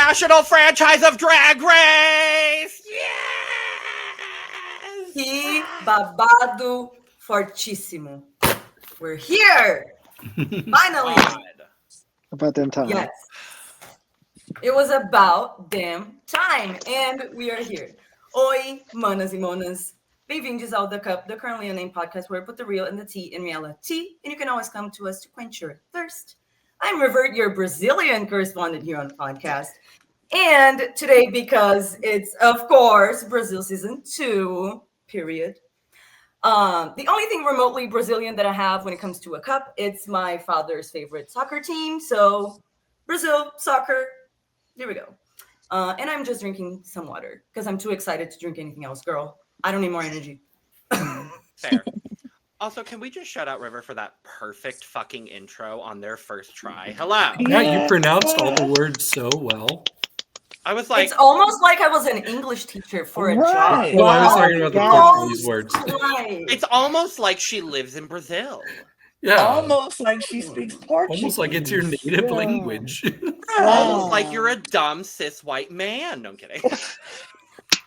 international franchise of Drag Race. Yes! Que babado fortíssimo. We're here. Finally. About damn time. Yes. It was about damn time. And we are here. Oi, manas e monas. Bem-vindos ao The Cup, the Currently Unnamed Podcast, where we put the real and the tea in reality. And you can always come to us to quench your thirst. I'm River, your Brazilian correspondent here on the podcast. And today, because it's, of course, Brazil Season 2, period. The only thing remotely Brazilian that I have when it comes to a cup, it's my father's favorite soccer team. So, Brazil, soccer, here we go. And I'm just drinking some water because I'm too excited to drink anything else, girl. I don't need more energy. Fair. Also, can we just shout out River for that perfect fucking intro on their first try? Hello. Yeah, you pronounced all the words so well. I was like, it's almost like I was an English teacher for a job. Well, I was talking about the Portuguese words. Right. it's almost like she lives in Brazil. Yeah, Almost like she speaks Portuguese. almost like it's your native language. Almost like you're a dumb cis white man. No, I'm kidding.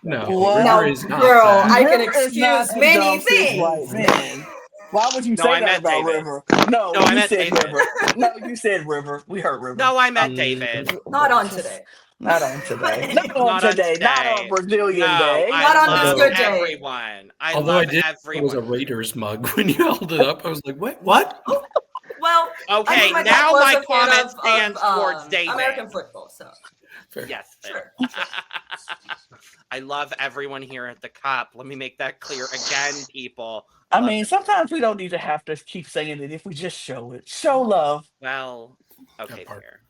No, What? River No, is not girl, that. I can River is not excuse a many dumb cis things. white man. Why would you No, say I that meant about David. River? No, No, I you meant said David. River. No, you said River. We heard River. No, I meant David. Not on today. Not on today. Not on Not on today. Not today. on Brazilian No, Day. Not on love this good day. everyone. I Although love I did, it was a everyone. Raiders mug when you held it up. I was like, what? Well, I Okay, mean, my dad now was my a fan comment of, stands towards David. American football, so Fair. Yes, fair. sure. I love everyone here at the Cup. Let me make that clear again, people. I Love mean, it. sometimes we don't need to have to keep saying it if we just show it. Show love. Well, okay, That part. fair.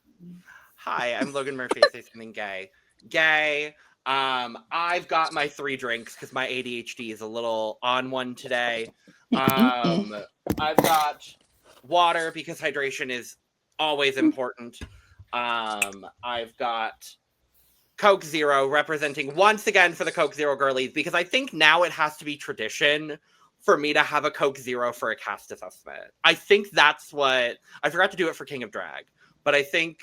Hi, I'm Logan Murphy. Say something gay. Gay. I've got my 3 drinks because my ADHD is a little on one today. I've got water because hydration is always important. I've got Coke Zero representing once again for the Coke Zero girlies because I think now it has to be tradition for me to have a Coke Zero for a cast assessment. I think that's what I forgot to do it for King of Drag, but I think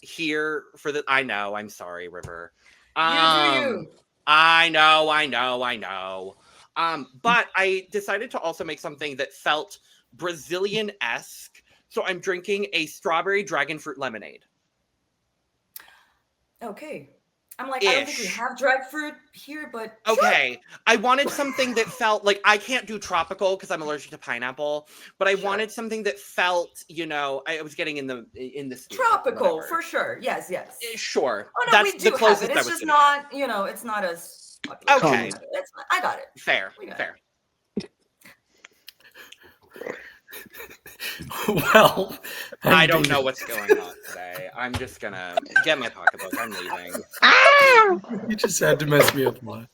here for the I know, I'm sorry, River. You do you. I know. But I decided to also make something that felt Brazilian-esque. So I'm drinking a strawberry dragon fruit lemonade. Okay. I'm like, I don't think we Ish. have dried fruit here, but sure. Okay. I wanted something that felt like I can't do tropical because I'm allergic to pineapple, but I Sure. wanted something that felt, I was getting in the spirit, Tropical, whatever. for sure. Yes. Sure. Oh no, That's we the do have closest it. I It's was just gonna not, it's not as popular. Okay. I got it. Fair. We got Fair. Well, I don't know what's going on today. I'm just gonna get my pocketbook. I'm leaving. You just had to mess me up a lot.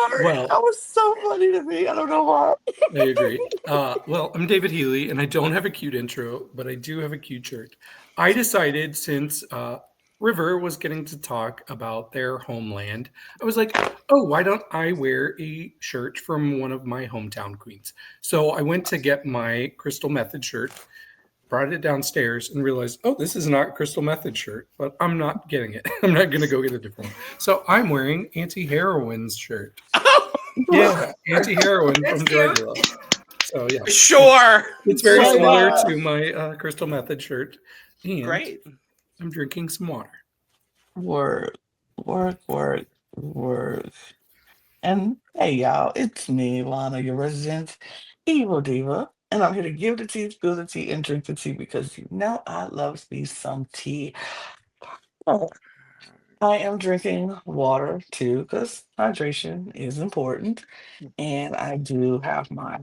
Sorry. Well- That was so funny to me. I don't know why. I agree. Well, I'm David Healy, and I don't have a cute intro, but I do have a cute shirt. I decided since River was getting to talk about their homeland, I was like, oh, why don't I wear a shirt from one of my hometown queens? So I went to get my Crystal Method shirt, brought it downstairs, and realized, oh, this is not a Crystal Method shirt, but I'm not getting it. I'm not going to go get a different one. So I'm wearing Anti-Heroine's shirt. Yeah, Anti-Heroine That's from cute. Drag Race. So yeah, Sure. it's very Oh, similar wow. to my Crystal Method shirt. And Great. I'm drinking some water. Work. And hey, y'all, it's me, Lana, your resident evil diva. And I'm here to give the tea, spill the tea, and drink the tea because you know I love me some tea. Oh, I am drinking water too because hydration is important. And I do have my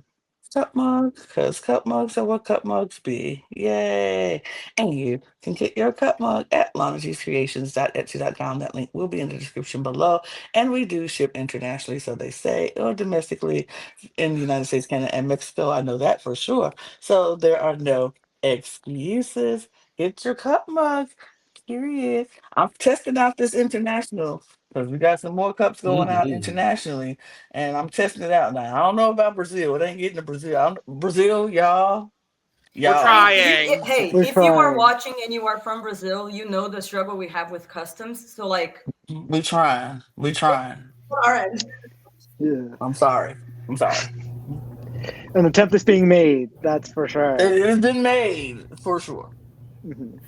cup mug because cup mugs are what cup mugs be. Yay! And you can get your cup mug at lanagcreations.etsy.com. That link will be in the description below. And we do ship internationally, so they say, or domestically in the United States, Canada, and Mexico. I know that for sure. So there are no excuses. Get your cup mug. Period. I'm testing out this international because we got some more cups going out Mhm. internationally, and I'm testing it out now. I don't know about Brazil. It ain't getting to Brazil. Brazil, y'all. We're Y'all, trying. Hey, We're if you are trying. watching and you are from Brazil, you know the struggle we have with customs. So like, we trying. We trying. all right. Yeah. I'm sorry. I'm sorry. An attempt is being made, that's for sure. It has been made for sure. Mhm.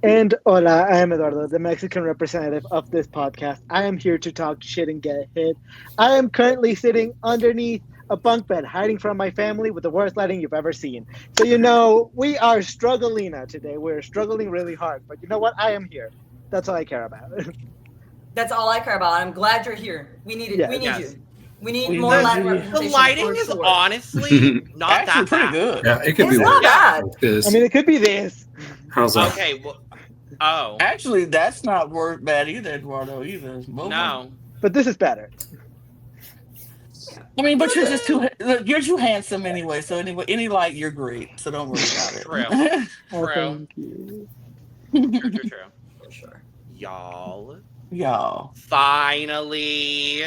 And hola, I am Eduardo, the Mexican representative of this podcast. I am here to talk shit and get hit. I am currently sitting underneath a bunk bed, hiding from my family with the worst lighting you've ever seen. So, we are struggling today. We're struggling really hard. But you know what? I am here. That's all I care about. That's all I care about. I'm glad you're here. We need it. Yeah. we need Yes. you. We need We more need Latin you. The representation. lighting for is sure. honestly not Actually, that pretty bad. good. Yeah, it could It's be not worse. bad. Like this. I mean, it could be this. How's that? Okay, well, oh, Actually, that's not word bad either, Eduardo. Either. no. But this is better. I mean, but you're too handsome anyway. So anyway, any light, you're great. So don't worry about it. True. Oh, True. thank you. True. For sure. Y'all, Y'all, finally,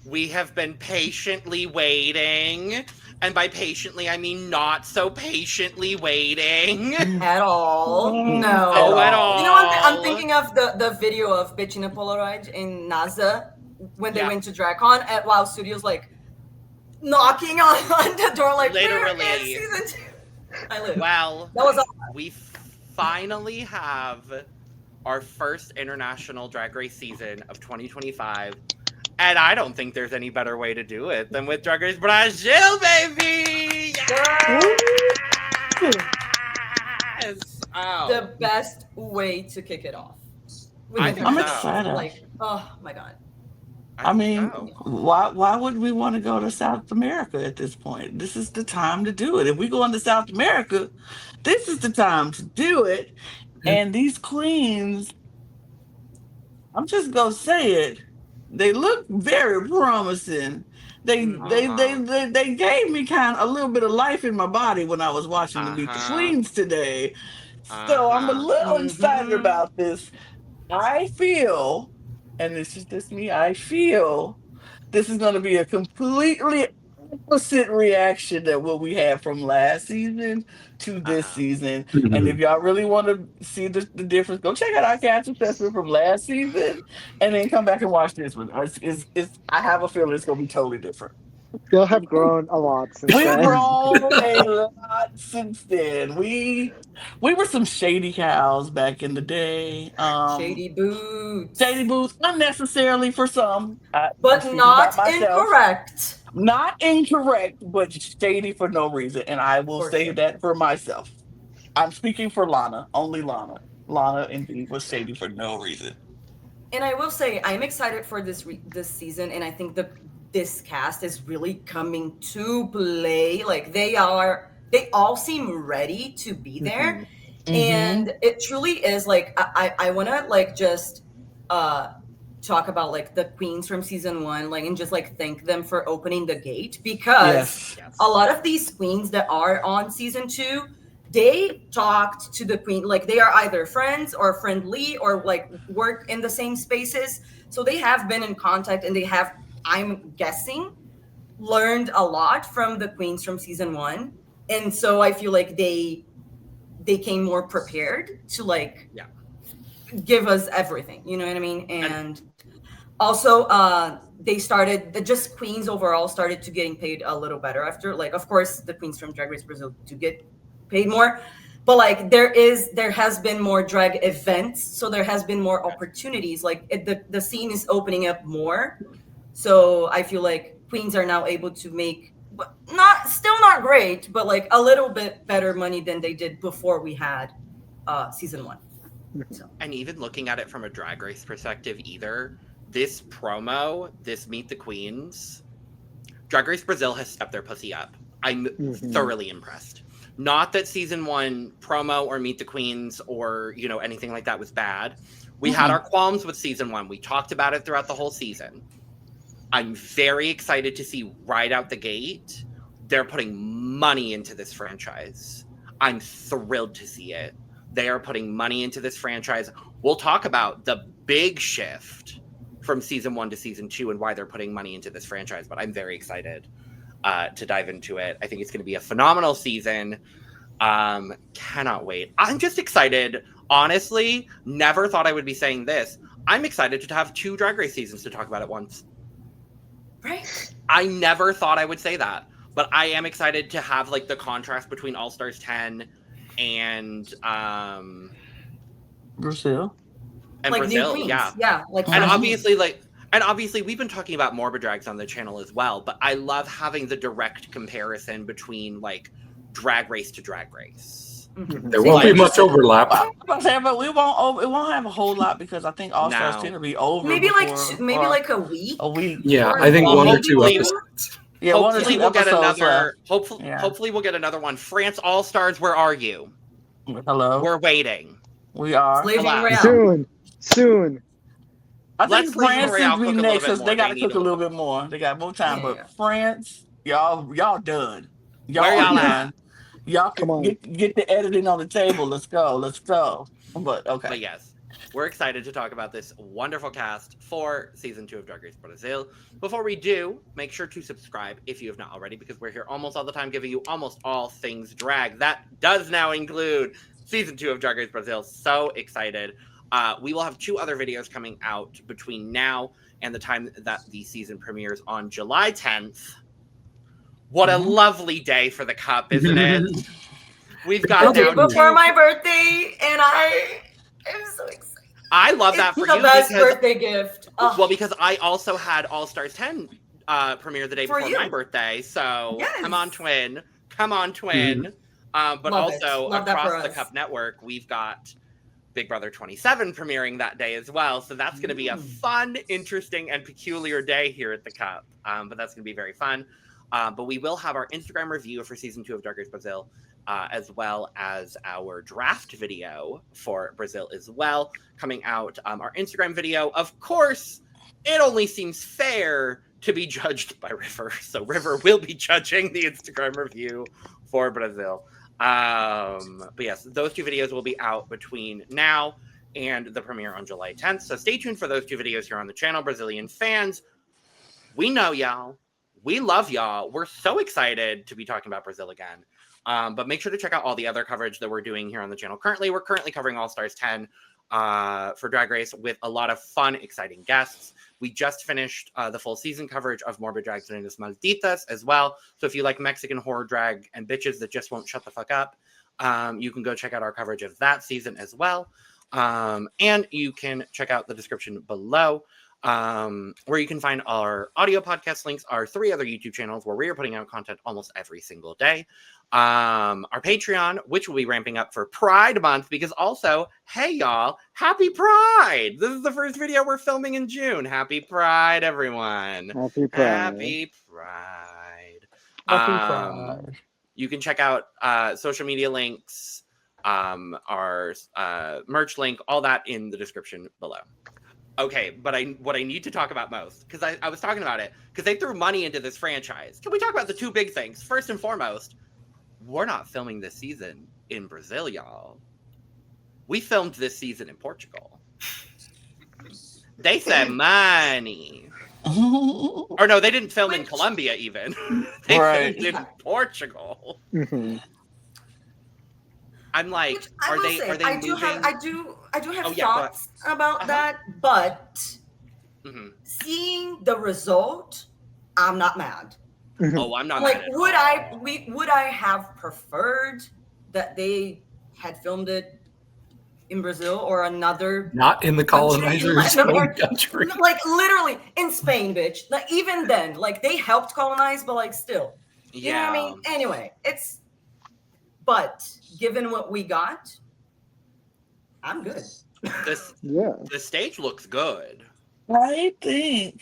we have been patiently waiting. And by patiently, I mean not so patiently waiting. At all. No. Oh, at all. You know, I'm thinking of the video of Bitch in a Polaroid in NASA when they went to DragCon at WoW Studios, like knocking on the door, like Literally. "We're in season 2." I live. Well, That was all. we finally have our first international Drag Race season of 2025. And I don't think there's any better way to do it than with Drag Race Brasil, baby! Yes! Oh. The best way to kick it off. With I the think I'm so. excited. Like, oh my god. I mean, think so. why would we want to go to South America at this point? This is the time to do it. If we go into South America, this is the time to do it. And these queens, I'm just gonna say it, they look very promising. They gave me kind of a little bit of life in my body when I was watching the Meet the Queens today. So I'm a little excited about this. I feel, and this is just me, I feel this is going to be a completely opposite reaction than what we had from last season to this season. And if y'all really want to see the difference, go check out our cast assessment from last season and then come back and watch this one. I have a feeling it's going to be totally different. You'll have grown a lot since We've then. grown a lot since then. We were some shady cows back in the day. Shady boots. Shady boots, unnecessarily for some. But speaking not about myself. incorrect. Not incorrect, but shady for no reason. And I will For say sure. that for myself. I'm speaking for Lana, only Lana. Lana indeed was shady for no reason. And I will say, I'm excited for this season, and I think this cast is really coming to play. Like they all seem ready to be there, and it truly is like I want to like just talk about like the queens from season 1, like and just like thank them for opening the gate, because a lot of these queens that are on season 2, they talked to the queen, like they are either friends or friendly or like work in the same spaces. So they have been in contact, and they have, I'm guessing, learned a lot from the queens from season 1. And so I feel like they came more prepared to like give us everything, you know what I mean? And also they started, just queens overall started to getting paid a little better after, like, of course the queens from Drag Race Brazil do get paid more, but like there has been more drag events, so there has been more opportunities, like the scene is opening up more. So I feel like queens are now able to make still not great, but like a little bit better money than they did before we had season 1. So. And even looking at it from a Drag Race perspective, this promo, this Meet the Queens, Drag Race Brazil has stepped their pussy up. I'm thoroughly impressed. Not that season 1 promo or Meet the Queens or, anything like that was bad. We had our qualms with season 1. We talked about it throughout the whole season. I'm very excited to see right out the gate, they're putting money into this franchise. I'm thrilled to see it. They are putting money into this franchise. We'll talk about the big shift from season 1 to season 2 and why they're putting money into this franchise, but I'm very excited to dive into it. I think it's going to be a phenomenal season. Cannot wait. I'm just excited. Honestly, never thought I would be saying this. I'm excited to have 2 Drag Race seasons to talk about at once. Right? I never thought I would say that, but I am excited to have like the contrast between All Stars 10 and Brazil. And like Brazil, new queens. yeah. Like And fresh obviously we've been talking about Morbid Drags on the channel as well, but I love having the direct comparison between like Drag Race to Drag Race. Mhm. There won't be much overlap. I'm about to say, but it won't have a whole lot because I think All Stars No. 10 will be over. maybe like before- or like a week. a week. Yeah, Or I think well, 1 or 2 hopefully- episodes. Yeah, 1 or Hopefully 2 we'll get episodes another. left. Hopefully, hopefully we'll get another one. France All Stars, where are you? Hello, We're waiting. we are. Slaving Relax. Royale. Soon. I think Let's leave France Royale should be cook a little next bit because more. they got They to need cook a a little little bit more. They got more time, Yeah. but France, y'all done. Where y'all done. Y'all Come on. get the editing on the table. Let's go. But okay. But yes, we're excited to talk about this wonderful cast for season 2 of Drag Race Brasil. Before we do, make sure to subscribe if you have not already, because we're here almost all the time giving you almost all things drag. That does now include season 2 of Drag Race Brasil. So excited. We will have 2 other videos coming out between now and the time that the season premieres on July 10th. What a lovely day for the cup, isn't it? We've The got day down before to... my birthday, and I am so excited. I love that It's for the you best because... birthday gift. Well, because I also had All Stars 10 premiere the day For before you. my birthday, so Yes. come on, twin. But Love it. also Love that for across the us. Cup Network, we've got Big Brother 27 premiering that day as well. So that's going to be a fun, interesting, and peculiar day here at the Cup. But that's going to be very fun. But we will have our Instagram review for season 2 of Drag Race Brasil, as well as our draft video for Brazil as well, coming out. Our Instagram video, of course, it only seems fair to be judged by River. So River will be judging the Instagram review for Brazil. But yes, those 2 videos will be out between now and the premiere on July 10th. So stay tuned for those 2 videos here on the channel. Brazilian fans, we know y'all. We love y'all. We're so excited to be talking about Brazil again. But make sure to check out all the other coverage that we're doing here on the channel. We're currently covering All Stars 10 for Drag Race with a lot of fun, exciting guests. We just finished the full season coverage of Morbid Drags and Malditas as well. So if you like Mexican horror drag and bitches that just won't shut the fuck up, you can go check out our coverage of that season as well. And you can check out the description below, where you can find our audio podcast links, our 3 other YouTube channels where we are putting out content almost every single day. Our Patreon, which will be ramping up for Pride Month, because also, hey y'all, happy Pride! This is the first video we're filming in June. Happy Pride, everyone. Happy Pride. Happy Pride. Happy Pride. You can check out social media links, our merch link, all that in the description below. Okay, but what I need to talk about most, because I was talking about it, because they threw money into this franchise. Can we talk about the 2 big things? First and foremost, we're not filming this season in Brazil, y'all. We filmed this season in Portugal. They said money. Or no, they didn't film in Colombia even. They Right. filmed in Portugal. Mhm. I'm like, Which I are will they say, moving? I do have Oh, yeah, go ahead. thoughts about Uh-huh. that, but Mhm. seeing the result, I'm not mad. Oh, I'm not Like, mad at all. would I have preferred that they had filmed it in Brazil or another Not in the colonizers' Latin home America? country. Like literally in Spain, bitch. Like even then, like they helped colonize, but like still, you know what I mean? Anyway, but given what we got, I'm good. Yeah. The stage looks good. I think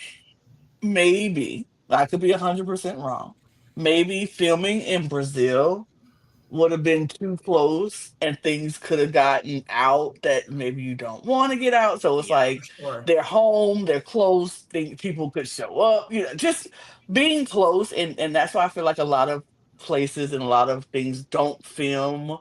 maybe I could be 100% wrong. Maybe filming in Brazil would have been too close, and things could have gotten out that maybe you don't want to get out. So it's like Sure. they're home, they're close, people could show up. Just being close, and that's why I feel like a lot of places and a lot of things don't film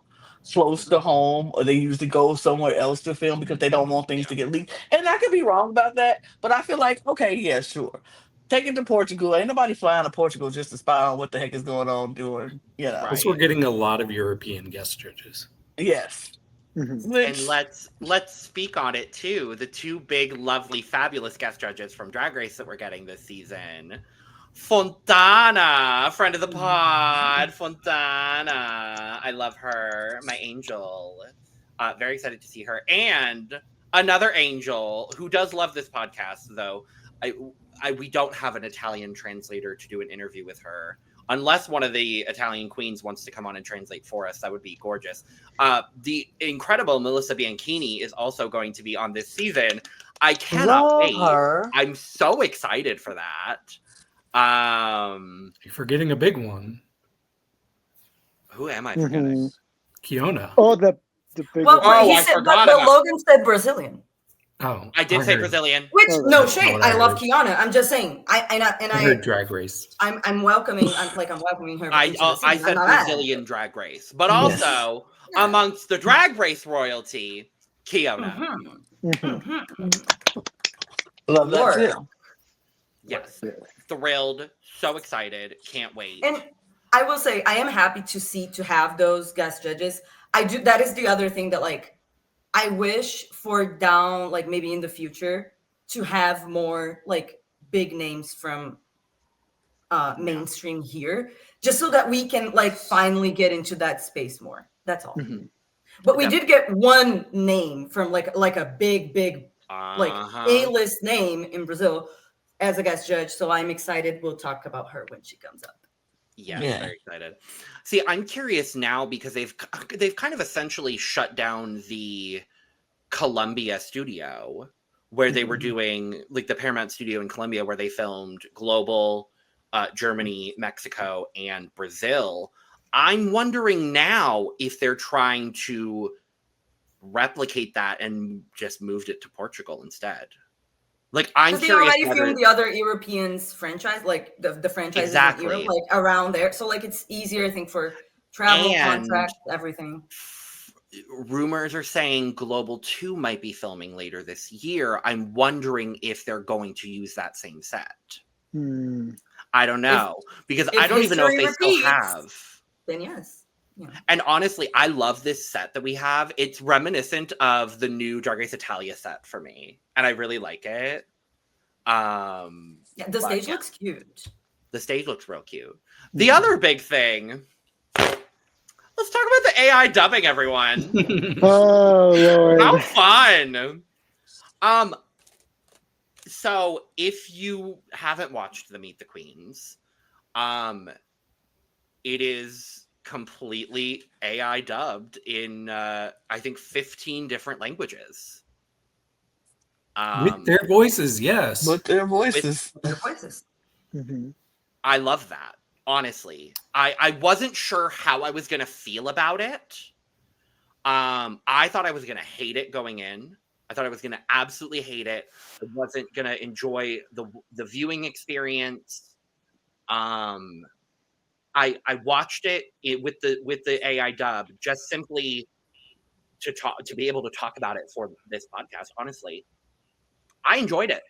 close to home, or they usually go somewhere else to film because they don't want things to get leaked. And I could be wrong about that, but I feel like, okay, yeah, sure. Take it to Portugal. Ain't nobody flying to Portugal just to spy on what the heck is going on doing. Right. Plus, we're getting a lot of European guest judges. Yes. Mhm. Which, And let's speak on it too. The two big, lovely, fabulous guest judges from Drag Race that we're getting this season. Fontana, friend of the pod, Fontana. I love her, my angel. Very excited to see her. And another angel who does love this podcast, though. We don't have an Italian translator to do an interview with her. Unless one of the Italian queens wants to come on and translate for us, that would be gorgeous. The incredible Melissa Bianchini is also going to be on this season. I cannot love wait. her. I'm so excited for that. You're forgetting a big one. Who am I forgetting? Kiona. Oh, the big Well, one. Oh, he I said, forgot but about- Logan said Brazilian. Oh, I did say heard- Brazilian. Which Oh, no that's shade. what I I love heard. Kiana. I'm just saying. I heard Drag Race. I'm welcoming. I'm welcoming her. I into the season. I I'm said not mad. Brazilian Drag Race, but Yes. also Yeah. amongst the Drag Race royalty, Kiona. Mhm. Mhm. Mhm. Love that Lord. too. Yes, Yes. thrilled, so excited, can't wait. And I will say, I am happy to have those guest judges. I do. That is the other thing that I wish for down maybe in the future to have more big names from mainstream here, just so that we can finally get into that space more. That's all. Mhm. But we did get one name from like a big Uh-huh. A-list name in Brazil as a guest judge. So I'm excited. We'll talk about her when she comes up. Yes, Yeah. very excited. See, I'm curious now because they've kind of essentially shut down the Columbia studio where they were doing the Paramount studio in Colombia where they filmed Global, Germany, Mexico, and Brazil. I'm wondering now if they're trying to replicate that and just moved it to Portugal instead. I'm Because they curious. already whether- filmed the other Europeans franchise, the franchises Exactly. in Europe, around there. So it's easier, I think, for travel, And- contract, everything. Rumors are saying Global 2 might be filming later this year. I'm wondering if they're going to use that same set. Hmm. I don't know because if I don't even know if history they still repeats- have. Then yes. Yeah. And honestly, I love this set that we have. It's reminiscent of the new Drag Race Italia set for me, and I really like it. Yeah, the But, stage yeah. looks cute. The stage looks real cute. The other big thing. Let's talk about the AI dubbing, everyone. Oh Lord. How fun! So if you haven't watched the Meet the Queens, it is completely AI dubbed in I think 15 different languages. With their voices, yes. With their voices. Their voices. Mhm. I love that. Honestly, I wasn't sure how I was gonna feel about it. I thought I was gonna hate it going in. I thought I was gonna absolutely hate it. I wasn't gonna enjoy the viewing experience. I watched it with the AI dub just simply to be able to talk about it for this podcast. Honestly, I enjoyed it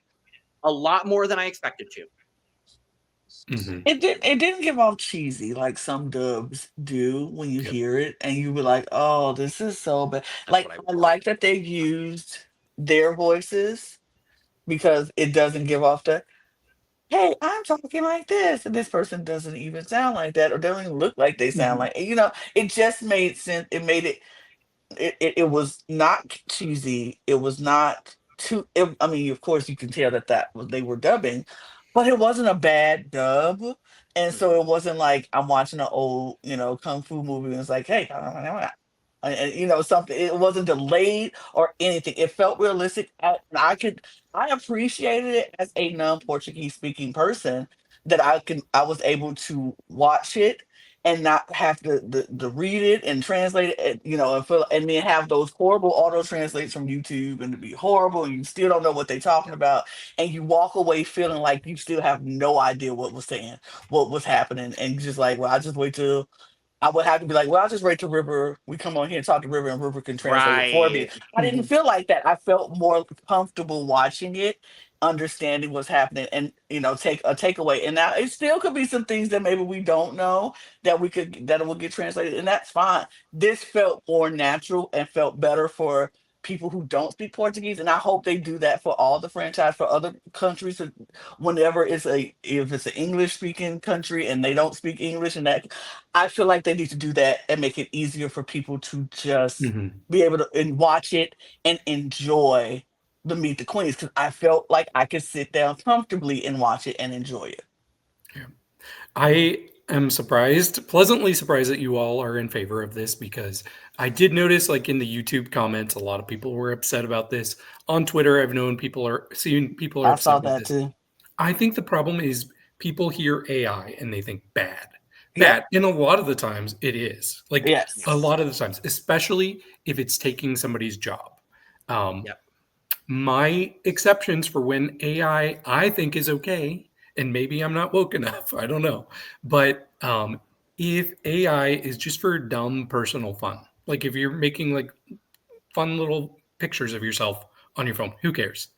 a lot more than I expected to. Mhm. It didn't give off cheesy like some dubs do when you Yep. hear it and you be like, oh, this is so bad. That's Like what I I want. like that they used their voices because it doesn't give off the hey, I'm talking like this, and this person doesn't even sound like that, or doesn't even look like they sound like it just made sense. It made it was not cheesy. It was not too. I mean, of course, you can tell that they were dubbing, but it wasn't a bad dub, and so it wasn't like I'm watching an old kung fu movie and it's like, hey, and something. It wasn't delayed or anything. It felt realistic. I appreciated it as a non-Portuguese speaking person that I was able to watch it and not have to read it and translate it, and then have those horrible auto translates from YouTube and to be horrible and you still don't know what they're talking about and you walk away feeling like you still have no idea what was saying, what was happening, and just like, well, I just wait till I would have to be like, well, I'll just wait till River. We come on here and talk to River, and River can translate it for me. Right. I didn't feel like that. I felt more comfortable watching it, understanding what's happening, and take a takeaway. And now it still could be some things that maybe we don't know that will get translated, and that's fine. This felt more natural and felt better for people who don't speak Portuguese, and I hope they do that for all the franchise for other countries. Whenever if it's an English speaking country and they don't speak English, and that I feel like they need to do that and make it easier for people to just be able to and watch it and enjoy the Meet the Queens, because I felt like I could sit down comfortably and watch it and enjoy it. Yeah. I am pleasantly surprised that you all are in favor of this, because I did notice, like, in the YouTube comments, a lot of people were upset about this. On Twitter, I've known people are I upset saw about that this. too. I think the problem is people hear AI and they think bad. And a lot of the times it is. Like, Yes. a lot of the times, especially if it's taking somebody's job. My exceptions for when AI I think is okay, and maybe I'm not woke enough, I don't know. But if AI is just for dumb personal fun, like if you're making like fun little pictures of yourself on your phone, who cares?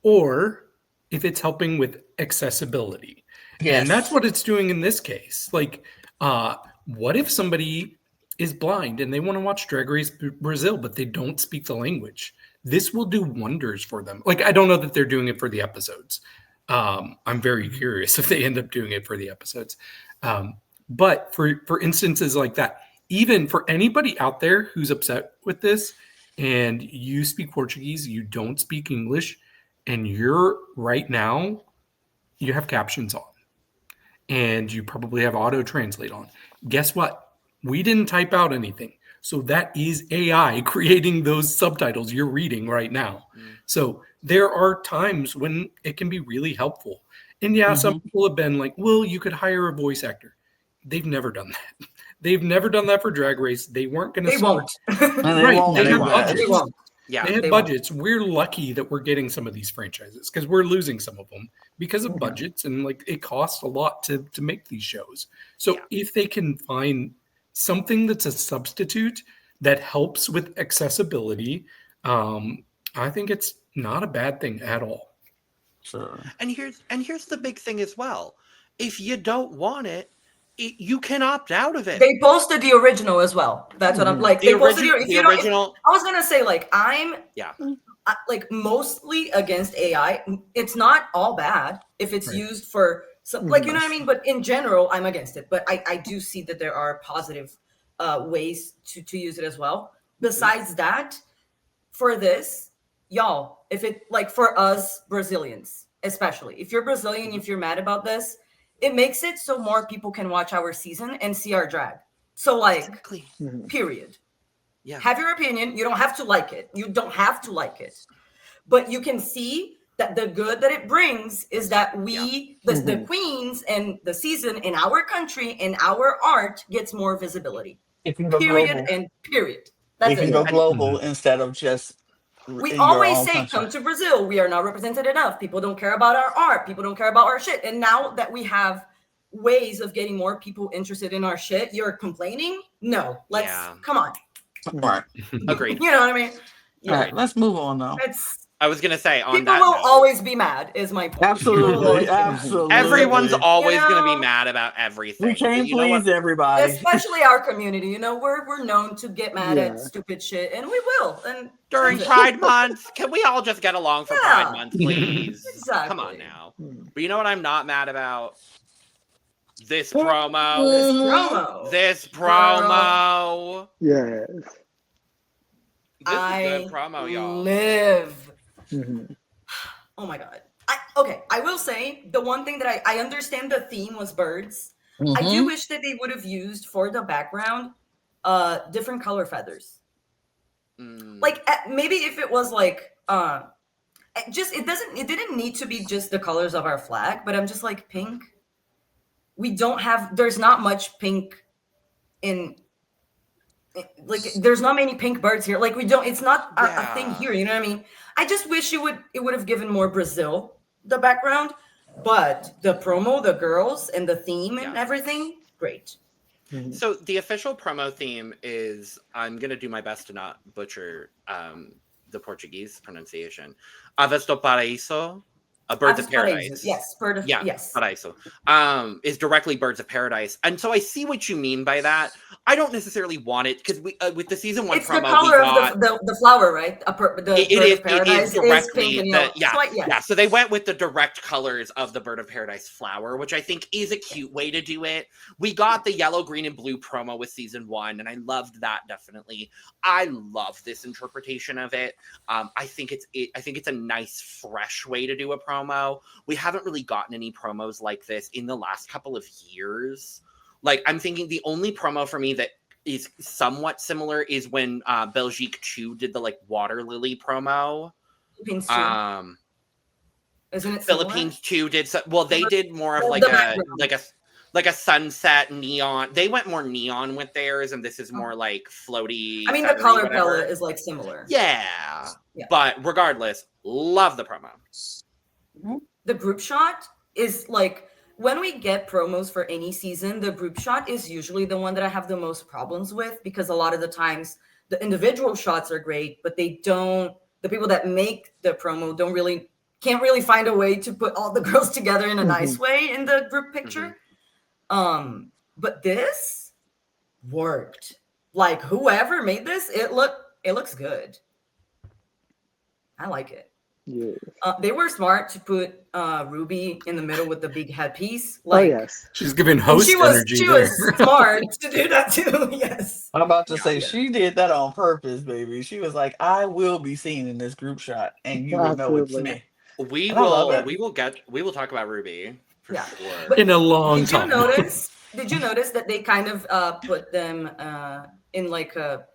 Or if it's helping with accessibility. Yes. And that's what it's doing in this case. Like, what if somebody is blind and they want to watch Drag Race Brazil, but they don't speak the language? This will do wonders for them. Like, I don't know that they're doing it for the episodes. I'm very curious if they end up doing it for the episodes. But for instances like that, even for anybody out there who's upset with this and you speak Portuguese, you don't speak English, and you're right now, you have captions on and you probably have auto translate on. Guess what? We didn't type out anything. So that is AI creating those subtitles you're reading right now. So there are times when it can be really helpful. And some people have been like, well, you could hire a voice actor. They've never done that. They've never done that for Drag Race. They weren't going to. They won't. Right. They have budgets. They won't. Yeah, they have budgets. We're lucky that we're getting some of these franchises because we're losing some of them because of budgets, and like it costs a lot to make these shows. So if they can find something that's a substitute that helps with accessibility, I think it's not a bad thing at all. Sure. And here's the big thing as well. If you don't want it, you can opt out of it. They posted the original as well. That's what I'm like. They posted the original. I was gonna say, like, I'm like mostly against AI. It's not all bad if it's used for some, like, you know what I mean. But in general, I'm against it. But I do see that there are positive ways to use it as well. Besides that, for this, y'all, if it, like, for us Brazilians, especially if you're Brazilian, if you're mad about this, it makes it so more people can watch our season and see our drag. So, like, period. Yeah. Have your opinion. You don't have to like it. You don't have to like it. But you can see that the good that it brings is that we, the queens and the season in our country and our art gets more visibility. It can go period global. And period. That's it can go global instead of just. We always say, come to Brazil. We are not represented enough. People don't care about our art. People don't care about our shit. And now that we have ways of getting more people interested in our shit, you're complaining? No. Come on. Right. Agreed. You know what I mean? All right, let's move on now. I was gonna say, on people that will note, always be mad, is my point. Absolutely. Absolutely. Everyone's always gonna be mad about everything. We can't please everybody. Especially our community. You know, we're known to get mad at stupid shit, and we will. And during Pride Month, can we all just get along for Pride Month, please? Exactly. Come on now. But you know what I'm not mad about? This promo. This promo. Yes. This is a good promo, y'all. Live. Oh my god. I will say the one thing that I understand the theme was birds. I do wish that they would have used for the background different color feathers. Like maybe if it was like it didn't need to be just the colors of our flag, but I'm just like, pink. There's not much pink like there's not many pink birds here. Like it's not a thing here, you know what I mean? I just wish it would have given more Brazil the background, but the promo, the girls and the theme and everything, great. So the official promo theme is, I'm going to do my best to not butcher the Portuguese pronunciation. Aves do Paraíso, Birds of Paradise. Yes, yes. Paraíso. Is directly Birds of Paradise. And so I see what you mean by that. I don't necessarily want it, because we with the season 1 it's promo, the color of the flower, right? It is directly pink and yellow. So they went with the direct colors of the Bird of Paradise flower, which I think is a cute way to do it. We got the yellow, green, and blue promo with season 1, and I loved that, definitely. I love this interpretation of it. I think it's a nice, fresh way to do a promo. We haven't really gotten any promos like this in the last couple of years. Like, I'm thinking the only promo for me that is somewhat similar is when Bhelchi 2 did the like water lily promo. Philippines 2. Isn't it similar? Philippines 2 did they did more of like a sunset neon. They went more neon with theirs, and this is more like floaty. I mean, the color palette is like similar. Yeah. But regardless, love the promo. The group shot is like, when we get promos for any season, the group shot is usually the one that I have the most problems with, because a lot of the times the individual shots are great, but the people that make the promo can't really find a way to put all the girls together in a nice way in the group picture. But this worked. Like, whoever made this, it looks good. I like it. Yeah. They were smart to put Ruby in the middle with the big headpiece. Yes. She's giving host energy. She was smart to do that too. Yes. I'm about to say she did that on purpose, baby. She was like, "I will be seen in this group shot, and you will know it's me." We will talk about Ruby for sure. But in a long time. Did you notice that they kind of put them in like a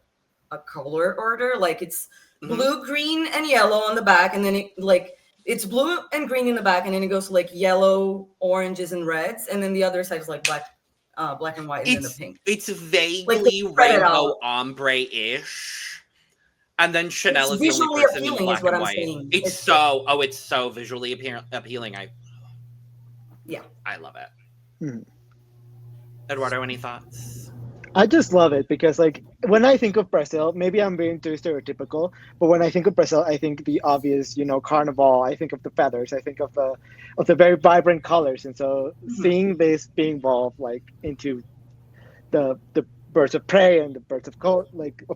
color order? Like, it's blue, green, and yellow on the back, and then it's blue and green in the back, and then it goes to like yellow, oranges, and reds, and then the other side is like black and white, and then the pink. It's vaguely rainbow ombre-ish, and then Chanel is the only person in black and white. It's so visually appealing. I love it. Eduardo, any thoughts? I just love it because, like, when I think of Brazil, maybe I'm being too stereotypical, but when I think of Brazil, I think the obvious, carnival. I think of the feathers. I think of the very vibrant colors, and so seeing this being evolved like into the birds of prey and the birds of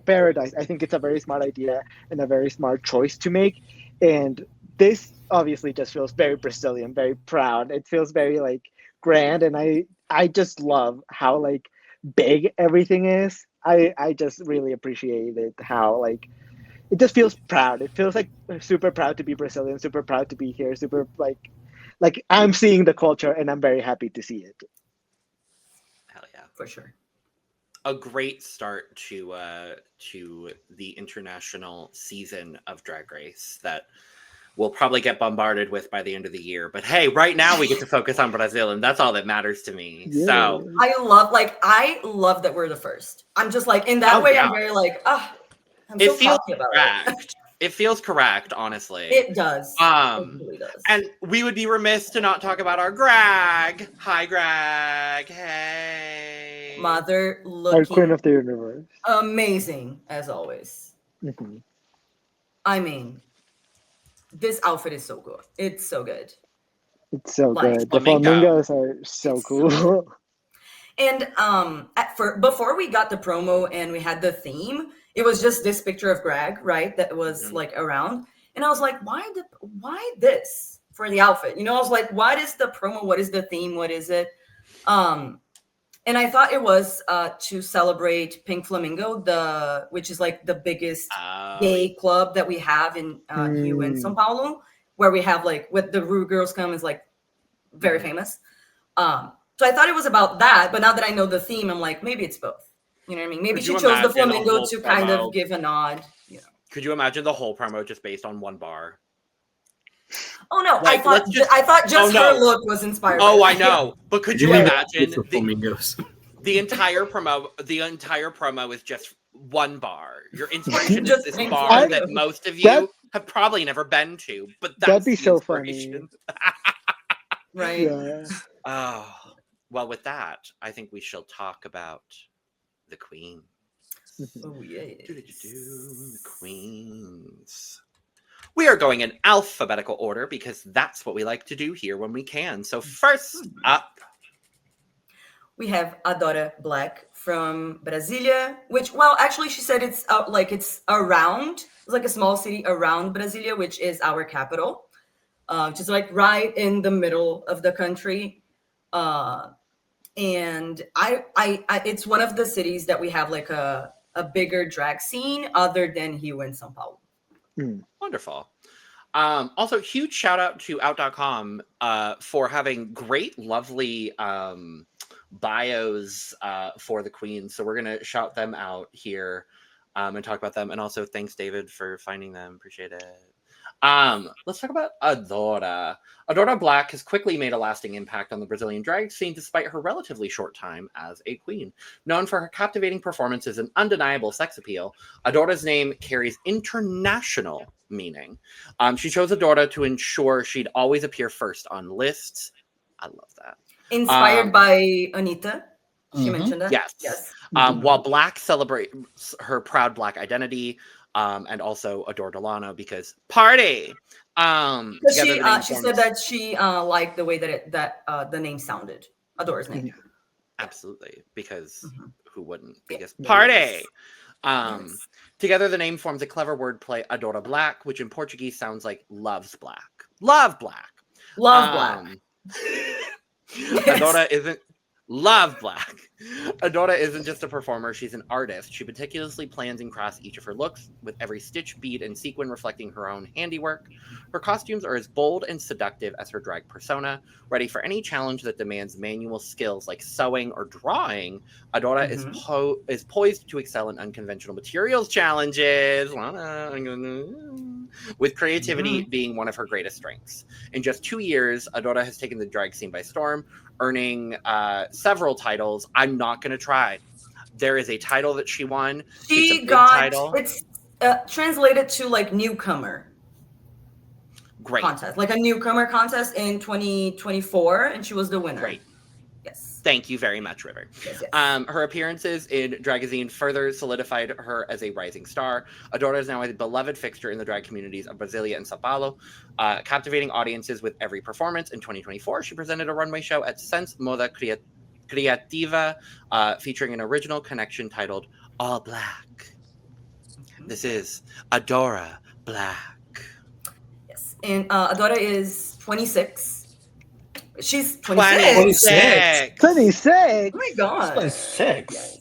paradise, I think it's a very smart idea and a very smart choice to make. And this obviously just feels very Brazilian, very proud. It feels very like grand, and I just love how like big everything is. I just really appreciate it, how like it just feels proud. It feels like super proud to be Brazilian, super proud to be here, super like I'm seeing the culture, and I'm very happy to see it. Hell yeah, for sure. A great start to the international season of Drag Race that we'll probably get bombarded with by the end of the year. But hey, right now we get to focus on Brazil, and that's all that matters to me. Yeah. So I love that we're the first. I'm just like, in that way, I'm very like, it feels correct. It feels correct, honestly. It does. It really does. And we would be remiss to not talk about our Grag. Hi, Grag. Hey. Mother looking. Our queen of the universe. Amazing, as always. Mm-hmm. I mean, this outfit is so good. It's so good. It's so good. The flamingos are so cool. And before we got the promo and we had the theme, it was just this picture of Grag, right? That was like around. And I was like, why this for the outfit? I was like, what is the promo? What is the theme? What is it? And I thought it was to celebrate Pink Flamingo, which is like the biggest gay club that we have in here in São Paulo, where we have like what the Ru girls come is like very famous. So I thought it was about that, but now that I know the theme, I'm like, maybe it's both. You know what I mean? Maybe she chose the flamingo to kind of give a nod. Could you imagine the whole promo just based on one bar? Oh no! Like, I thought just her look was inspired. Oh, I know. But could you imagine flamingos? The entire promo is just one bar. Your inspiration is this bar that most of you have probably never been to. But that'd be so funny. Right. Yeah. Oh. well, with that, I think we shall talk about the queen. Oh, yeah. The queens. We are going in alphabetical order because that's what we like to do here when we can. So first up, we have Adora Black from Brasilia, which, well, actually she said it's it's around, it's like a small city around Brasilia, which is our capital, just like right in the middle of the country. And I it's one of the cities that we have like a bigger drag scene other than Rio and São Paulo. Wonderful. Also, huge shout out to out.com for having great, lovely bios for the queens. So we're going to shout them out here and talk about them. And also, thanks, David, for finding them. Appreciate it. Let's talk about Adora. Adora Black has quickly made a lasting impact on the Brazilian drag scene despite her relatively short time as a queen. Known for her captivating performances and undeniable sex appeal, Adora's name carries international meaning. She chose Adora to ensure she'd always appear first on lists. I love that. Inspired by Anitta. She mentioned that? Yes. While Black celebrates her proud Black identity, and also Adora Lana because party. She said that she liked the way that the name sounded. Adora's name. Absolutely, because who wouldn't? Because party. Together, the name forms a clever wordplay, Adora Black, which in Portuguese sounds like loves black. Love black. Love black. Adora isn't love black. Adora isn't just a performer, she's an artist. She meticulously plans and crafts each of her looks, with every stitch, bead, and sequin reflecting her own handiwork. Her costumes are as bold and seductive as her drag persona. Ready for any challenge that demands manual skills like sewing or drawing, Adora is poised to excel in unconventional materials challenges, with creativity being one of her greatest strengths. In just 2 years, Adora has taken the drag scene by storm, earning several titles. I'm not going to try. There is a title that she won. She got it's translated to like newcomer. Great. Contest, like a newcomer contest in 2024, and she was the winner. Great. Yes. Thank you very much, River. Yes. Her appearances in Dragazine further solidified her as a rising star. Adora is now a beloved fixture in the drag communities of Brasilia and São Paulo, captivating audiences with every performance. In 2024, she presented a runway show at Sense Moda Criativa, featuring an original connection titled All Black. This is Adora Black. Yes, and Adora is 26. She's 26. 26. Oh my god. 26.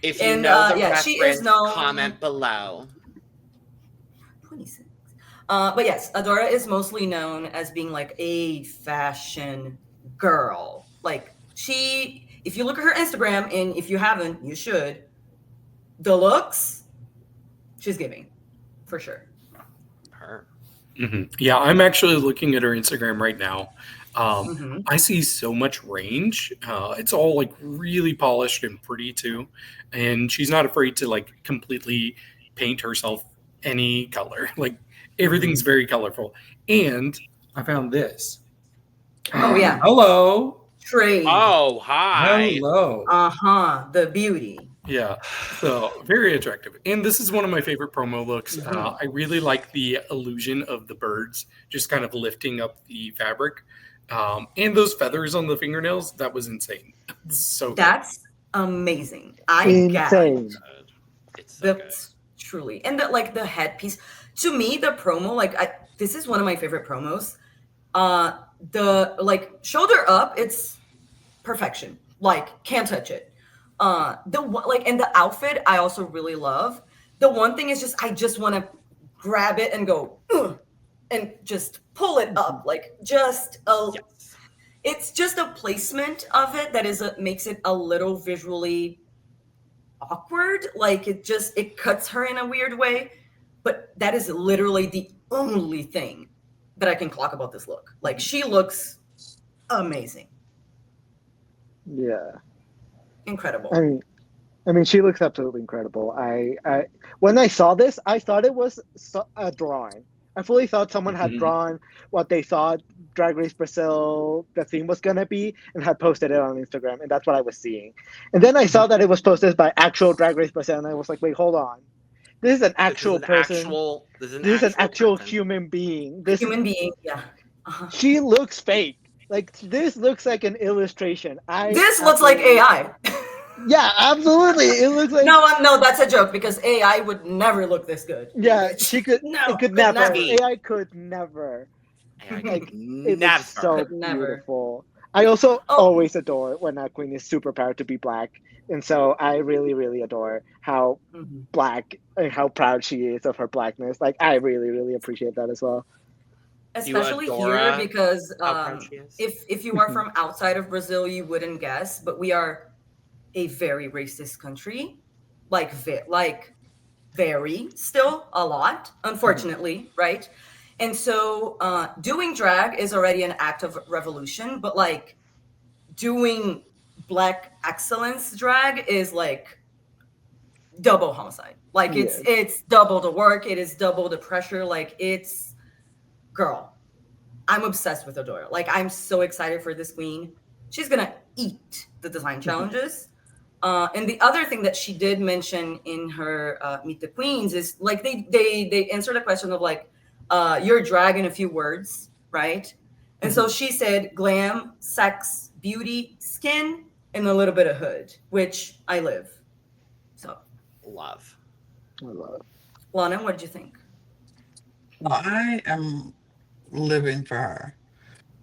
If you know the reference, she is known. Comment below. 26. But yes, Adora is mostly known as being like a fashion girl. Like if you look at her Instagram, and if you haven't, you should. The looks, she's giving, for sure. Her. Yeah, I'm actually looking at her Instagram right now. I see so much range. It's all like really polished and pretty too. And she's not afraid to like completely paint herself any color. Like everything's very colorful. And I found this. Oh yeah. Hello. Trade. Oh, hi. Hello. The beauty. Yeah. So very attractive. And this is one of my favorite promo looks. I really like the illusion of the birds just kind of lifting up the fabric. And those feathers on the fingernails, that was insane. So that's amazing. Insane. It's so good. Truly. And the headpiece. To me, the promo, this is one of my favorite promos. The shoulder up, it's perfection. Like, can't touch it. And the outfit I also really love. The one thing is just I just want to grab it and go and just pull it up, it's just a placement of it that makes it a little visually awkward. Like it cuts her in a weird way, but that is literally the only thing that I can clock about this look. Like she looks amazing. Yeah. Incredible. I mean, she looks absolutely incredible. I when I saw this, I thought it was a drawing. I fully thought someone had drawn what they thought Drag Race Brazil, the theme was going to be, and had posted it on Instagram, and that's what I was seeing. And then I saw that it was posted by actual Drag Race Brazil, and I was like, wait, hold on. This is an actual person. This is an actual human being. Human being, yeah. She looks fake. Like, this looks like an illustration. This looks like AI. Yeah, absolutely. It looks like no, that's a joke because AI would never look this good. Yeah, she could. No, it could never. AI could never. Like, it looks so beautiful. I also always adore when a queen is super proud to be Black, and so I really, really adore how Black and how proud she is of her Blackness. Like, I really, really appreciate that as well. Especially here because if you are from outside of Brazil, you wouldn't guess, but we are a very racist country, like very still a lot, unfortunately, right? And so doing drag is already an act of revolution, but like doing Black excellence drag is like double homicide. Like it's double the work, it is double the pressure. Like it's, girl, I'm obsessed with Adora. Like I'm so excited for this queen. She's gonna eat the design challenges. And the other thing that she did mention in her Meet the Queens is like they answered a question of like, you're drag in a few words, right? And so she said glam, sex, beauty, skin, and a little bit of hood, which I live. So I love. Lana, what did you think? I am living for her.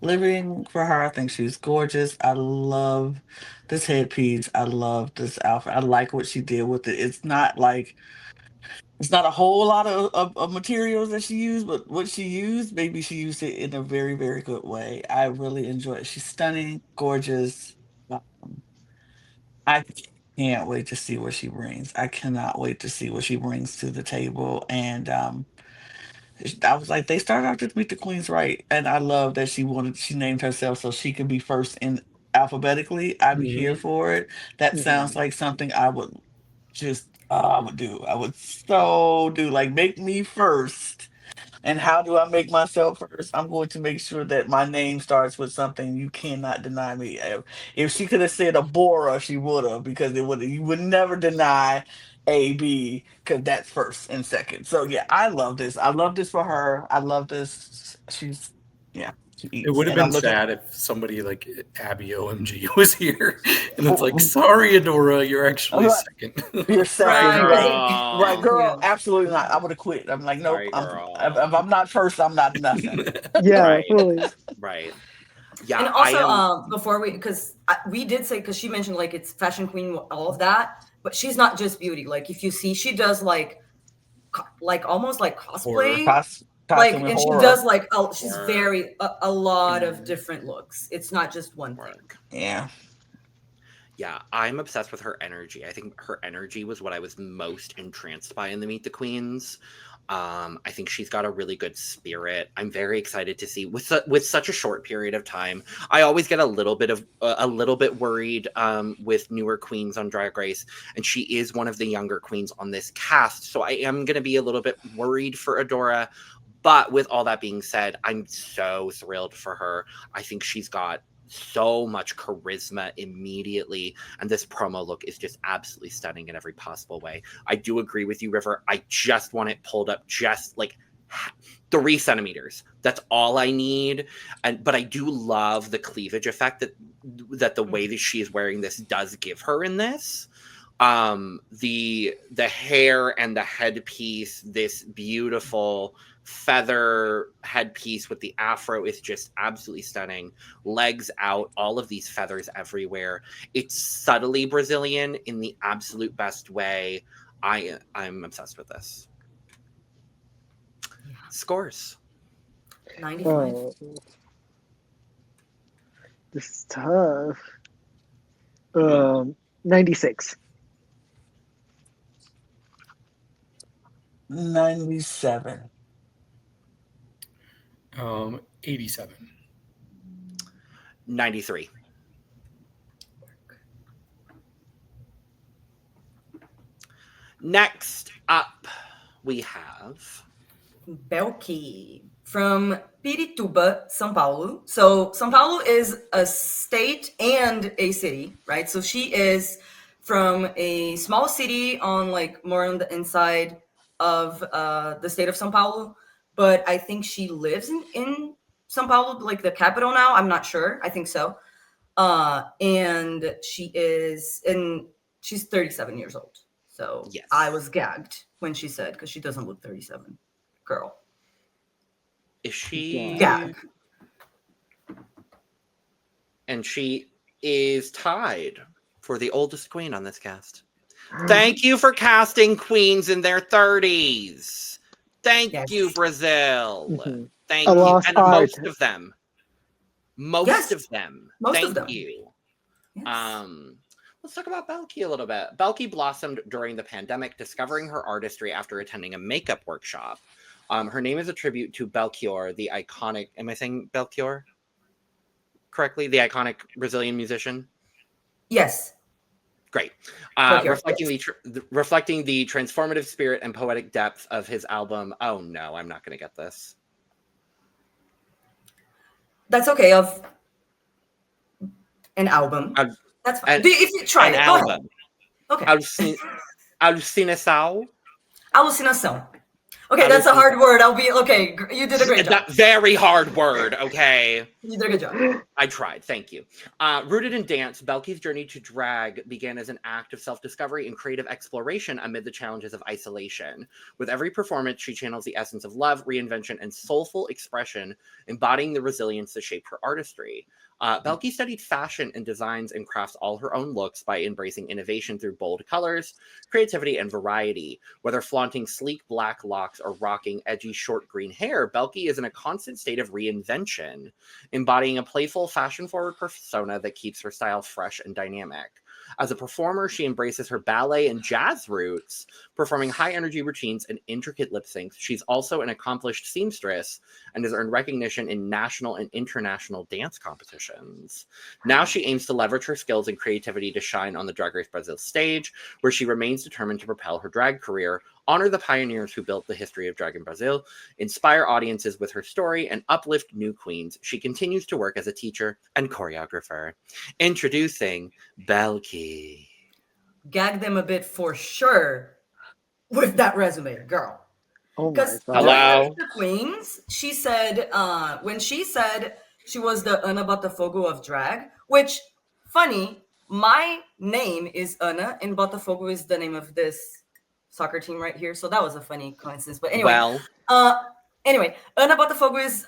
I think she's gorgeous. I love this headpiece. I love this outfit. I like what she did with it. It's not a whole lot of materials that she used, but what she used, maybe she used it in a very, very good way. I really enjoy it. She's stunning, gorgeous. I can't wait to see what she brings. I cannot wait to see what she brings to the table. And I was like, they started out to Meet the Queens right, and I love that she named herself so she could be first in alphabetically. I'm here for it. That sounds like something I would I would do. I would so do, like, make me first. And how do I make myself first? I'm going to make sure that my name starts with something you cannot deny me. If she could have said Abora, she would have, because you would never deny AB, because that's first and second. So yeah, I love this. I love this for her. I love this. She eats. It would have been sad if somebody like Abby OMG was here, and it's like, sorry, Adora, you're actually second. You're second, right, girl? Yeah. Absolutely not. I would have quit. I'm like, nope. If I'm not first, I'm not nothing. Yeah, fully. Right. Yeah. And also, before because we did say, because she mentioned like it's fashion queen, all of that, but she's not just beauty. Like if you see, she does like almost like cosplay. Like, and she does like she's very a lot of different looks. It's not just one thing. Yeah, I'm obsessed with her energy. I think her energy was what I was most entranced by in the Meet the Queens. I think she's got a really good spirit. I'm very excited to see with such a short period of time. I always get a little bit worried with newer queens on Drag Race, and she is one of the younger queens on this cast. So I am going to be a little bit worried for Adora. But with all that being said, I'm so thrilled for her. I think she's got so much charisma immediately, and this promo look is just absolutely stunning in every possible way. I do agree with you, River. I just want it pulled up just like 3 centimeters. That's all I need. But I do love the cleavage effect that the way that she is wearing this does give her in this. The hair and the headpiece, this beautiful feather headpiece with the afro is just absolutely stunning. Legs out, all of these feathers everywhere. It's subtly Brazilian in the absolute best way. I'm obsessed with this. Scores. 95. This is tough. 96. 97. 87. 93. Next up, we have Bhelchi from Pirituba, São Paulo. So São Paulo is a state and a city, right? So she is from a small city on like more on the inside of the state of São Paulo, but I think she lives in São Paulo, like the capital now. I'm not sure. I think so. And she's 37 years old. So Yes. I was gagged when she said, because she doesn't look 37. Girl. Is she? Gag. And she is tied for the oldest queen on this cast. Thank you for casting queens in their 30s. Thank Yes. you, Brazil. Mhm. Thank A you. lost And art. most of them. Most of them. Most Thank of them. you. Yes. Let's talk about Bhelchi a little bit. Bhelchi blossomed during the pandemic, discovering her artistry after attending a makeup workshop. Her name is a tribute to Belchior, the iconic, am I saying Belchior correctly? The iconic Brazilian musician? Yes. Great. Belchior, Reflecting the transformative spirit and poetic depth of his album. Oh no, I'm not going to get this. That's okay. Of an album. That's fine. If you try an it, album. Go ahead. Okay. Alucinação. Alucinação. Okay, that's a hard word. Okay. You did a great job. That very hard word. Okay. You did a good job. I tried. Thank you. Rooted in dance, Bhelchi's journey to drag began as an act of self-discovery and creative exploration amid the challenges of isolation. With every performance, she channels the essence of love, reinvention, and soulful expression, embodying the resilience that shaped her artistry. Bhelchi studied fashion and designs and crafts all her own looks by embracing innovation through bold colors, creativity, and variety. Whether flaunting sleek black locks or rocking edgy short green hair, Bhelchi is in a constant state of reinvention, embodying a playful, fashion-forward persona that keeps her style fresh and dynamic. As a performer, she embraces her ballet and jazz roots, performing high-energy routines and intricate lip syncs. She's also an accomplished seamstress and has earned recognition in national and international dance competitions. Now she aims to leverage her skills and creativity to shine on the Drag Race Brasil stage, where she remains determined to propel her drag career, honor the pioneers who built the history of drag in Brazil, inspire audiences with her story, and uplift new queens. She continues to work as a teacher and choreographer. Introducing Bhelchi. Gag them a bit for sure with that resume, girl. Oh my Because god. Hello? the queens, she said, when she said she was the Ana Botafogo of drag, which, funny, my name is Ana, and Botafogo is the name of this soccer team right here. So that was a funny coincidence. But anyway, Ana Botafogo is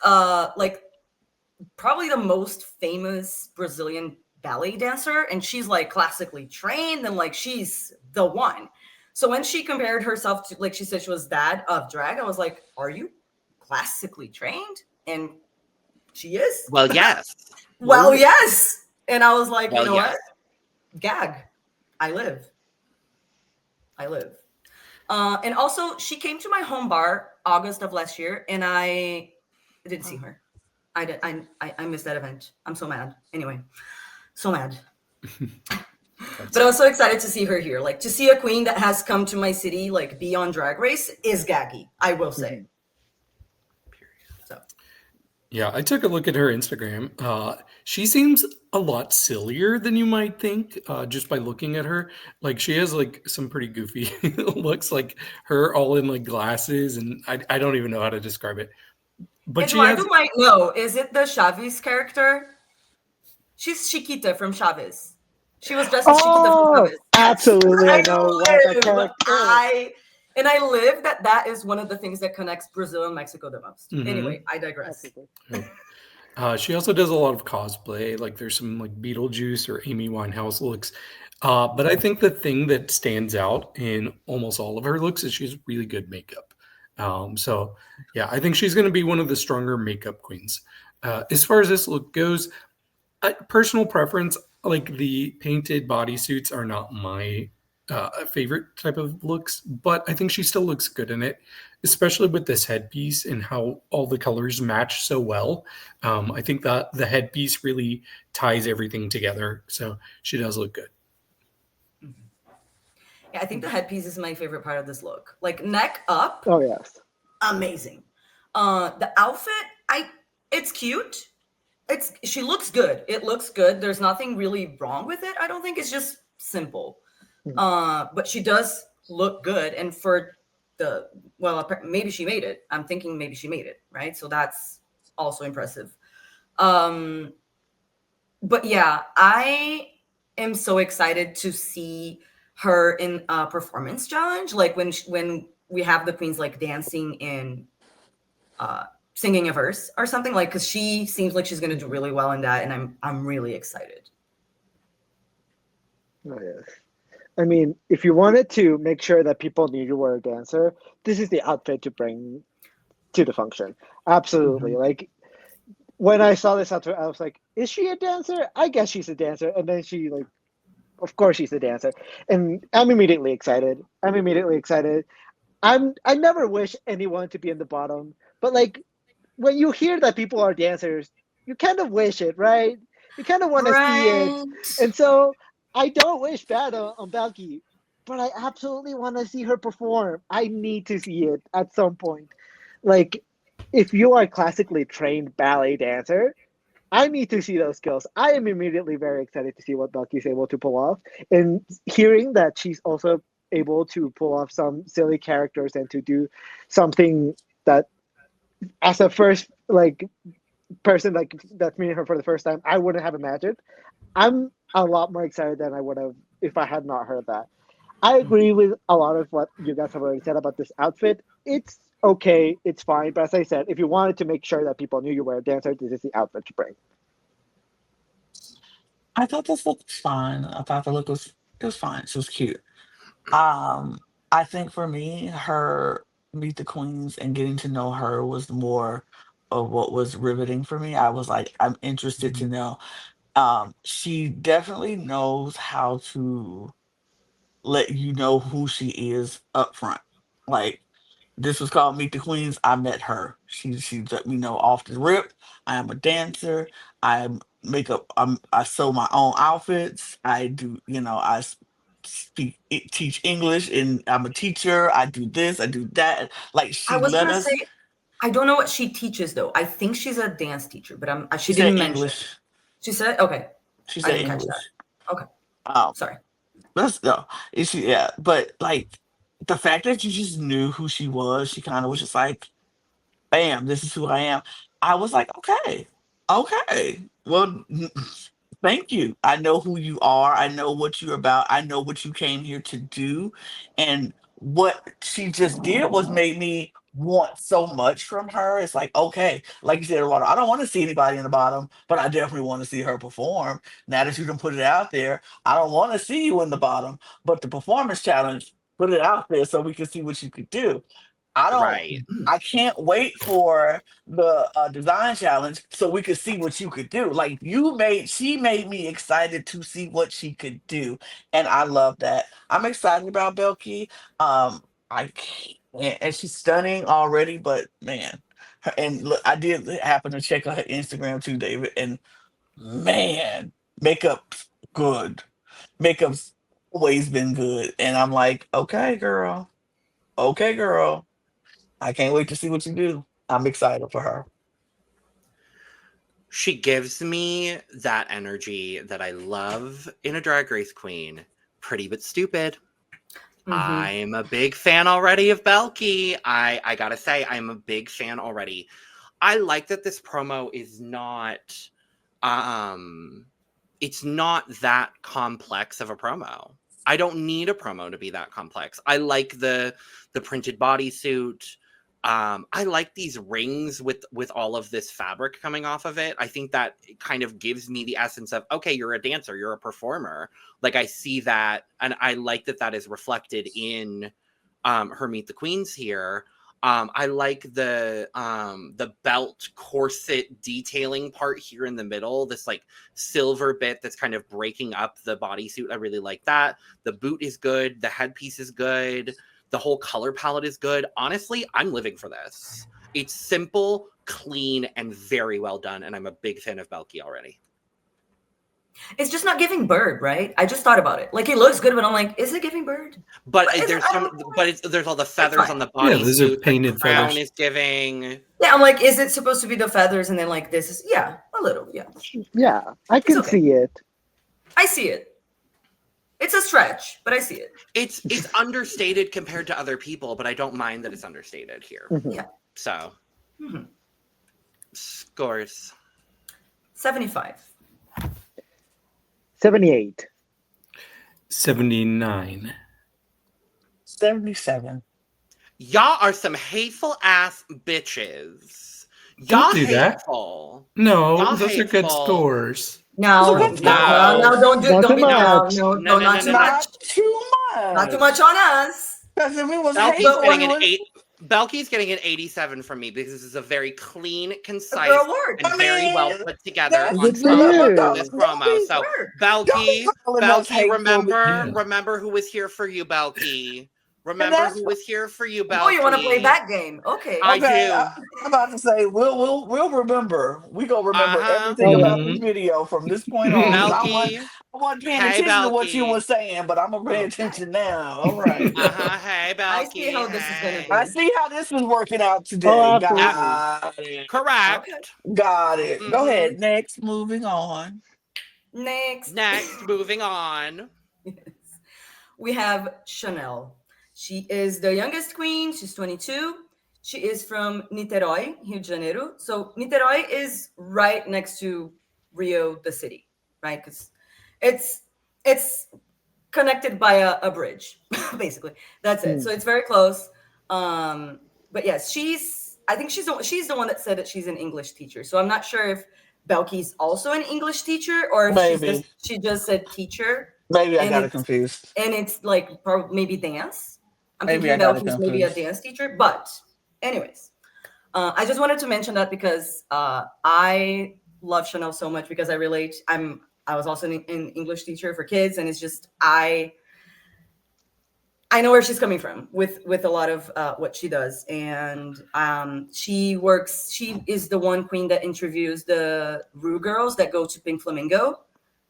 like probably the most famous Brazilian ballet dancer, and she's like classically trained, and like she's the one. So when she compared herself to, like, she said she was dad of drag, I was like, are you classically trained? And she is. Well, yes. Well, yes. And I was like, Well, you know yes. what? Gag. I live. And also, she came to my home bar August of last year, and I didn't see her. I missed that event. I'm so mad. Anyway, so mad. But I was so excited to see her here. Like, to see a queen that has come to my city, like, be on Drag Race is gaggy, I will say. So. Yeah, I took a look at her Instagram. She seems a lot sillier than you might think, just by looking at her. Like, she has like some pretty goofy looks, like her all in like glasses, and I don't even know how to describe it. But Eduardo might know. Is it the Chaves character? She's Chiquita from Chaves. She was dressed as Chiquita from Chaves. Absolutely. I know what that live. character is. I live that is one of the things that connects Brazil and Mexico the most. Mhm. Anyway, I digress. She also does a lot of cosplay. Like, there's some like Beetlejuice or Amy Winehouse looks. But I think the thing that stands out in almost all of her looks is she has really good makeup. So yeah, I think she's going to be one of the stronger makeup queens. As far as this look goes, personal preference, like the painted bodysuits are not my favorite type of looks, but I think she still looks good in it, especially with this headpiece and how all the colors match so well. I think that the headpiece really ties everything together, so she does look good. Yeah, I think the headpiece is my favorite part of this look. Like, neck up. Oh yes. amazing. The outfit, it's cute. She looks good. It looks good. There's nothing really wrong with it. I don't think it's just simple. But she does look good. And for maybe she made it. I'm thinking maybe she made it, right? So that's also impressive. But yeah, I am so excited to see her in a performance challenge. Like when we have the queens like dancing and singing a verse or something, like, because she seems like she's going to do really well in that, and I'm really excited. Oh, yes. I mean, if you wanted to make sure that people knew you were a dancer, this is the outfit to bring to the function. Absolutely. Like, when I saw this outfit, I was like, is she a dancer? I guess she's a dancer. And then she, like, of course she's a dancer. And I'm immediately excited. I never wish anyone to be in the bottom, but, like, when you hear that people are dancers, you kind of wish it, right? You kind of want to see it. And so I don't wish bad on Bhelchi, but I absolutely want to see her perform. I need to see it at some point. Like, if you are a classically trained ballet dancer, I need to see those skills. I am immediately very excited to see what Bhelchi is able to pull off. And hearing that she's also able to pull off some silly characters and to do something that, as a first, like, person, like, that's meeting her for the first time, I wouldn't have imagined. I'm a lot more excited than I would have if I had not heard that. I agree with a lot of what you guys have already said about this outfit. It's okay, it's fine, but as I said, if you wanted to make sure that people knew you were a dancer, this is the outfit to bring. I thought this looked fine. I thought the look was fine. She was cute. I think for me, her Meet the Queens and getting to know her was more of what was riveting for me. I was like, I'm interested to know. She definitely knows how to let you know who she is up front. Like, this was called Meet the Queens. I met her. She let me know off the rip. I am a dancer. I makeup. I sew my own outfits. I do. Teach English, and I'm a teacher. I do this. I do that. Like, I she was let gonna us. say, I don't know what she teaches though. I think she's a dance teacher, but she She said didn't mention. English. She said, okay. She I said didn't catch English. that. Okay. Um, Sorry. That's no. Yeah, but like the fact that you just knew who she was, she kind of was just like, bam, this is who I am. I was like, okay. Well, thank you. I know who you are. I know what you're about. I know what you came here to do. And what she just did was made me want so much from her. It's like, okay, like you said, Eduardo, I don't want to see anybody in the bottom, but I definitely want to see her perform. Now that you can put it out there, I don't want to see you in the bottom, but the performance challenge, put it out there so we can see what you could do. I don't. Right. I can't wait for the design challenge so we could see what you could do. Like, she made me excited to see what she could do, and I love that. I'm excited about Bhelchi. I can't, and she's stunning already, but man, and look, I did happen to check out her Instagram too, David, and man, makeup's good. Makeup's always been good, and I'm like, okay, girl. I can't wait to see what you do. I'm excited for her. She gives me that energy that I love in a Drag Race queen. Pretty but stupid. I'm a big fan already of Bhelchi. I gotta say, I'm a big fan already. I like that this promo is not, it's not that complex of a promo. I don't need a promo to be that complex. I like the printed bodysuit. I like these rings with all of this fabric coming off of it. I think that it kind of gives me the essence of, okay, you're a dancer, you're a performer. Like, I see that, and I like that is reflected in her Meet the Queens here. I like the belt corset detailing part here in the middle, this like silver bit that's kind of breaking up the bodysuit. I really like that. The boot is good. The headpiece is good. The whole color palette is good. Honestly, I'm living for this. It's simple, clean, and very well done, and I'm a big fan of Bhelchi already. It's just not giving bird, right? I just thought about it. Like, it looks good, but I'm like, is it giving bird? But But there's all the feathers on the Yeah, body. those are painted the crown feathers. is giving. Yeah, I'm like, is it supposed to be the feathers? And then like this is a little, yeah. Yeah, I can okay. see it. I see it. It's a stretch, but I see it. It's understated compared to other people, but I don't mind that it's understated here. Mhm. Yeah. So scores 75. 78. 79. 77. Y'all are some hateful ass bitches. Don't Y'all do that. hateful. No, Y'all those are good hateful. scores. No, Those no, are good don't Not be too much. no, No, not too no. much. Not too much. Not too much on us. Because if it was Belky's hateful, getting it an was- 8. Belky's getting an 87 from me because this is a very clean, concise, Girl word. and very well put together that's on good for you. this promo. So Word. Belky, hateful. remember who was here for you, Belky. Remember that's- who was here for you, Belky. Oh, you want to play that game? Okay. I do. I'm about to say we'll remember. We gonna remember everything Oh, about yeah. this video from this point on. Belky. I wasn't paying Hey, attention to what you Belky. were saying, but I'm gonna pay attention now. All right. Hey, Belky. I see how this is gonna be. I see how this is working out today. Oh, Got it. Correct. Okay. Got it. Go Mhm. ahead. Next, moving on. Next. Next, moving on. Yes. We have Chanel. She is the youngest queen. She's 22. She is from Niterói, Rio de Janeiro. So Niterói is right next to Rio, the city, right? Because it's connected by a bridge, basically. That's it. So it's very close. But yes, I think she's the one that said that she's an English teacher. So I'm not sure if Belky's also an English teacher or if Maybe. she just said teacher. Maybe I And got it it's- confused. And it's like probably maybe dance. I'm Maybe thinking I got it Belky's maybe a confused. dance teacher. But anyways, I just wanted to mention that because I love Chanel so much because I relate. I was also an English teacher for kids, and it's just I know where she's coming from with a lot of what she does, and she is the one queen that interviews the Ru girls that go to Pink Flamingo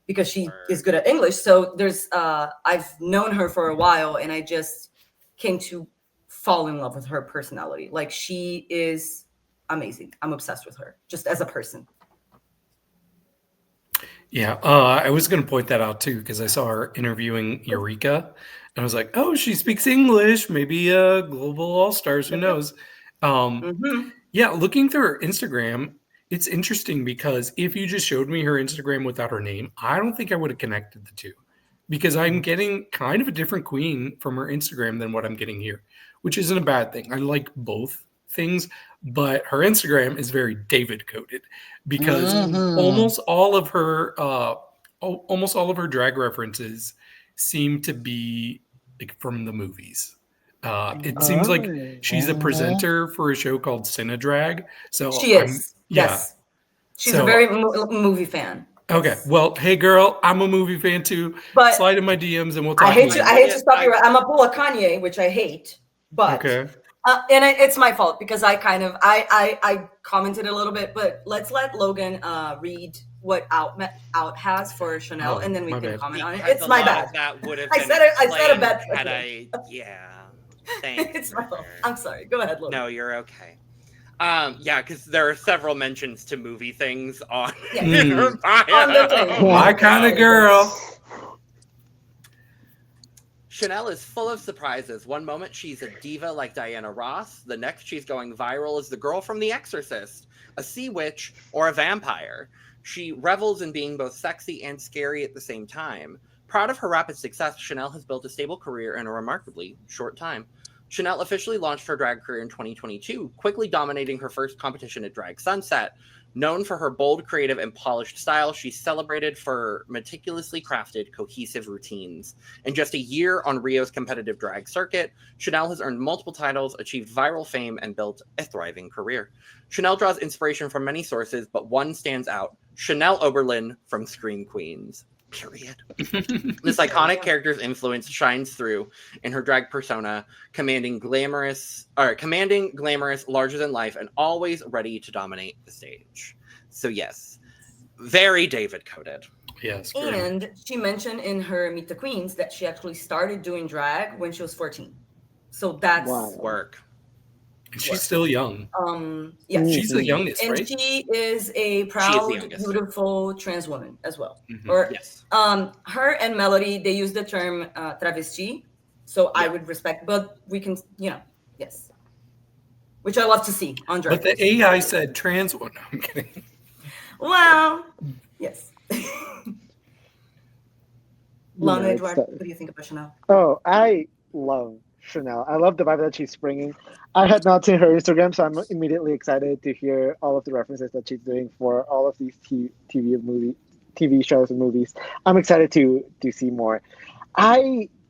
because she is good at English. So there's I've known her for a while, and I just came to fall in love with her personality. Like, she is amazing. I'm obsessed with her just as a person. Yeah, I was going to point that out too because I saw her interviewing Eureka, and I was like, "Oh, she speaks English. Maybe global all stars. Who knows?" Yeah, looking through her Instagram, it's interesting because if you just showed me her Instagram without her name, I don't think I would have connected the two because I'm getting kind of a different queen from her Instagram than what I'm getting here, which isn't a bad thing. I like both things, but her Instagram is very David coded because almost all of her drag references seem to be like from the movies. It seems like she's a presenter for a show called Cine Drag. So She is. Yes. She's a very movie fan. Okay. Well, hey girl, I'm a movie fan too. But slide in my DMs and we'll talk. I hate to stop you. I'm a pull a Kanye, which I hate, but okay. And it's my fault because I commented a little bit, but let's let Logan read what Out has for Chanel, and then we can comment on it. It's my bad. That would have I said a bad thing. Yeah. Thanks. It's my fault. I'm sorry. Go ahead, Logan. No, you're okay. Yeah, because there are several mentions to movie things on her bio. My kind of girl. Chanel is full of surprises. One moment she's a diva like Diana Ross. The next she's going viral as the girl from The Exorcist, a sea witch, or a vampire. She revels in being both sexy and scary at the same time. Proud of her rapid success, Chanel has built a stable career in a remarkably short time. Chanel officially launched her drag career in 2022, quickly dominating her first competition at Drag Sunset. Known for her bold, creative, and polished style, she's celebrated for meticulously crafted, cohesive routines. In just a year on Rio's competitive drag circuit, Chanel has earned multiple titles, achieved viral fame, and built a thriving career. Chanel draws inspiration from many sources, but one stands out: Chanel Oberlin from Scream Queens. Period. This iconic character's influence shines through in her drag persona, commanding glamorous, larger than life, and always ready to dominate the stage. So yes, very David coded. Yes. And she mentioned in her Meet the Queens that she actually started doing drag when she was 14. So that's work. And she's still young. Yeah, she's the youngest, and right? she is a proud, beautiful trans woman as well. Or yes. Her and Mellody, they use the term travesti, so I would respect. But we can, yes, which I love to see on Drag Race. But the AI said trans one. No, I'm kidding. Well, yes. Lana, Eduardo, what do you think about Chanel? Oh, I love Chanel. I love the vibe that she's bringing. I had not seen her Instagram, so I'm immediately excited to hear all of the references that she's doing for all of these TV shows and movies. I'm excited to see more.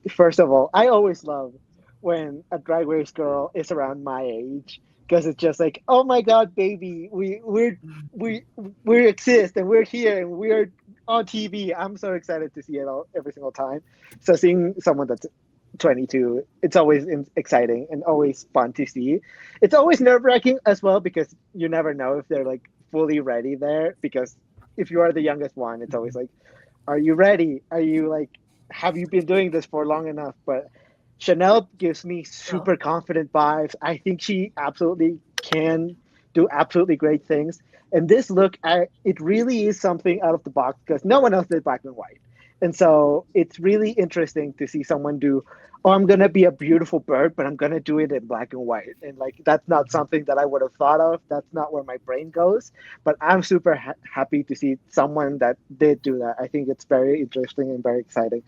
First of all, I always love when a Drag Race girl is around my age, because it's just like, oh my god, baby, we exist and we're here and we're on TV. I'm so excited to see it every single time. So seeing someone that's 22, it's always exciting and always fun to see. It's always nerve-wracking as well, because you never know if they're like fully ready there, because if you are the youngest one, it's always like, are you ready? Are you like, have you been doing this for long enough? But Chanel gives me super confident vibes. I think she absolutely can do absolutely great things. And this look, it really is something out of the box, because no one else did black and white. And so it's really interesting to see someone do, oh, I'm going to be a beautiful bird, but I'm going to do it in black and white. And like, that's not something that I would have thought of. That's not where my brain goes. But I'm super happy to see someone that did do that. I think it's very interesting and very exciting.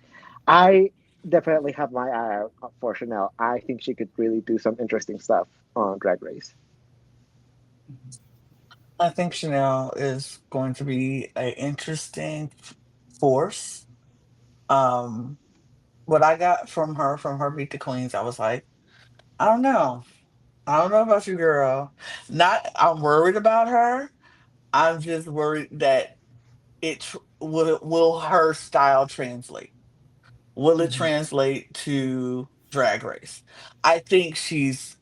I definitely have my eye out for Chanel. I think she could really do some interesting stuff on Drag Race. I think Chanel is going to be an interesting force. What I got from her Meet the Queens, I was like, I don't know. I don't know about you, girl. I'm worried about her. I'm just worried that will her style translate? Will it translate to Drag Race? I think she's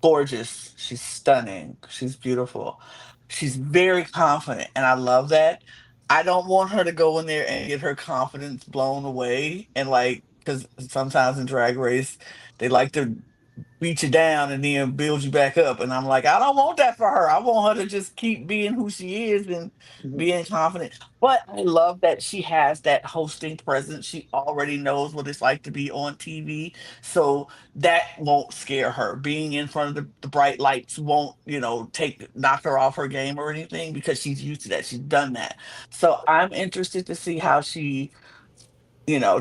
gorgeous. She's stunning. She's beautiful. She's very confident, and I love that. I don't want her to go in there and get her confidence blown away, and like, because sometimes in Drag Race they like to beat you down and then build you back up. And I'm like, I don't want that for her. I want her to just keep being who she is and being confident. But I love that she has that hosting presence. She already knows what it's like to be on TV. So that won't scare her. Being in front of the bright lights won't, knock her off her game or anything, because she's used to that. She's done that. So I'm interested to see how she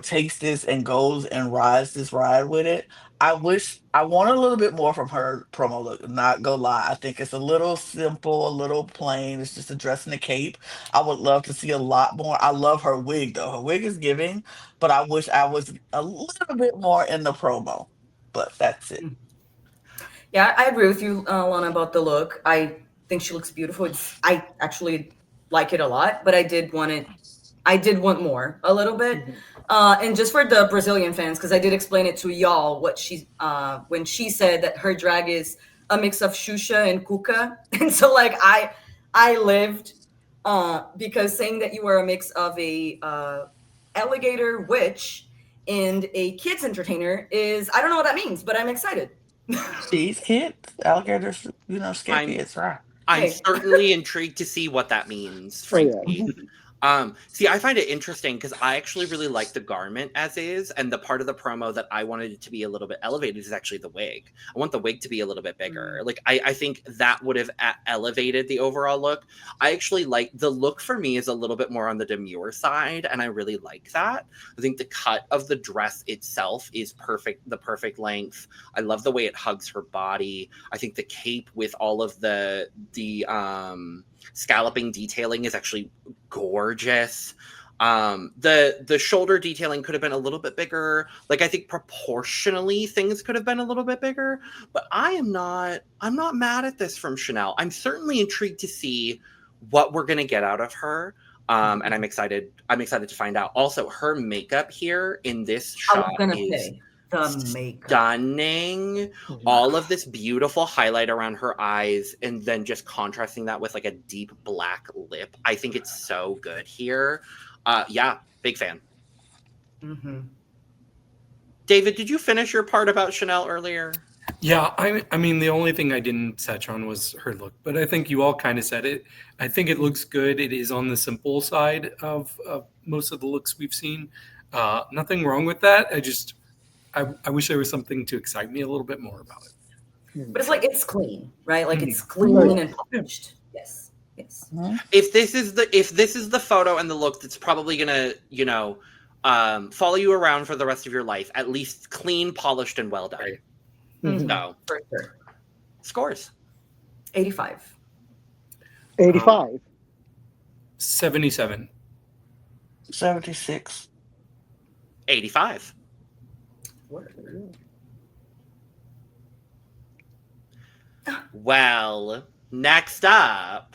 takes this and goes and rides this ride with it. I want a little bit more from her promo look, not gonna lie. I think it's a little simple, a little plain. It's just a dress and a cape. I would love to see a lot more. I love her wig though. Her wig is giving, but I wish I was a little bit more in the promo. But that's it. Yeah, I agree with you, Lana, about the look. I think she looks beautiful. I actually like it a lot, but I did want more a little bit. And just for the Brazilian fans, because I did explain it to y'all when she said that her drag is a mix of Xuxa and Cuca. And so like I lived because saying that you were a mix of a alligator witch and a kids entertainer is, I don't know what that means, but I'm excited. These kids, alligators, scare kids, right? I'm certainly intrigued to see what that means, frankly. See, I find it interesting because I actually really like the garment as is, and the part of the promo that I wanted it to be a little bit elevated is actually the wig. I want the wig to be a little bit bigger. Like, I think that would have elevated the overall look. I actually like the look. For me is a little bit more on the demure side, and I really like that. I think the cut of the dress itself is perfect, the perfect length. I love the way it hugs her body. I think the cape with all of the scalloping detailing is actually gorgeous. The shoulder detailing could have been a little bit bigger. Like, I think proportionally things could have been a little bit bigger, but I'm not mad at this from Chanel. I'm certainly intrigued to see what we're going to get out of her. And I'm excited to find out. Also, her makeup here in this shot is The makeup. Stunning. All of this beautiful highlight around her eyes, and then just contrasting that with like a deep black lip. I think it's so good here. Yeah, big fan. Mm-hmm. David, did you finish your part about Chanel earlier? Yeah, I mean, the only thing I didn't touch on was her look, but I think you all kind of said it. I think it looks good. It is on the simple side of most of the looks we've seen. Nothing wrong with that. I wish there was something to excite me a little bit more about it. But it's like it's clean, right? Like it's clean and polished. Yes. If this is the photo and the look that's probably gonna, follow you around for the rest of your life, at least clean, polished, and well done. Right. So, For sure. scores. 85. 85. 77. 76. 85. Well, next up.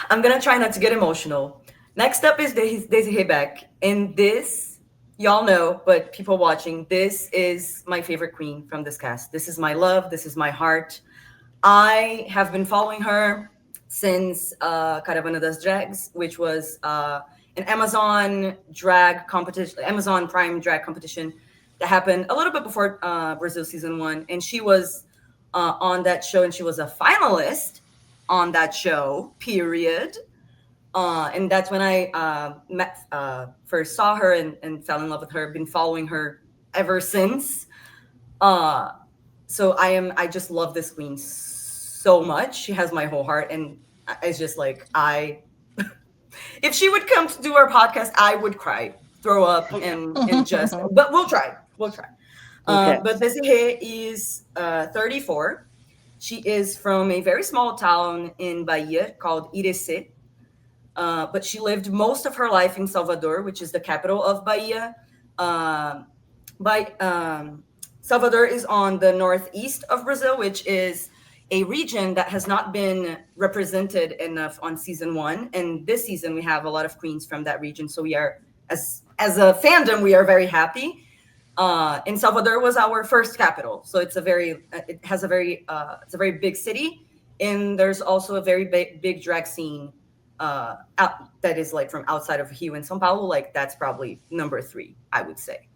I'm gonna try not to get emotional. Next up is DesiRée Beck, and this, y'all know, but people watching, this is my favorite queen from this cast. This is my love. This is my heart. I have been following her since Caravana das Drags, which was an Amazon drag competition, Amazon Prime drag competition that happened a little bit before Brazil season 1, and she was on that show, and she was a finalist on that show. Period. And that's when I first saw her and fell in love with her. Been following her ever since. So I just love this queen so much. She has my whole heart, and it's just like if she would come to do our podcast, I would cry, throw up, and just. But we'll try. Okay. But DesiRée is 34. She is from a very small town in Bahia called Irecê. But she lived most of her life in Salvador, which is the capital of Bahia. Salvador is on the northeast of Brazil, which is a region that has not been represented enough on season 1. And this season, we have a lot of queens from that region. So we are, as a fandom, we are very happy. And Salvador was our first capital. So it's a very big city. And there's also a very big drag scene that is like from outside of Rio and São Paulo. Like that's probably number 3, I would say,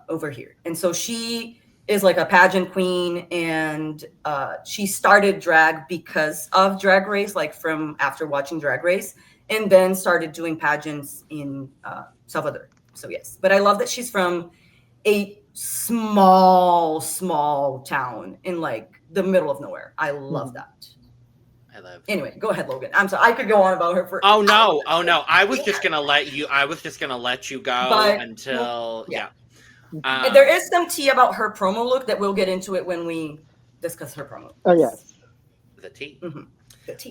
over here. And so she is like a pageant queen, and she started drag because of Drag Race, like from after watching Drag Race, and then started doing pageants in Salvador. So yes, but I love that she's from a small town in like the middle of nowhere. I love that. Anyway, go ahead, Logan. I'm sorry. I could go on about her for. Oh no! I was just gonna let you go until yeah. There is some tea about her promo look that we'll get into it when we discuss her promo. Oh yes, the tea. Mm-hmm. The tea.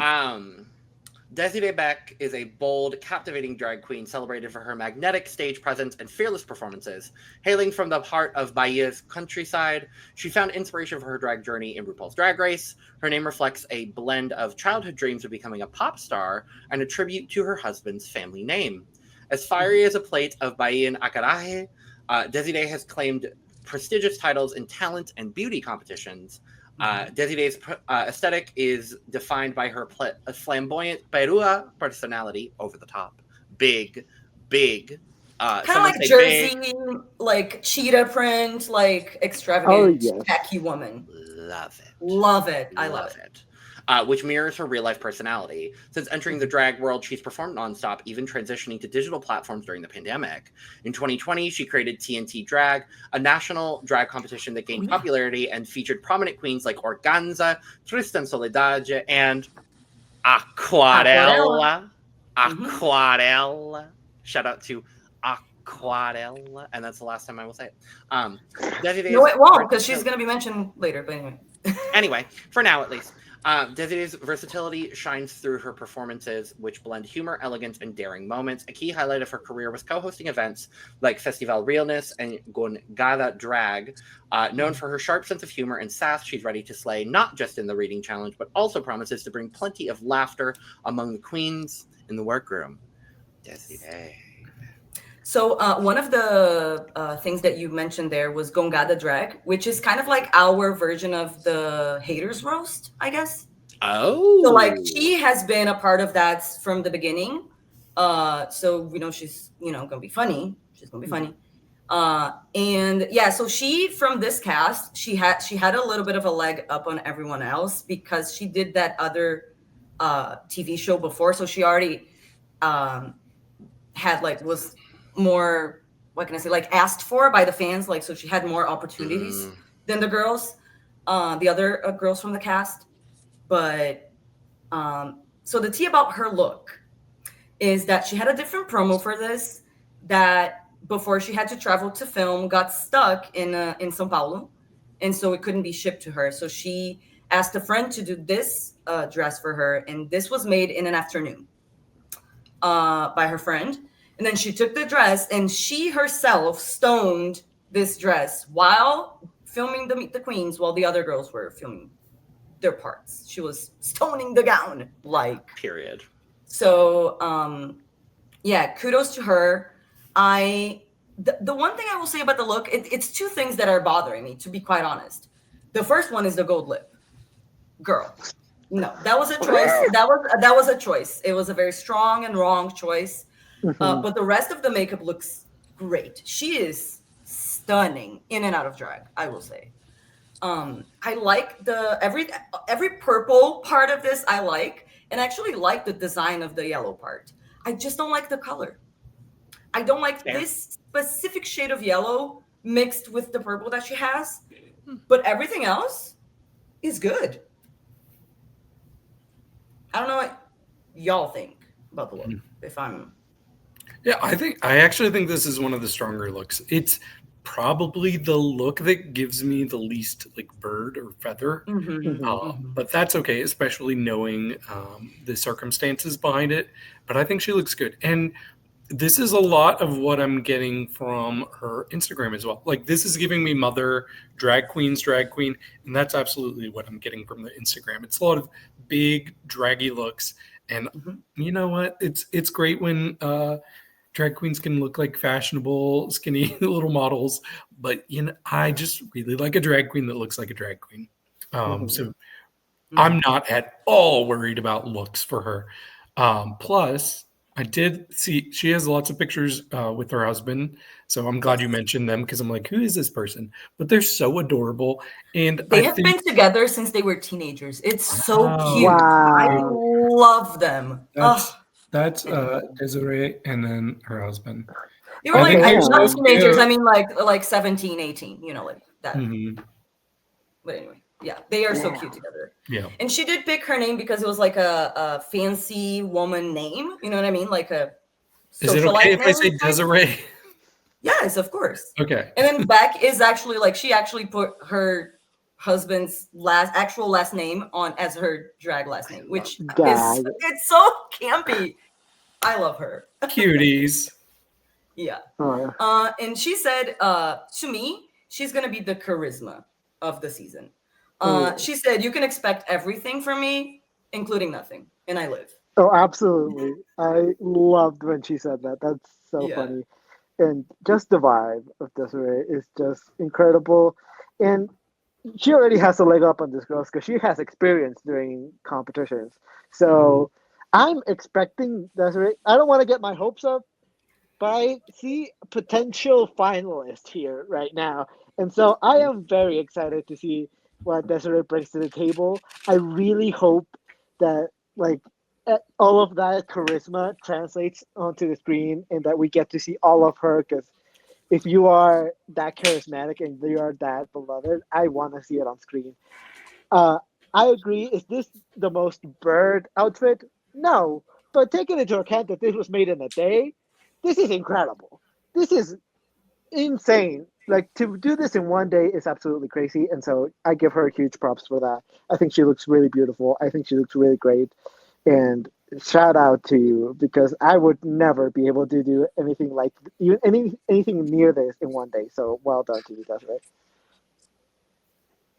DesiRée Beck is a bold, captivating drag queen celebrated for her magnetic stage presence and fearless performances. Hailing from the heart of Bahia's countryside, she found inspiration for her drag journey in RuPaul's Drag Race. Her name reflects a blend of childhood dreams of becoming a pop star and a tribute to her husband's family name. As fiery as a plate of Bahian acarajé, DesiRée has claimed prestigious titles in talent and beauty competitions. DesiRée's aesthetic is defined by her flamboyant perua personality, over the top, big, kind of like jersey, big, like cheetah print, like extravagant, tacky woman. Love it. I love it. Which mirrors her real-life personality. Since entering the drag world, she's performed nonstop, even transitioning to digital platforms during the pandemic. In 2020, she created TNT Drag, a national drag competition that gained popularity and featured prominent queens like Organza, Tristan Soledad, and Aquarela. Aquarela. Shout out to Aquarela. And that's the last time I will say it. No, it won't, because she's going to be mentioned later, but anyway. Anyway, for now at least. DesiRée's versatility shines through her performances, which blend humor, elegance, and daring moments. A key highlight of her career was co-hosting events like Festival Realness and Gongada Drag. Known for her sharp sense of humor and sass, she's ready to slay not just in the reading challenge, but also promises to bring plenty of laughter among the queens in the workroom. DesiRée. So one of the things that you mentioned there was Gongada Drag, which is kind of like our version of the haters roast, I guess. Oh. So like she has been a part of that from the beginning. So we know she's gonna be funny. She's gonna be funny. And yeah, so she from this cast, she had a little bit of a leg up on everyone else because she did that other TV show before. So she already had was more, what can I say, like asked for by the fans, like, so she had more opportunities than the girls, the other girls from the cast. But so the tea about her look is that she had a different promo for this, that before she had to travel to film, got stuck in São Paulo, and so it couldn't be shipped to her. So she asked a friend to do this dress for her, and this was made in an afternoon by her friend. And then she took the dress and she herself stoned this dress while filming the Meet the Queens, while the other girls were filming their parts. She was stoning the gown, period. So yeah, kudos to her. The one thing I will say about the look, it's two things that are bothering me, to be quite honest. The first one is the gold lip. Girl, no, that was a choice. That was a choice. It was a very strong and wrong choice. But the rest of the makeup looks great. She is stunning in and out of drag, I will say. I like the every purple part of this. I like, and actually like the design of the yellow part. I just don't like the color. I don't like this specific shade of yellow mixed with the purple that she has. But everything else is good. I don't know what y'all think about the look. Yeah, I actually think this is one of the stronger looks. It's probably the look that gives me the least bird or feather, but that's okay, especially knowing the circumstances behind it. But I think she looks good, and this is a lot of what I'm getting from her Instagram as well. This is giving me mother drag queen, and that's absolutely what I'm getting from the Instagram. It's a lot of big draggy looks, and you know what? It's great when drag queens can look like fashionable, skinny little models, but I just really like a drag queen that looks like a drag queen. So I'm not at all worried about looks for her. Plus, I did see she has lots of pictures with her husband, so I'm glad you mentioned them because I'm like, who is this person? But they're so adorable, and they have been together since they were teenagers. It's so cute. Wow. I love them. That's DesiRée and then her husband. They were not teenagers. I mean, like 17, 18, like that. But anyway, yeah, they are so cute together. Yeah. And she did pick her name because it was like a fancy woman name. You know what I mean? Like a socialite. Is it okay if I say DesiRée? Yes, of course. Okay. And then Beck is actually she actually put her husband's actual last name on as her drag last name, which it's so campy. I love her. Cuties. Yeah. And she said to me, she's gonna be the charisma of the season. She said, you can expect everything from me, including nothing, and I live. Oh, absolutely. I loved when she said that. That's so funny. And just the vibe of DesiRée is just incredible. And she already has a leg up on this girl because she has experience doing competitions. So I'm expecting DesiRée. I don't want to get my hopes up, but I see a potential finalist here right now. And so I am very excited to see what DesiRée brings to the table. I really hope that all of that charisma translates onto the screen and that we get to see all of her, because if you are that charismatic and you are that beloved, I want to see it on screen. I agree. Is this the most bird outfit? No. But taking into account that this was made in a day, this is incredible. This is insane. To do this in one day is absolutely crazy. And so I give her huge props for that. I think she looks really beautiful. I think she looks really great. And shout out to you, because I would never be able to do anything anything near this in one day. So well done to you, DesiRée.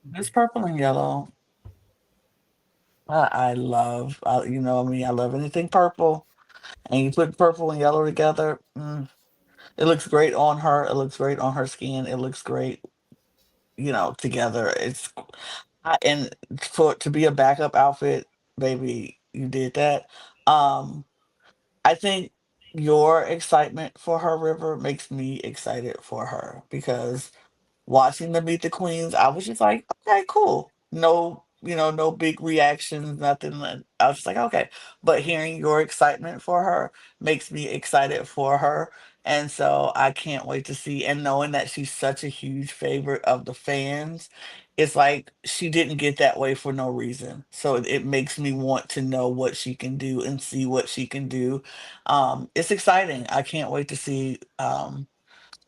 This purple and yellow, I love. I love anything purple, and you put purple and yellow together. It looks great on her. It looks great on her skin. It looks great, together. And for to be a backup outfit, baby, you did that. Um, I think your excitement for her, River, makes me excited for her because watching the Meet the Queens, I was just like, okay, cool. No, no big reactions, nothing. I was just like, okay. But hearing your excitement for her makes me excited for her. And so I can't wait to see. And knowing that she's such a huge favorite of the fans, it's like she didn't get that way for no reason. So it makes me want to know what she can do and see what she can do. It's exciting. I can't wait to see.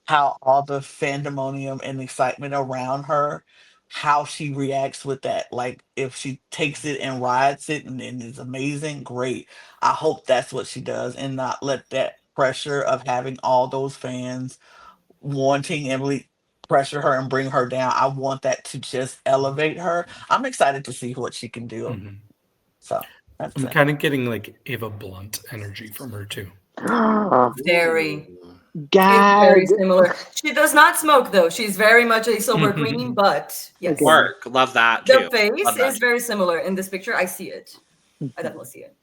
How all the fandemonium and excitement around her, how she reacts with that. Like if she takes it and rides it and is amazing, great. I hope that's what she does and not let that pressure of having all those fans wanting Emily pressure her and bring her down. I want that to just elevate her. I'm excited to see what she can do. Mhm. So that's I'm it. kind of getting like Ava Blunt energy from her too. Very. It's Gag. very similar. She does not smoke though. She's very much a sober queen, but yes. Okay. Work. Love that too. The face Love that. is very similar in this picture. I see it. I definitely see it.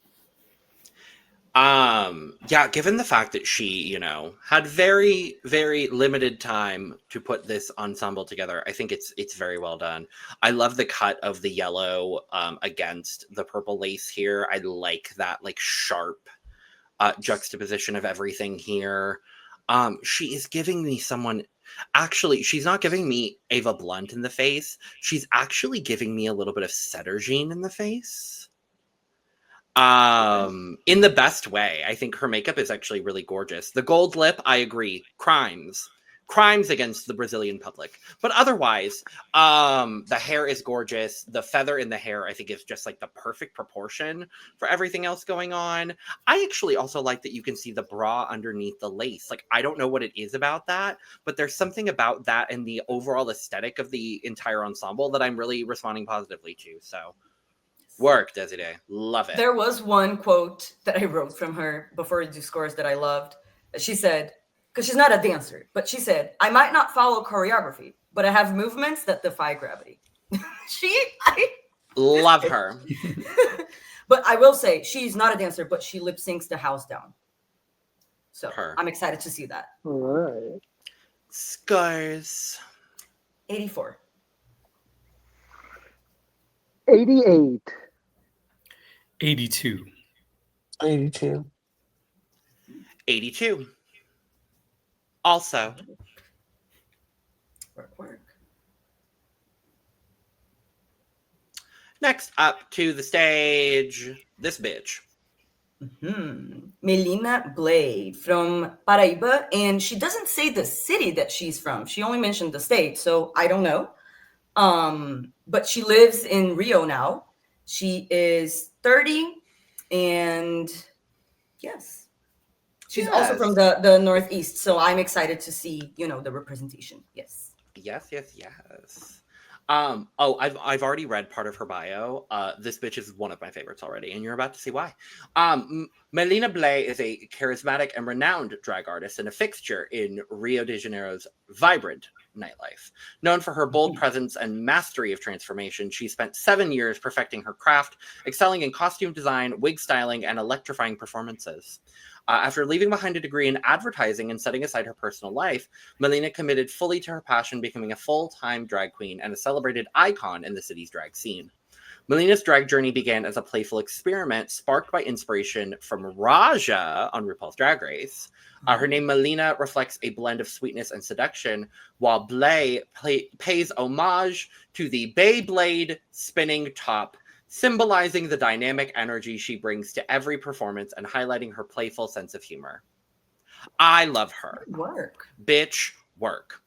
Yeah, given the fact that she, had very, very limited time to put this ensemble together, I think it's very well done. I love the cut of the yellow against the purple lace here. I like that like sharp juxtaposition of everything here. She is giving me someone. Actually, she's not giving me Ava Blunt in the face. She's actually giving me a little bit of Cederjean in the face. In the best way. I think her makeup is actually really gorgeous. The gold lip, I agree. Crimes against the Brazilian public. But otherwise, the hair is gorgeous. The feather in the hair, I think, is just like the perfect proportion for everything else going on. I actually also like that you can see the bra underneath the lace. Like, I don't know what it is about that, but there's something about that and the overall aesthetic of the entire ensemble that I'm really responding positively to. So, work, DesiRée. Love it. There was one quote that I wrote from her before we do scores that I loved. She said, because she's not a dancer, but she said, I might not follow choreography, but I have movements that defy gravity. I love her. But I will say, she's not a dancer, but she lip syncs the house down. So I'm excited to see that. All right. Scores. 84. 88. 82. 82. 82. Also. Work. Next up to the stage, this bitch. Melina Blley from Paraíba, and she doesn't say the city that she's from. She only mentioned the state, so I don't know. But she lives in Rio now. She is 30, and yes, she's also from the Northeast. So I'm excited to see, the representation. Yes. I've already read part of her bio. This bitch is one of my favorites already, and you're about to see why. Melina Blley is a charismatic and renowned drag artist and a fixture in Rio de Janeiro's vibrant nightlife. Known for her bold presence and mastery of transformation, she spent 7 years perfecting her craft, excelling in costume design, wig styling, and electrifying performances. After leaving behind a degree in advertising and setting aside her personal life, Melina committed fully to her passion, becoming a full-time drag queen and a celebrated icon in the city's drag scene. Melina's drag journey began as a playful experiment sparked by inspiration from Raja on RuPaul's Drag Race. Her name Melina reflects a blend of sweetness and seduction, while Blley pays homage to the Beyblade spinning top, symbolizing the dynamic energy she brings to every performance and highlighting her playful sense of humor. I love her. Work. Bitch, work.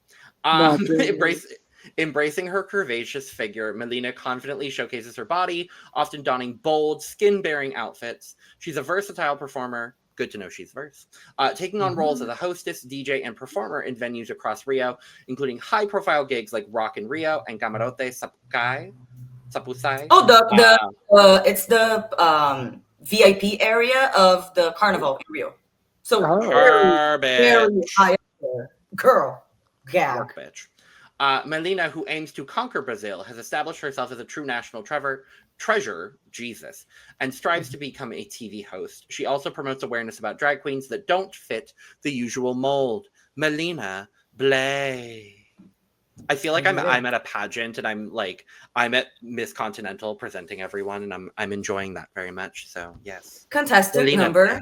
Embracing her curvaceous figure, Melina confidently showcases her body, often donning bold, skin-bearing outfits. She's a versatile performer. Good to know she's verse. Taking on roles as a hostess, DJ, and performer in venues across Rio, including high-profile gigs like Rock in Rio and Camarote Sapusai. Oh, it's the VIP area of the carnival in Rio. So very, very high Girl. Gag. Work, bitch. Melina, who aims to conquer Brazil, has established herself as a true national treasure, Jesus, and strives to become a TV host. She also promotes awareness about drag queens that don't fit the usual mold. Melina Blley. I feel like I'm at a pageant and I'm at Miss Continental presenting everyone, and I'm enjoying that very much. So yes. Contestant Melina number.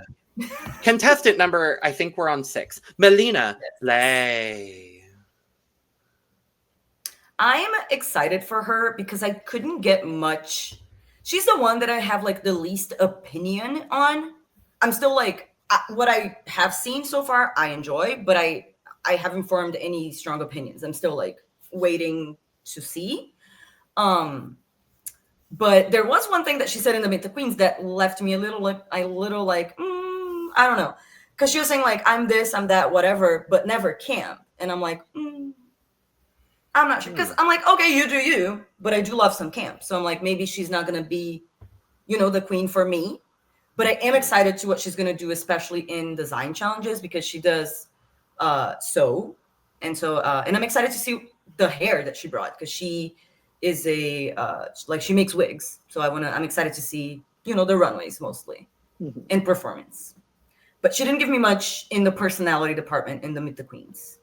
Contestant number, I think we're on 6. Melina Blley. I'm excited for her because I couldn't get much. She's the one that I have like the least opinion on. I'm still like, what I have seen so far, I enjoy, but I haven't formed any strong opinions. I'm still like waiting to see. But there was one thing that she said in the Meet the Queens that left me a little like, I don't know. Because she was saying like, I'm this, I'm that, whatever, but never camp. And I'm like, I'm not sure. Because I'm like, okay, you do you, but I do love some camp. So I'm like, maybe she's not going to be, the queen for me. But I am excited to what she's going to do, especially in design challenges, because she does sew. And so, and I'm excited to see the hair that she brought, because she is she makes wigs. So I'm excited to see, the runways mostly and performance. But she didn't give me much in the personality department in the Meet the Queens.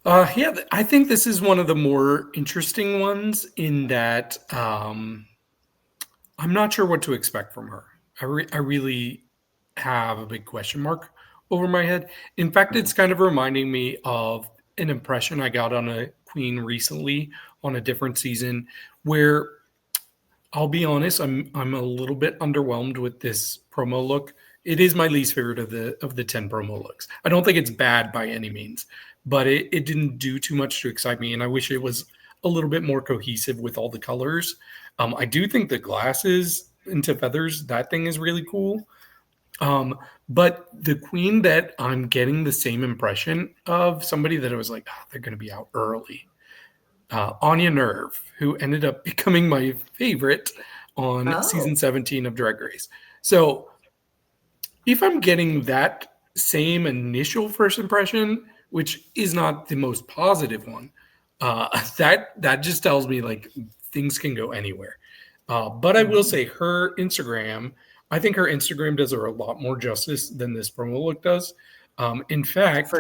I think this is one of the more interesting ones in that I'm not sure what to expect from her. I really have a big question mark over my head. In fact, it's kind of reminding me of an impression I got on a queen recently on a different season, where I'll be honest, I'm a little bit underwhelmed with this promo look. It is my least favorite of the 10 promo looks. I don't think it's bad by any means, but it didn't do too much to excite me, and I wish it was a little bit more cohesive with all the colors. I do think the glasses into feathers, that thing is really cool. But the queen that I'm getting the same impression of, somebody that I was like, they're going to be out early. Anya Nerve, who ended up becoming my favorite on season 17 of Drag Race. So if I'm getting that same initial first impression, which is not the most positive one, that just tells me like things can go anywhere. But I will say her Instagram, I think her Instagram does her a lot more justice than this promo look does. In fact,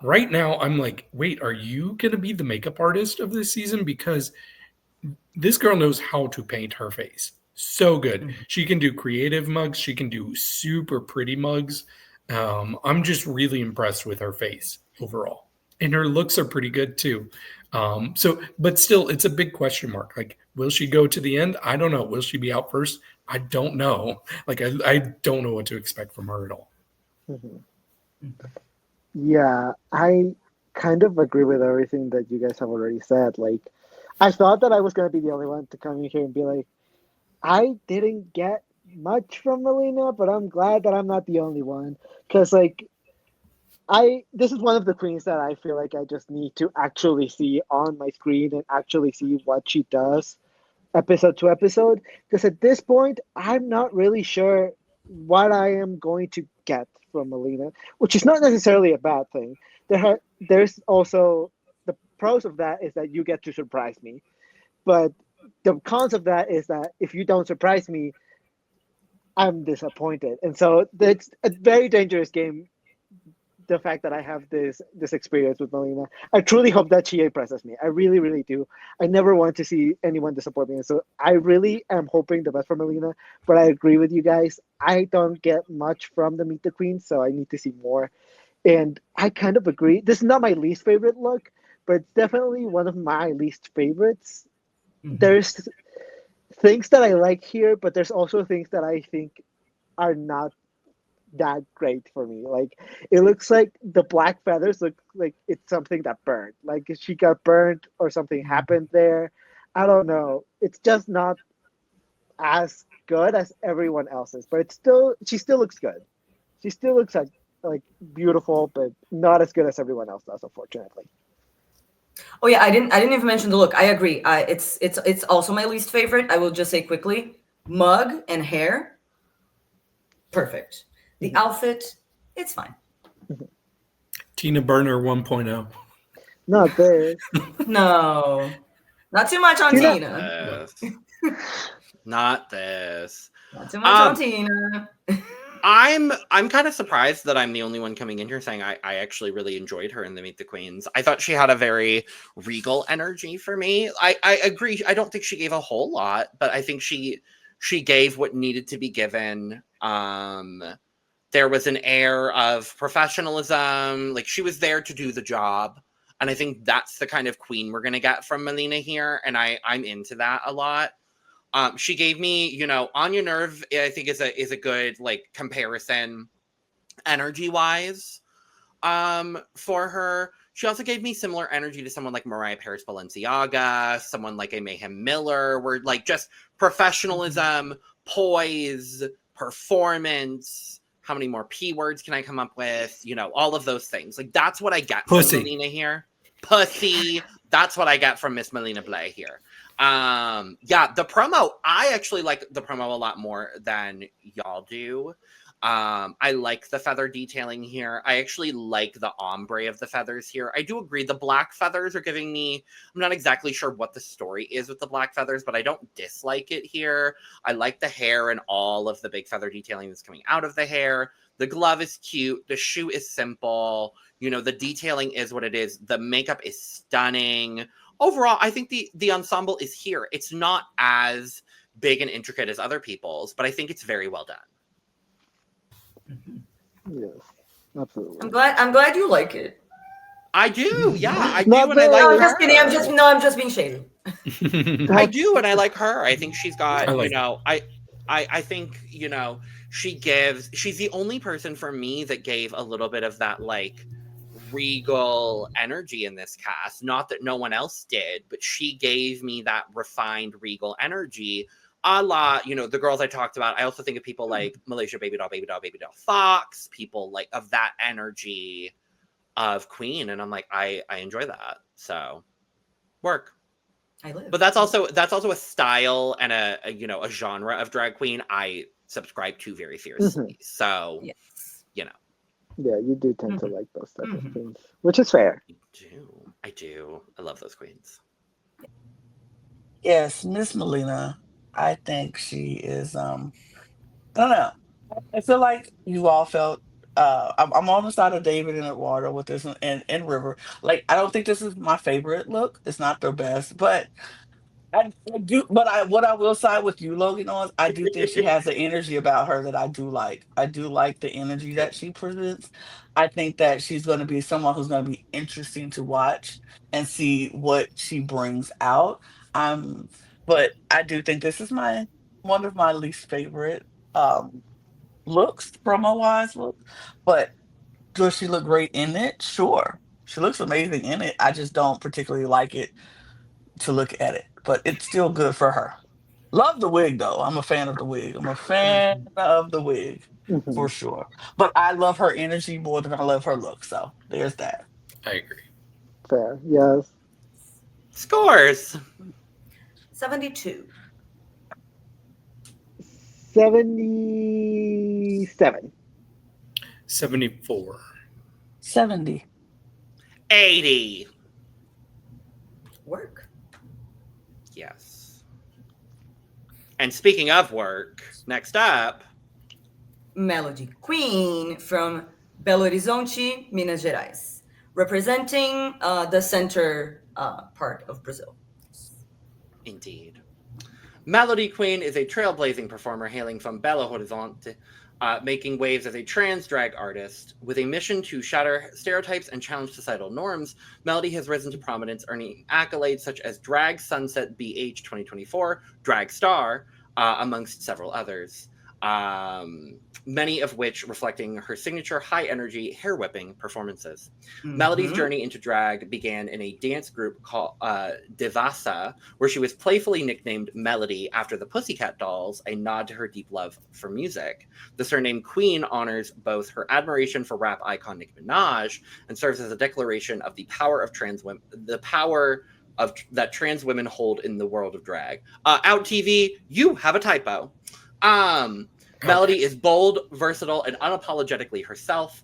right now I'm like, wait, are you going to be the makeup artist of this season? Because this girl knows how to paint her face. So good. She can do creative mugs. She can do super pretty mugs. I'm just really impressed with her face overall. And her looks are pretty good too. But still, it's a big question mark. Like, will she go to the end? I don't know. Will she be out first? I don't know. Like, I don't know what to expect from her at all. Yeah, I kind of agree with everything that you guys have already said. Like, I thought that I was going to be the only one to come in here and be like, I didn't get much from Melina, but I'm glad that I'm not the only one. Because, like, this is one of the queens that I feel like I just need to actually see on my screen and actually see what she does episode to episode. Because at this point, I'm not really sure what I am going to get from Melina, which is not necessarily a bad thing. There's also the pros of that is that you get to surprise me. But the cons of that is that if you don't surprise me, I'm disappointed. And so it's a very dangerous game, the fact that I have this experience with Melina. I truly hope that she impresses me. I really, really do. I never want to see anyone disappoint me. And so I really am hoping the best for Melina, but I agree with you guys. I don't get much from the Meet the Queen, so I need to see more. And I kind of agree. This is not my least favorite look, but it's definitely one of my least favorites. There's things that I like here, but there's also things that I think are not that great for me. Like, it looks like the black feathers look like it's something that burned. Like, she got burned or something happened there. I don't know. It's just not as good as everyone else's, but she still looks good. She still looks like beautiful, but not as good as everyone else does, unfortunately. Oh yeah, I didn't even mention the look. I agree. It's also my least favorite. I will just say quickly, mug and hair, perfect. The outfit, It's fine. Tina Burner 1.0. Not this. No, not too much on Tina- Tina. Not this. Not too much on Tina. I'm kind of surprised that I'm the only one coming in here saying I actually really enjoyed her in the Meet the Queens. I thought she had a very regal energy for me. I agree. I don't think she gave a whole lot, but I think she gave what needed to be given. There was an air of professionalism. Like, she was there to do the job. And I think that's the kind of queen we're going to get from Melina here. And I'm into that a lot. She gave me, you know, On Your Nerve, I think is a good, like, comparison energy-wise for her. She also gave me similar energy to someone like Mariah Paris Balenciaga, someone like a Mayhem Miller, where, like, just professionalism, poise, performance. How many more P words can I come up with? You know, all of those things. Like, that's what I get from Melina here. Pussy. That's what I get from Miss Melina Blley here. Yeah, the promo, I actually like the promo a lot more than y'all do. I like the feather detailing here. I actually like the ombre of the feathers here. I do agree the black feathers are giving me, I'm not exactly sure what the story is with the black feathers, but I don't dislike it here. I like the hair and all of the big feather detailing that's coming out of the hair. The glove is cute. The shoe is simple. You know, the detailing is what it is. The makeup is stunning. Overall, I think the ensemble is here. It's not as big and intricate as other people's, but I think it's very well done. Yes, absolutely. I'm glad you like it. I do, yeah. I do, Not and I bad. like No, I'm her. just kidding. I'm just being shady. I do, and I like her. I think she's got, I like you know, I think, you know, she's the only person for me that gave a little bit of that, like, regal energy in this cast. Not that no one else did, but she gave me that refined regal energy. A la, you know, the girls I talked about. I also think of people like Malaysia Baby Doll Fox, people like of that energy of Queen, and I'm like, I enjoy that. So work. I live. But that's also a style and a you know, a genre of drag queen I subscribe to very fiercely. So Yes. you know. Yeah, you do tend to like those type of things, which is fair. I do. I love those queens. Yes, Miss Melina. I think she is. I don't know. I feel like you all felt. I'm on the side of David and Eduardo with this one, and River. Like, I don't think this is my favorite look. It's not their best, but I do. But what I will side with you, Logan, on, I do think she has the energy about her that I do like. I do like the energy that she presents. I think that she's going to be someone who's going to be interesting to watch and see what she brings out. But I do think this is one of my least favorite looks, promo wise look. But does she look great in it? Sure. She looks amazing in it. I just don't particularly like it to look at it. But it's still good for her. Love the wig though. I'm a fan of the wig. I'm a fan of the wig for sure. But I love her energy more than I love her look. So there's that. I agree. Fair, yes. Scores. 72. 77. 74. 70. 80. Work. Yes. And speaking of work, next up, Mellody Queen from Belo Horizonte, Minas Gerais, representing the center part of Brazil. indeed. Mellody Queen is a trailblazing performer hailing from Belo Horizonte, making waves as a trans drag artist. With a mission to shatter stereotypes and challenge societal norms, Mellody has risen to prominence, earning accolades such as Drag Sunset BH 2024, Drag Star, amongst several others. Many of which reflecting her signature high-energy hair-whipping performances. Mellody's journey into drag began in a dance group called Devassa, where she was playfully nicknamed Mellody after the Pussycat Dolls, a nod to her deep love for music. The surname Queen honors both her admiration for rap icon Nicki Minaj and serves as a declaration of the power of trans women, that trans women hold in the world of drag. Out TV, you have a typo. Mellody is bold, versatile, and unapologetically herself,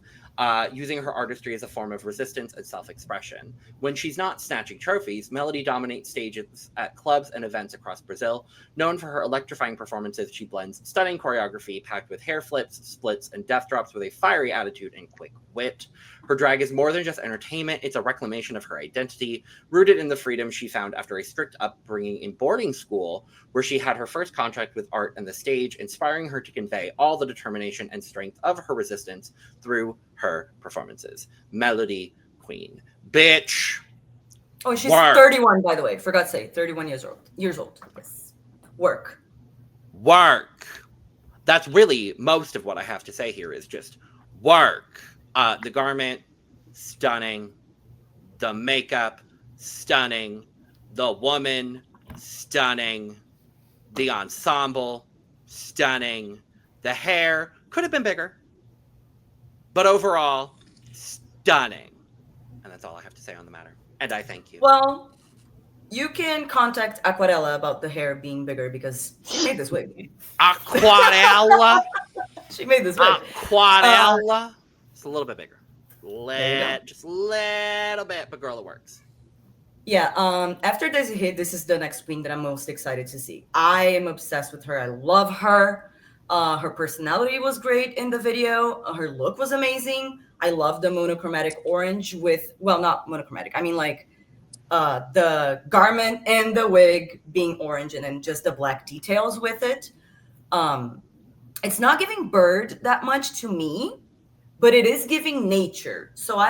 using her artistry as a form of resistance and self-expression. When she's not snatching trophies, Mellody dominates stages at clubs and events across Brazil. Known for her electrifying performances, she blends stunning choreography packed with hair flips, splits, and death drops with a fiery attitude and quick wit. Her drag is more than just entertainment, it's a reclamation of her identity, rooted in the freedom she found after a strict upbringing in boarding school, where she had her first contact with art and the stage, inspiring her to convey all the determination and strength of her resistance through her performances. Mellody Queen. Bitch. Oh, she's Work. 31, by the way. Forgot to say, 31 years old. Yes. Work. That's really most of what I have to say here is just work. The garment, stunning. The makeup, stunning. The woman, stunning. The ensemble, stunning. The hair could have been bigger, but overall, stunning. And that's all I have to say on the matter. And I thank you. Well, you can contact Aquarela about the hair being bigger because she made this wig. Aquarela. She made this wig. Aquarela. It's a little bit bigger. Just a little bit, but girl, it works. Yeah, after DesiRée, this is the next queen that I'm most excited to see. I am obsessed with her. I love her. Her personality was great in the video. Her look was amazing. I love the monochromatic orange with, well, not monochromatic. I mean, like the garment and the wig being orange and then just the black details with it. It's not giving bird that much to me, but it is giving nature. So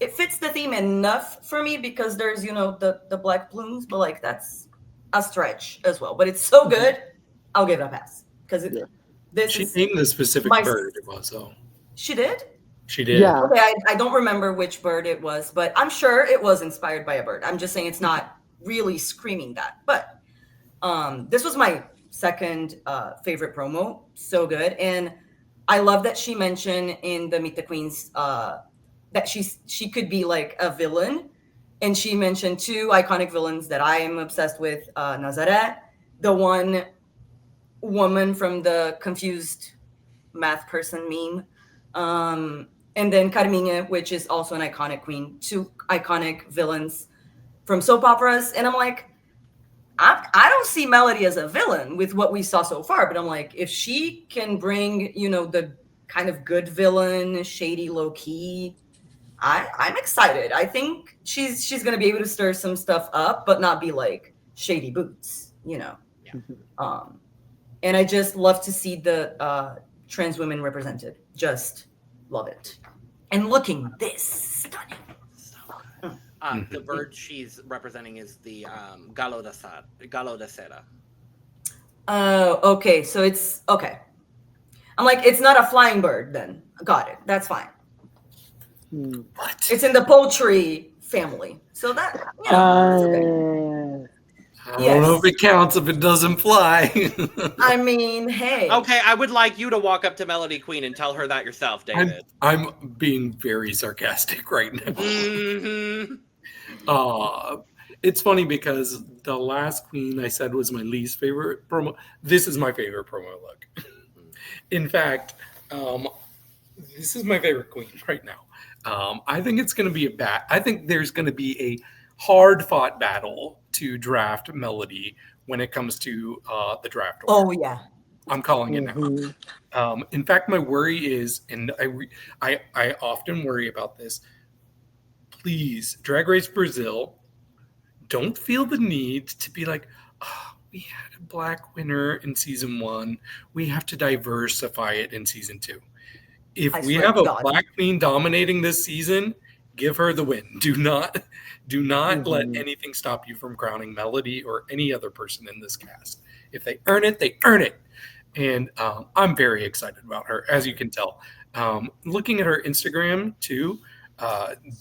it fits the theme enough for me because there's, the black plumes, but like that's a stretch as well. But it's so good, I'll give it a pass. Because she named the specific bird it was, though. She did? She did. Yeah. Okay, I don't remember which bird it was, but I'm sure it was inspired by a bird. I'm just saying it's not really screaming that. But this was my second favorite promo. So good. And I love that she mentioned in the Meet the Queens that she could be like a villain. And she mentioned two iconic villains that I am obsessed with, Nazaré, the one woman from the confused math person meme, and then Carminha, which is also an iconic queen, two iconic villains from soap operas. And I'm like, I don't see Mellody as a villain with what we saw so far, but I'm like, if she can bring, the kind of good villain, shady, low key, I'm excited. I think she's gonna be able to stir some stuff up, but not be like shady boots, Yeah. And I just love to see the trans women represented. Just love it. And looking this stunning. The bird she's representing is the Galo da Cera. Oh, okay. So it's okay. I'm like, it's not a flying bird then. Got it. That's fine. What? It's in the poultry family. So that, it's okay. I don't know if it counts if it doesn't fly. I mean, hey. Okay, I would like you to walk up to Mellody Queen and tell her that yourself, David. I'm being very sarcastic right now. Mm-hmm. It's funny because the last queen I said was my least favorite promo. This is my favorite promo look. In fact, this is my favorite queen right now. I think it's going to be I think there's going to be a hard-fought battle to draft Mellody when it comes to the draft order. Oh, yeah. I'm calling it now. In fact, my worry is, and I often worry about this, please, Drag Race Brazil, don't feel the need to be like, oh, we had a black winner in season 1. We have to diversify it in season 2. If we have a black queen dominating this season, give her the win. Do not let anything stop you from crowning Mellody or any other person in this cast. If they earn it, they earn it. And I'm very excited about her, as you can tell. Looking at her Instagram too,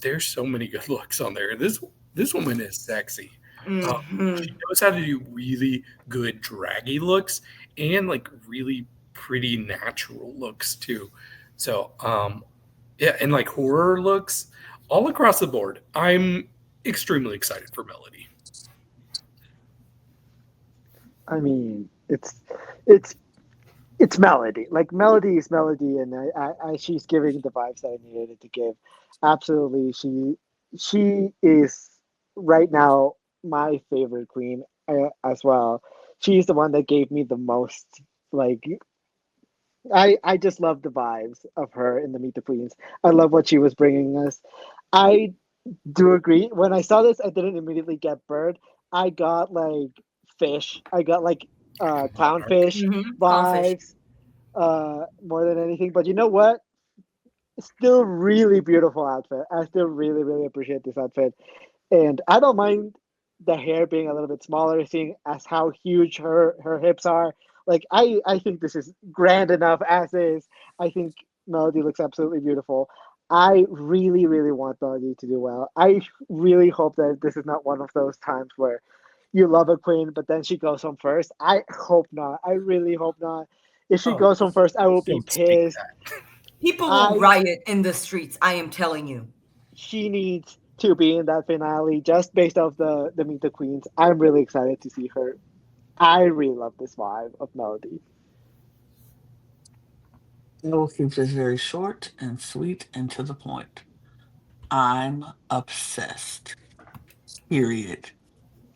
there's so many good looks on there. This woman is sexy. She knows how to do really good draggy looks and like really pretty natural looks too. So and like horror looks all across the board. I'm extremely excited for Mellody. I mean, it's it's Mellody. Like Mellody is Mellody, and she's giving the vibes that I needed it to give. Absolutely, she is right now my favorite queen as well. She's the one that gave me the most. Like I just love the vibes of her in the Meet the Queens. I love what she was bringing us. I do agree. When I saw this, I didn't immediately get bird. I got like fish. I got like clownfish Clownfish. vibes more than anything. But you know what? Still really beautiful outfit. I still really, really appreciate this outfit. And I don't mind the hair being a little bit smaller, seeing as how huge her hips are. Like I think this is grand enough as is. I think Mellody looks absolutely beautiful. I really, really want Mellody to do well. I really hope that this is not one of those times where you love a queen, but then she goes home first. I hope not. I really hope not. If she goes home first, I will be pissed. People will riot in the streets. I am telling you. She needs to be in that finale just based off the Meet the Queens. I'm really excited to see her. I really love this vibe of Mellody. I will keep this very short and sweet and to the point. I'm obsessed. Period.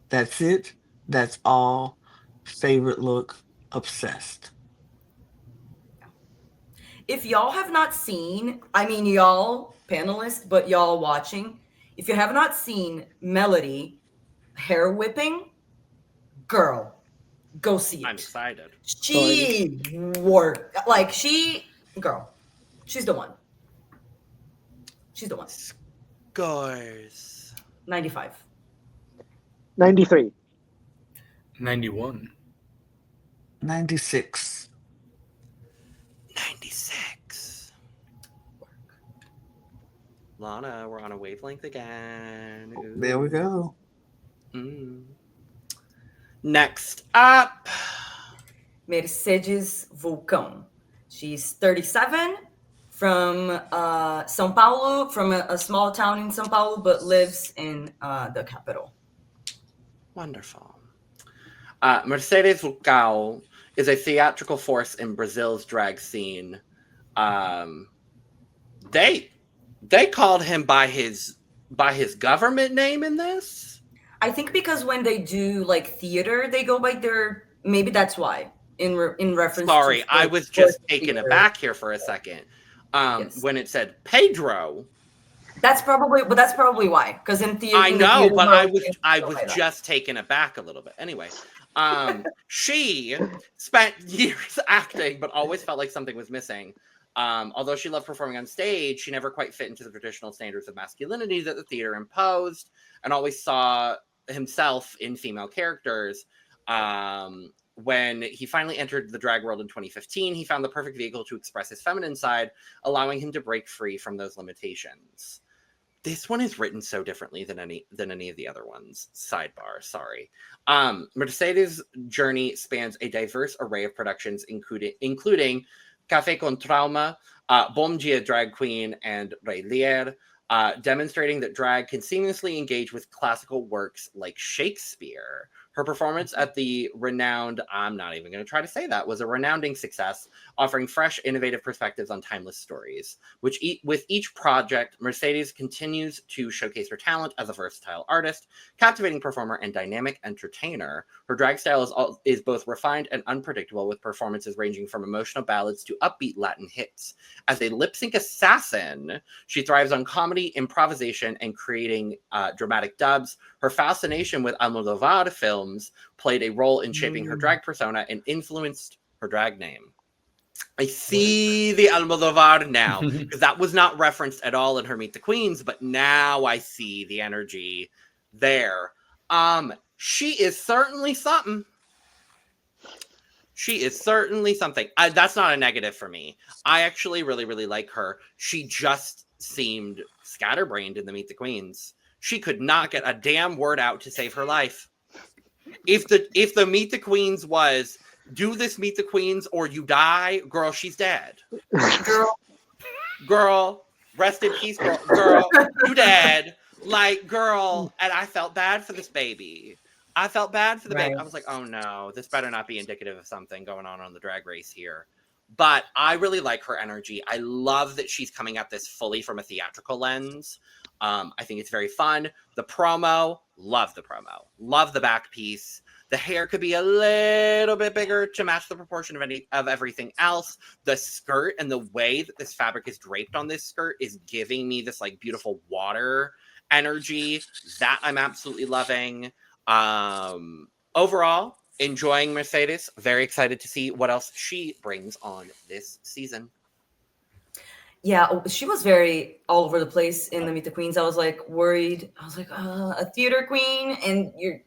That's it. That's all. Favorite look. Obsessed. If y'all have not seen, I mean, y'all panelists, but y'all watching, if you have not seen Mellody hair whipping, girl, go see it. I'm excited. She worked. Like, girl, she's the one. She's the one. Scores. 95. 93. 91. 96. 96. Lana, we're on a wavelength again. Ooh. There we go. Next up, Mercedez Vulcão. She's 37, from São Paulo, from a small town in São Paulo, but lives in the capital. Wonderful. Mercedez Vulcão is a theatrical force in Brazil's drag scene. They called him by his government name in this. I think because when they do like theater, they go by their. Maybe that's why. In reference. Sorry, to I was just taken aback here for a second. Yes. When it said Pedro. That's probably why. Because in theater, I know, but I was like just taken aback a little bit. Anyway, she spent years acting, but always felt like something was missing. Although she loved performing on stage, she never quite fit into the traditional standards of masculinity that the theater imposed, and always saw himself in female characters. When he finally entered the drag world in 2015, he found the perfect vehicle to express his feminine side, allowing him to break free from those limitations. This one is written so differently than any of the other ones. Sidebar, sorry. Mercedes' journey spans a diverse array of productions, including Café con Trauma, Bom Dia Drag Queen, and Rei Lear, demonstrating that drag can seamlessly engage with classical works like Shakespeare. Her performance at the renowned, I'm not even going to try to say that, was a renounding success, offering fresh, innovative perspectives on timeless stories. With each project, Mercedes continues to showcase her talent as a versatile artist, captivating performer, and dynamic entertainer. Her drag style is both refined and unpredictable, with performances ranging from emotional ballads to upbeat Latin hits. As a lip-sync assassin, she thrives on comedy, improvisation, and creating dramatic dubs. Her fascination with Almodovar films played a role in shaping her drag persona and influenced her drag name. I see the Almodovar now, because that was not referenced at all in her Meet the Queens, but now I see the energy there. She is certainly something. She is certainly something. That's not a negative for me. I actually really, really like her. She just seemed scatterbrained in the Meet the Queens. She could not get a damn word out to save her life. If the Meet the Queens was do this Meet the Queens or you die, girl, she's dead. Girl, rest in peace, girl, you dead. Like, girl, and I felt bad for this baby. I felt bad for the babe. Right. I was like, oh no, this better not be indicative of something going on the drag race here. But I really like her energy. I love that she's coming at this fully from a theatrical lens. I think it's very fun. The promo, love the promo. Love the back piece. The hair could be a little bit bigger to match the proportion of everything else. The skirt and the way that this fabric is draped on this skirt is giving me this like beautiful water energy that I'm absolutely loving. Overall, enjoying Mercedes. Very excited to see what else she brings on this season. Yeah, she was very all over the place in the Meet the Queens. I was like worried. I was like, a theater queen, and you're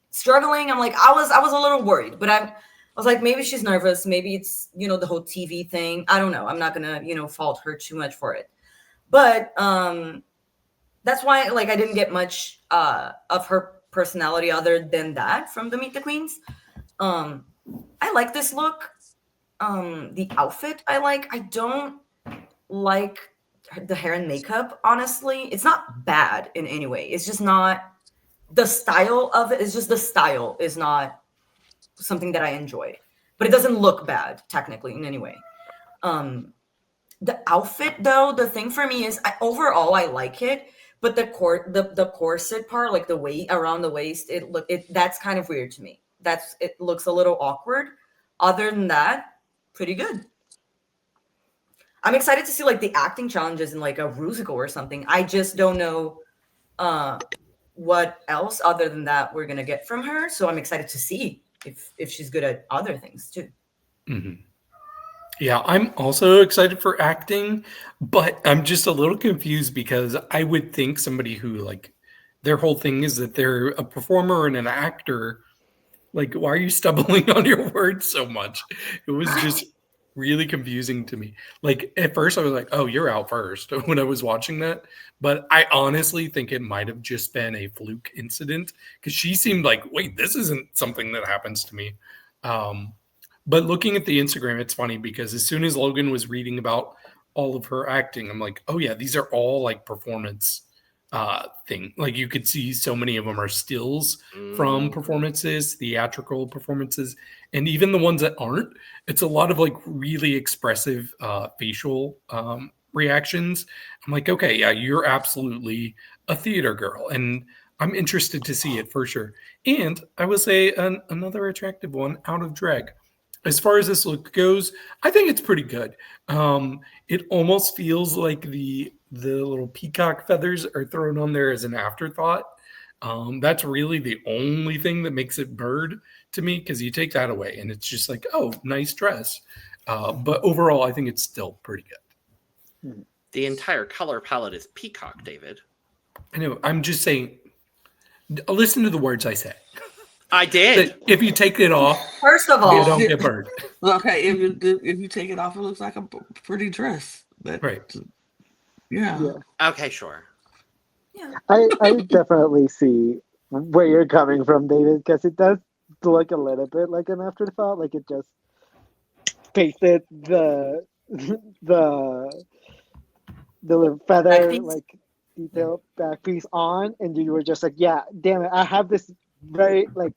struggling. I'm like, I was a little worried, but I was like, maybe she's nervous. Maybe it's, the whole TV thing. I don't know. I'm not gonna, fault her too much for it. But that's why, like, I didn't get much of her personality other than that from the Meet the Queens. I like this look. The outfit I like. I don't like the hair and makeup, honestly. It's not bad in any way. It's just not the style of it. It's just the style is not something that I enjoy. But it doesn't look bad technically in any way. The outfit though, the thing for me is overall I like it, but the corset part, like the weight around the waist, that's kind of weird to me. It looks a little awkward. Other than that, pretty good. I'm excited to see like the acting challenges in like a musical or something. I just don't know what else other than that we're gonna get from her. So I'm excited to see if she's good at other things too. Mm-hmm. Yeah, I'm also excited for acting, but I'm just a little confused because I would think somebody who like their whole thing is that they're a performer and an actor. Like, why are you stumbling on your words so much? It was just really confusing to me. Like, at first I was like, oh, you're out first when I was watching that. But I honestly think it might have just been a fluke incident because she seemed like, wait, this isn't something that happens to me. But looking at the Instagram, it's funny because as soon as Logan was reading about all of her acting, I'm like, oh yeah, these are all like performance thing. Like you could see so many of them are stills from performances, theatrical performances, and even the ones that aren't, it's a lot of like really expressive facial reactions. I'm like, okay, yeah, you're absolutely a theater girl, and I'm interested to see it for sure. And I will say another attractive one out of drag. As far as this look goes, I think it's pretty good. It almost feels like the little peacock feathers are thrown on there as an afterthought. That's really the only thing that makes it bird to me, because you take that away and it's just like, oh, nice dress. But overall, I think it's still pretty good. The entire color palette is peacock, David. I know. I'm just saying, listen to the words I say. I did. If you take it off, first of all, you don't get bird. Okay, if you take it off, it looks like a pretty dress. Right. Yeah. Okay, sure. Yeah. I definitely see where you're coming from, David, because it does look a little bit like an afterthought. Like it just pasted the little feather like detailed back piece on, and you were just like, yeah, damn it, I have this very like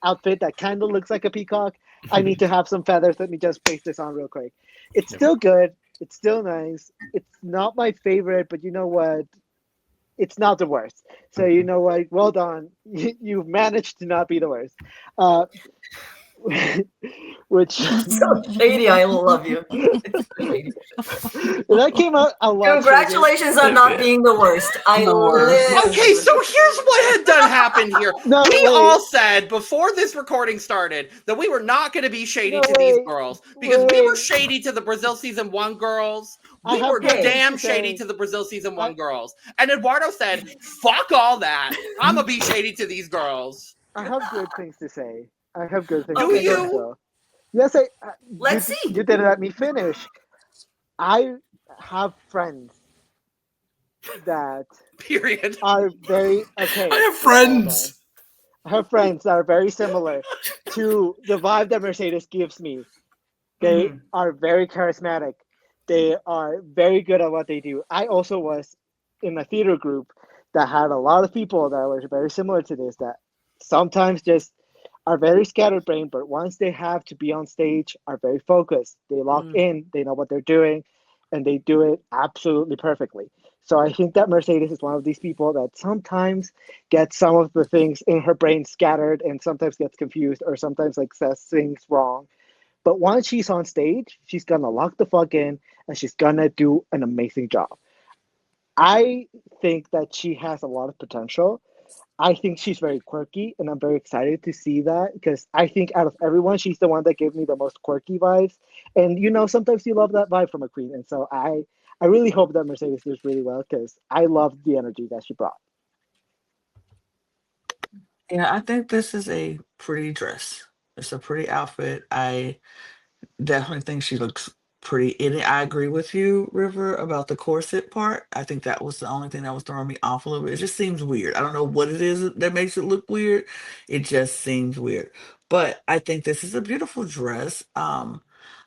outfit that kind of looks like a peacock. I need to have some feathers. Let me just paste this on real quick. It's still good. It's still nice. It's not my favorite, but you know what? It's not the worst. So you know what? Well done. You've managed to not be the worst. Which so shady. I love you. That came out a lot. Congratulations on not being the worst. I live. Okay, so here's what had done happened here. All said before this recording started that we were not going to be shady to these girls because we were shady to the Brazil season 1 girls. We were damn shady to the Brazil season 1 girls. And Eduardo said, fuck all that. I'm going to be shady to these girls. I have good things to say. I have good things to say. So. Yes, Let's see. You didn't let me finish. I have friends that period are very okay. I have friends. I have friends that are very similar to the vibe that Mercedes gives me. They are very charismatic. They are very good at what they do. I also was in a theater group that had a lot of people that were very similar to this, that sometimes just are very scatterbrained, but once they have to be on stage, are very focused. They lock in, they know what they're doing, and they do it absolutely perfectly. So I think that Mercedes is one of these people that sometimes gets some of the things in her brain scattered and sometimes gets confused or sometimes like says things wrong. But once she's on stage, she's gonna lock the fuck in and she's gonna do an amazing job. I think that she has a lot of potential. I think she's very quirky, and I'm very excited to see that because I think out of everyone, she's the one that gave me the most quirky vibes. And sometimes you love that vibe from a queen, and so I really hope that Mercedes does really well because I love the energy that she brought. Yeah, I think this is a pretty dress. It's a pretty outfit. I definitely think she looks pretty in it. I agree with you, River, about the corset part. I think that was the only thing that was throwing me off a little bit. It just seems weird. I don't know what it is that makes it look weird. It just seems weird. But I think this is a beautiful dress.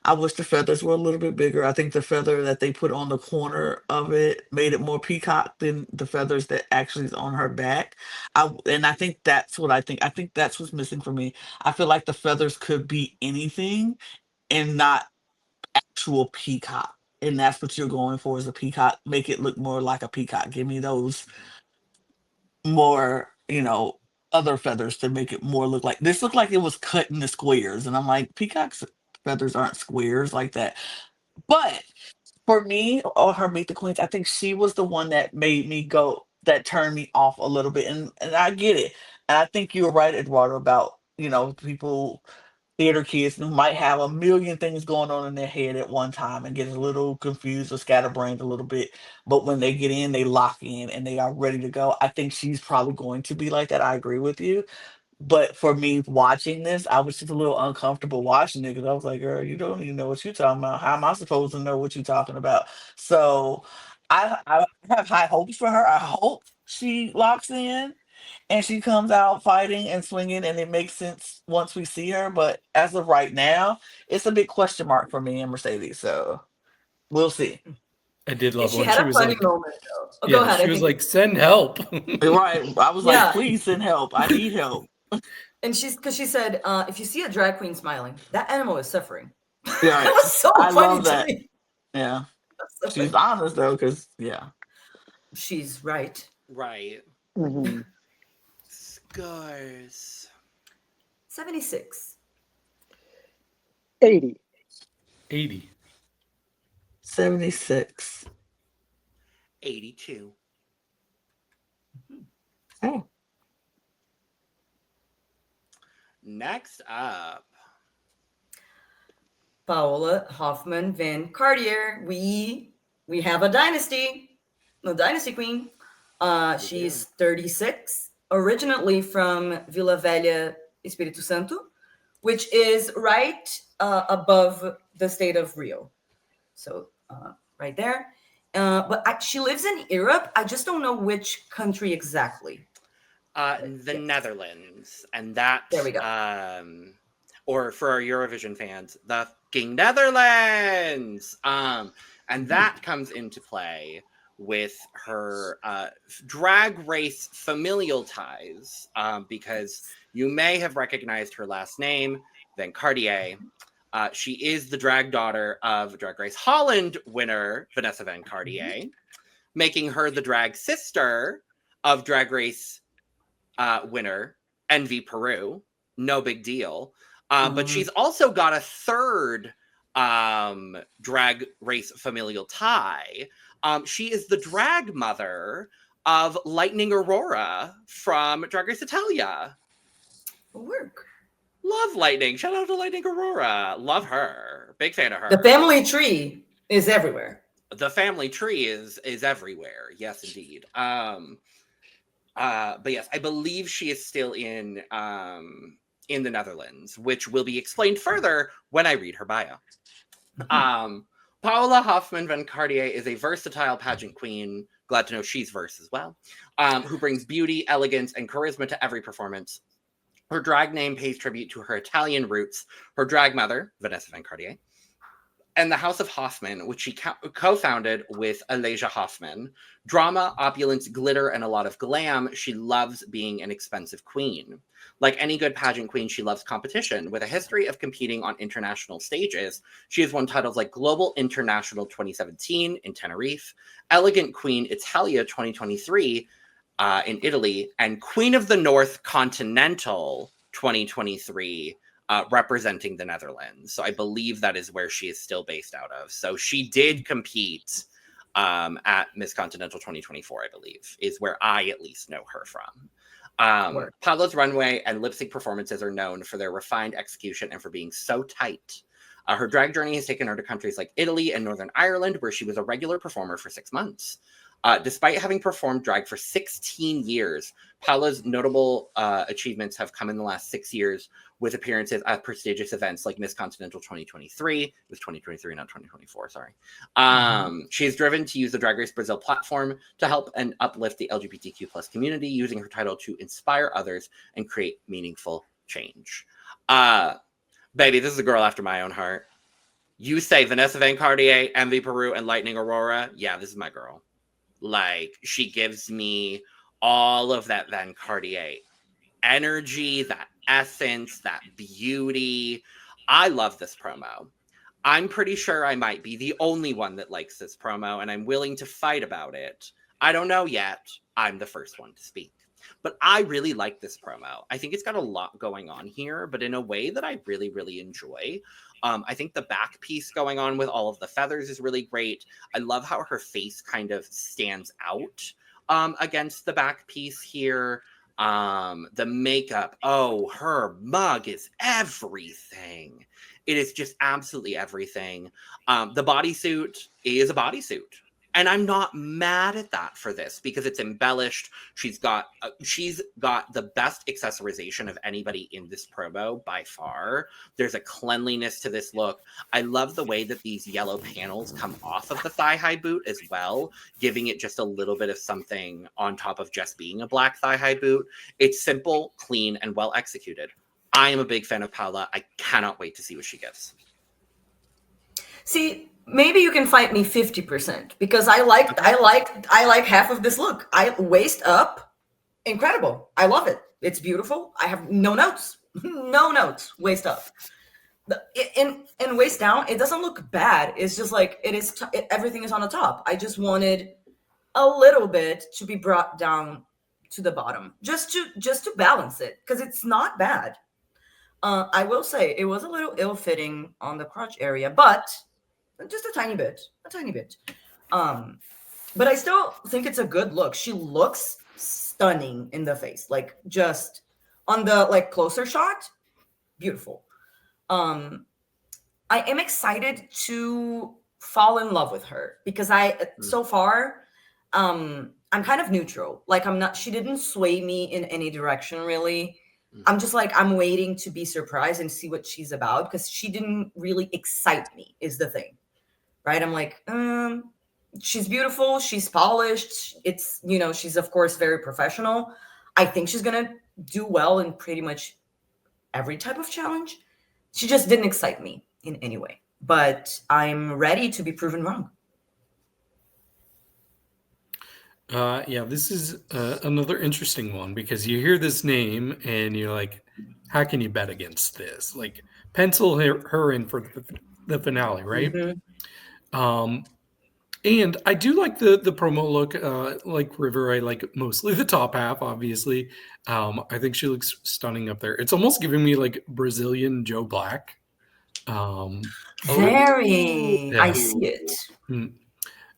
I wish the feathers were a little bit bigger. I think the feather that they put on the corner of it made it more peacock than the feathers that actually is on her back. And I think that's what I think. I think that's what's missing for me. I feel like the feathers could be anything and not actual peacock. And that's what you're going for is a peacock. Make it look more like a peacock. Give me those more, other feathers to make it more look like this looked like it was cut into squares. And I'm like, peacock's feathers aren't squares like that. But for me, or her Meet the Queens, I think she was the one that made me go, that turned me off a little bit. And I get it. And I think you were right, Eduardo, about, people theater kids who might have a million things going on in their head at one time and get a little confused or scatterbrained a little bit. But when they get in, they lock in and they are ready to go. I think she's probably going to be like that. I agree with you. But for me watching this, I was just a little uncomfortable watching it because I was like, girl, you don't even know what you're talking about. How am I supposed to know what you're talking about? So I have high hopes for her. I hope she locks in and she comes out fighting and swinging and it makes sense once we see her. But as of right now, it's a big question mark for me and Mercedes. So we'll see. I did And love she when had she a was funny like, moment though. Oh, go yeah, ahead. she I was think like, send help. Right. I was like, yeah. please send help. I need help. And because she said, if you see a drag queen smiling, that animal is suffering. Yeah. It was so I funny love to that. me. Yeah. So She's funny. honest though, because yeah. She's right. Right. Mm-hmm. Scars. 76. 80. 80. 76. 82. Oh. Next up. Paola Hoffmann Van Cartier. We have a dynasty. The dynasty queen. She's 36. Originally from Vila Velha, Espírito Santo, which is right above the state of Rio. So right there. But she lives in Europe. I just don't know which country exactly. The Netherlands. And that, There we go. or for our Eurovision fans, the fucking Netherlands. And that comes into play with her drag race familial ties, because you may have recognized her last name, Van Cartier. She is the drag daughter of Drag Race Holland winner Vanessa Van Cartier, making her the drag sister of Drag Race winner Envy Peru. No big deal. But she's also got a third drag race familial tie. She is the drag mother of Lightning Aurora from Drag Race Italia. Work. Love Lightning. Shout out to Lightning Aurora. Love her. Big fan of her. The family tree is everywhere. The family tree is everywhere. Yes, indeed. But yes, I believe she is still in the Netherlands, which will be explained further when I read her bio. Paola Hoffmann Van Cartier is a versatile pageant queen. Glad to know she's verse as well. Who brings beauty, elegance, and charisma to every performance. Her drag name pays tribute to her Italian roots, her drag mother, Vanessa Van Cartier, and the House of Hoffmann, which she co-founded with Elijah Hoffmann. Drama, opulence, glitter, and a lot of glam, she loves being an expensive queen. Like any good pageant queen, she loves competition. With a history of competing on international stages, she has won titles like Global International 2017 in Tenerife, Elegant Queen Italia 2023 in Italy, and Queen of the North Continental 2023 representing the Netherlands. So I believe that is where she is still based out of. So she did compete at Miss Continental 2024, I believe, is where I at least know her from. Paola's runway and lip sync performances are known for their refined execution and for being so tight. Her drag journey has taken her to countries like Italy and Northern Ireland, where she was a regular performer for 6 months. Despite having performed drag for 16 years, Paola's notable achievements have come in the last 6 years with appearances at prestigious events like Miss Continental 2023. It was 2023, not 2024, sorry. She is driven to use the Drag Race Brasil platform to help and uplift the LGBTQ plus community, using her title to inspire others and create meaningful change. Baby, this is a girl after my own heart. You say Vanessa Van Cartier, Envy Peru, and Lightning Aurora. Yeah, this is my girl. Like, she gives me all of that Van Cartier energy, that essence, that beauty. I love this promo. I'm pretty sure I might be the only one that likes this promo, and I'm willing to fight about it. I don't know yet. I'm the first one to speak. But I really like this promo. I think it's got a lot going on here, but in a way that I really, really enjoy. I think the back piece going on with all of the feathers is really great. I love how her face kind of stands out against the back piece here. The makeup, oh, her mug is everything. It is just absolutely everything. The bodysuit is a bodysuit. And I'm not mad at that for this because it's embellished. She's got the best accessorization of anybody in this promo by far. There's a cleanliness to this look. I love the way that these yellow panels come off of the thigh-high boot as well, giving it just a little bit of something on top of just being a black thigh-high boot. It's simple, clean, and well executed. I am a big fan of Paola. I cannot wait to see what she gives. See, maybe you can fight me 50% because I like half of this look. Waist up, incredible. I love it. It's beautiful. I have no notes. No notes. Waist up. In waist down, it doesn't look bad. It's just like everything is on the top. I just wanted a little bit to be brought down to the bottom, just to balance it, because it's not bad. I will say it was a little ill-fitting on the crotch area, but just a tiny bit. But I still think it's a good look. She looks stunning in the face, like just on the closer shot, beautiful. I am excited to fall in love with her because so far, I'm kind of neutral. Like she didn't sway me in any direction really. I'm just I'm waiting to be surprised and see what she's about because she didn't really excite me is the thing. Right? I'm like, she's beautiful. She's polished. It's, she's of course very professional. I think she's going to do well in pretty much every type of challenge. She just didn't excite me in any way, but I'm ready to be proven wrong. Yeah, this is another interesting one because you hear this name and you're like, how can you bet against this? Like, pencil her in for the finale, right? Mm-hmm. And I do like the promo look, like River. I like mostly the top half, obviously. I think she looks stunning up there. It's almost giving me like Brazilian Joe Black. Very. Yeah. I see it.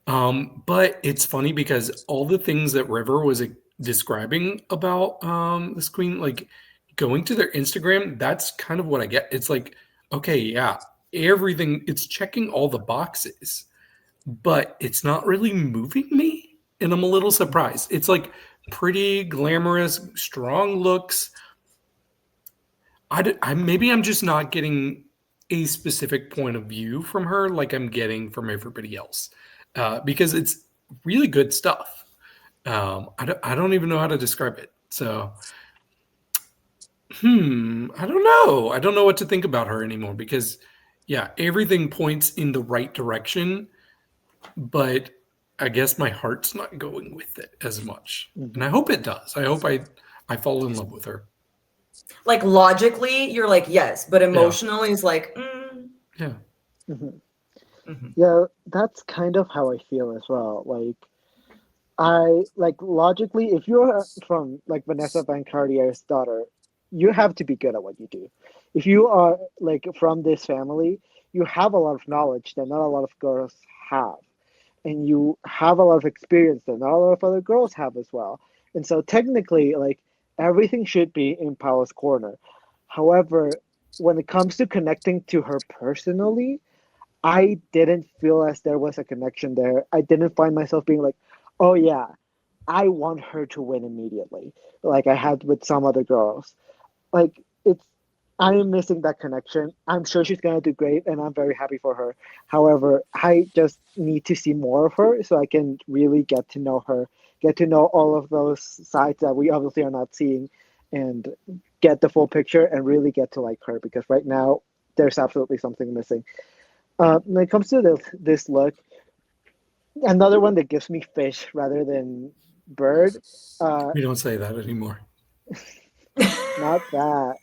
But it's funny because all the things that River was describing about this queen, like going to their Instagram, that's kind of what I get. It's like, okay, yeah, everything, it's checking all the boxes, but it's not really moving me. And I'm a little surprised. It's like pretty glamorous, strong looks. Maybe I'm just not getting a specific point of view from her like I'm getting from everybody else. Because it's really good stuff. I don't even know how to describe it. So, I don't know. I don't know what to think about her anymore because, Yeah, everything points in the right direction, but I guess my heart's not going with it as much. And I hope it does. I hope I fall in love with her. Like logically, you're like, yes, but emotionally it's like, Yeah. Yeah, that's kind of how I feel as well. Like, I like logically, if you're from like Vanessa Van Cartier's daughter, you have to be good at what you do. If you are like from this family, you have a lot of knowledge that not a lot of girls have, and you have a lot of experience that not a lot of other girls have as well. And so technically, like everything should be in Paola's corner. However, when it comes to connecting to her personally, I didn't feel as there was a connection there. I didn't find myself being like, oh yeah, I want her to win immediately, like I had with some other girls. Like it's, I'm missing that connection. I'm sure she's gonna do great, and I'm very happy for her. However, I just need to see more of her so I can really get to know her, get to know all of those sides that we obviously are not seeing, and get the full picture and really get to like her, because right now there's absolutely something missing. When it comes to this look, another one that gives me fish rather than bird. We don't say that anymore. Not that.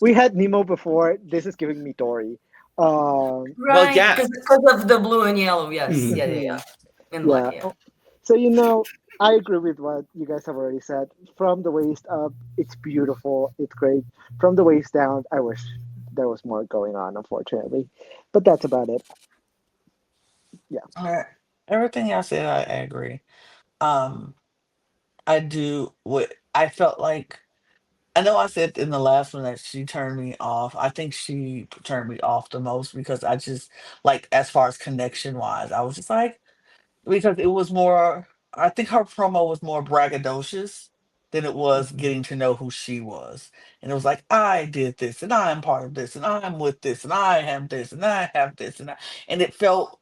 We had Nemo before. This is giving me Dory. right, yeah. because of the blue and yellow. Yes, yeah, and black. Yeah. So I agree with what you guys have already said. From the waist up, it's beautiful. It's great. From the waist down, I wish there was more going on, unfortunately. But that's about it. Yeah. Everything y'all said, I agree. I do what I felt like. I know I said in the last one that she turned me off. I think she turned me off the most because I just like as far as connection wise, I was just like because it was more. I think her promo was more braggadocious than it was getting to know who she was, and it was like I did this, and I'm part of this, and I'm with this, and I have this, and I have this, and it felt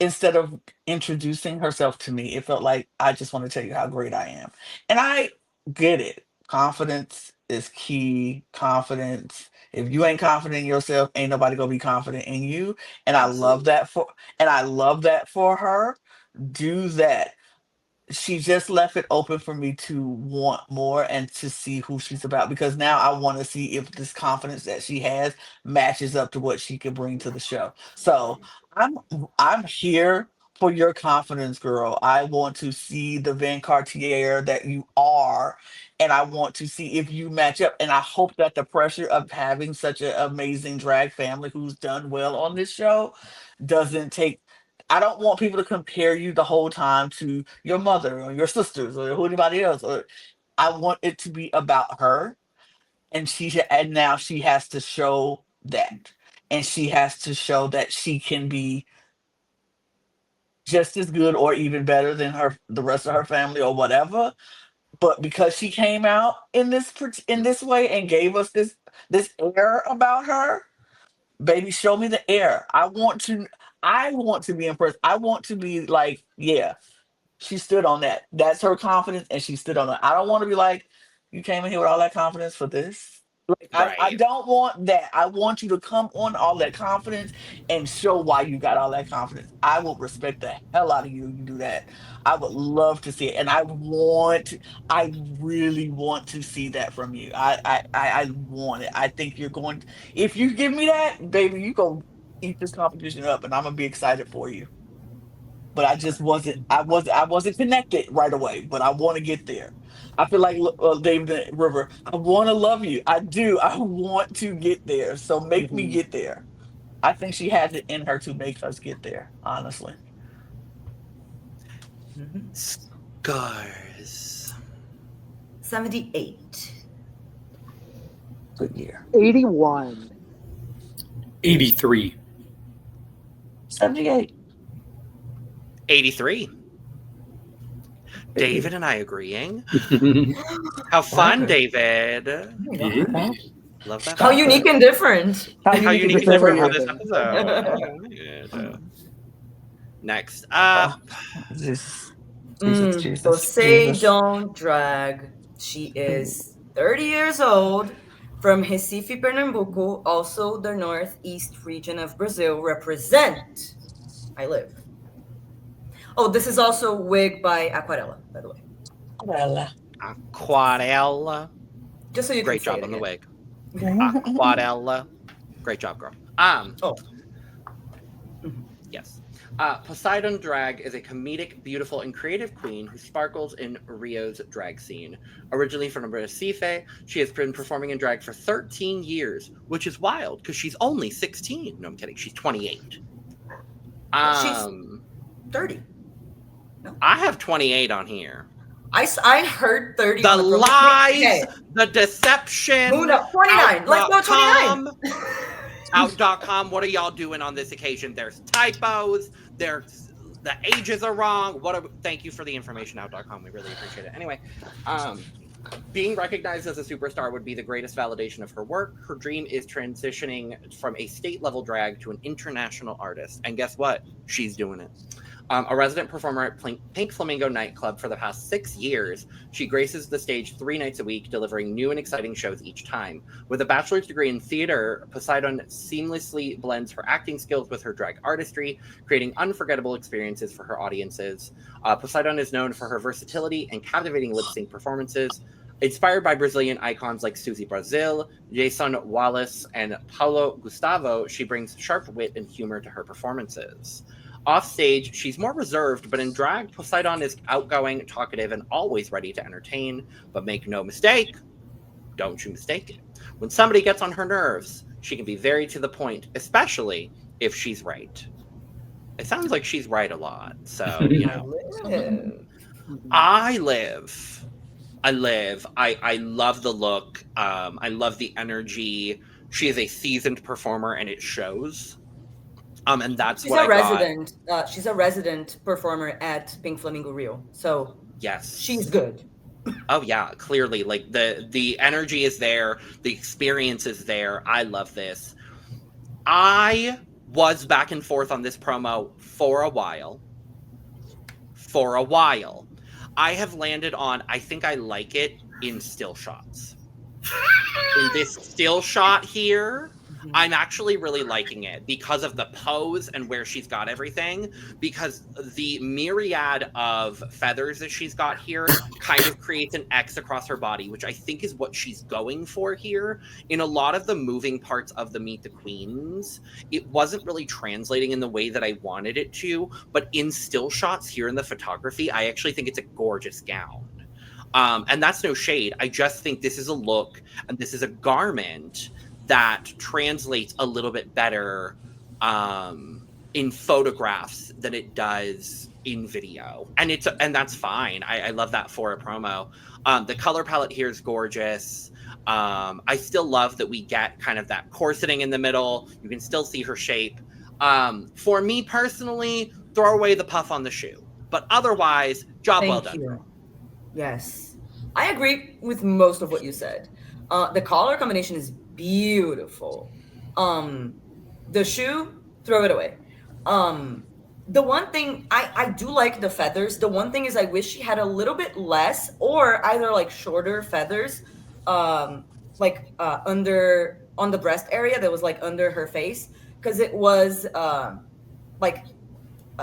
instead of introducing herself to me, it felt like I just want to tell you how great I am. And I get it. Confidence is key. Confidence. If you ain't confident in yourself, ain't nobody gonna be confident in you. And I love that for her. Do that. She just left it open for me to want more and to see who she's about, because now I want to see if this confidence that she has matches up to what she can bring to the show. So I'm I'm here for your confidence, girl. I want to see the Van Cartier that you are, and I want to see if you match up. And I hope that the pressure of having such an amazing drag family who's done well on this show doesn't take. I don't want people to compare you the whole time to your mother or your sisters or who anybody else. Or I want it to be about her, and and now she has to show that, and she has to show that she can be just as good or even better than the rest of her family or whatever. But because she came out in this way and gave us this air about her, baby, show me the air. I want to be impressed. I want to be like, yeah, she stood on that. That's her confidence, and she stood on it. I don't want to be like, you came in here with all that confidence for this. Like, I Right. don't want that. I want you to come on all that confidence and show why you got all that confidence. I will respect the hell out of you if you do that. I would love to see it, and I really want to see that from you. I want it. I think you're going. If you give me that, baby, you go eat this competition up, and I'm gonna be excited for you. But I just wasn't. I wasn't connected right away. But I want to get there. I feel like David River. I want to love you. I do. I want to get there. So make me Mhm. get there. I think she has it in her to make us get there. Honestly. Scars. 78. Good year. 81. 83. 78. 83. David and I agreeing. How Wow, fun, good. David. Oh my Yeah. God. Love that. How Stop unique it. and different. How How unique unique is and it for different for you? this episode. Next up. Jesus, Jesus, Jesus, Jesus. Poseidon Drag. She is 30 years old From Recife, Pernambuco, also the northeast region of Brazil, represent. I live. Oh, this is also wig by Aquarela, by the way. Aquarela. Just so you Great can say job it on the again. wig. Aquarela. Great job, girl. Oh. Yes. Poseidon Drag is a comedic, beautiful, and creative queen who sparkles in Rio's drag scene. Originally from Recife, she has been performing in drag for 13 years, which is wild because she's only 16. No, I'm kidding. She's 28. She's 30. No. I have 28 on here. I heard 30. The lies, the deception. Move up, 29. Let's go 29. Out.com, what are y'all doing on this occasion? There's typos. The ages are wrong. Thank you for the information, Out.com. We really appreciate it. Anyway, being recognized as a superstar would be the greatest validation of her work. Her dream is transitioning from a state-level drag to an international artist. And guess what? She's doing it. A resident performer at Pink Flamingo nightclub for the past 6 years, she graces the stage 3 nights a week, delivering new and exciting shows each time. With a bachelor's degree in theater, Poseidon seamlessly blends her acting skills with her drag artistry, creating unforgettable experiences for her audiences. Poseidon is known for her versatility and captivating lip-sync performances. Inspired by Brazilian icons like Suzy Brazil, Jason Wallace, and Paulo Gustavo, she brings sharp wit and humor to her performances. Off stage, she's more reserved, but in drag, Poseidon is outgoing, talkative, and always ready to entertain. But make no mistake, don't you mistake it. When somebody gets on her nerves, she can be very to the point, especially if she's right. It sounds like she's right a lot, so, you know. I live. I love the look. I love the energy. She is a seasoned performer, and it shows. And that's what I got. She's a resident performer at Pink Flamingo Rio. So yes, she's good. Oh yeah, clearly, like the energy is there, the experience is there. I love this. I was back and forth on this promo for a while. I have landed on, I think I like it in still shots. In this still shot here, I'm actually really liking it because of the pose and where she's got everything, because the myriad of feathers that she's got here kind of creates an X across her body, which I think is what she's going for here. In a lot of the moving parts of the Meet the Queens, it wasn't really translating in the way that I wanted it to, but in still shots here in the photography, I actually think it's a gorgeous gown. And that's no shade. I just think this is a look and this is a garment that translates a little bit better in photographs than it does in video. And that's fine. I love that for a promo. The color palette here is gorgeous. I still love that we get kind of that corseting in the middle. You can still see her shape. For me personally, throw away the puff on the shoe. But otherwise, job well done. You. Yes. I agree with most of what you said. The color combination is beautiful. The shoe, throw it away. The one thing I do like the feathers. The one thing is I wish she had a little bit less, or either like shorter feathers, under on the breast area that was like under her face, because it was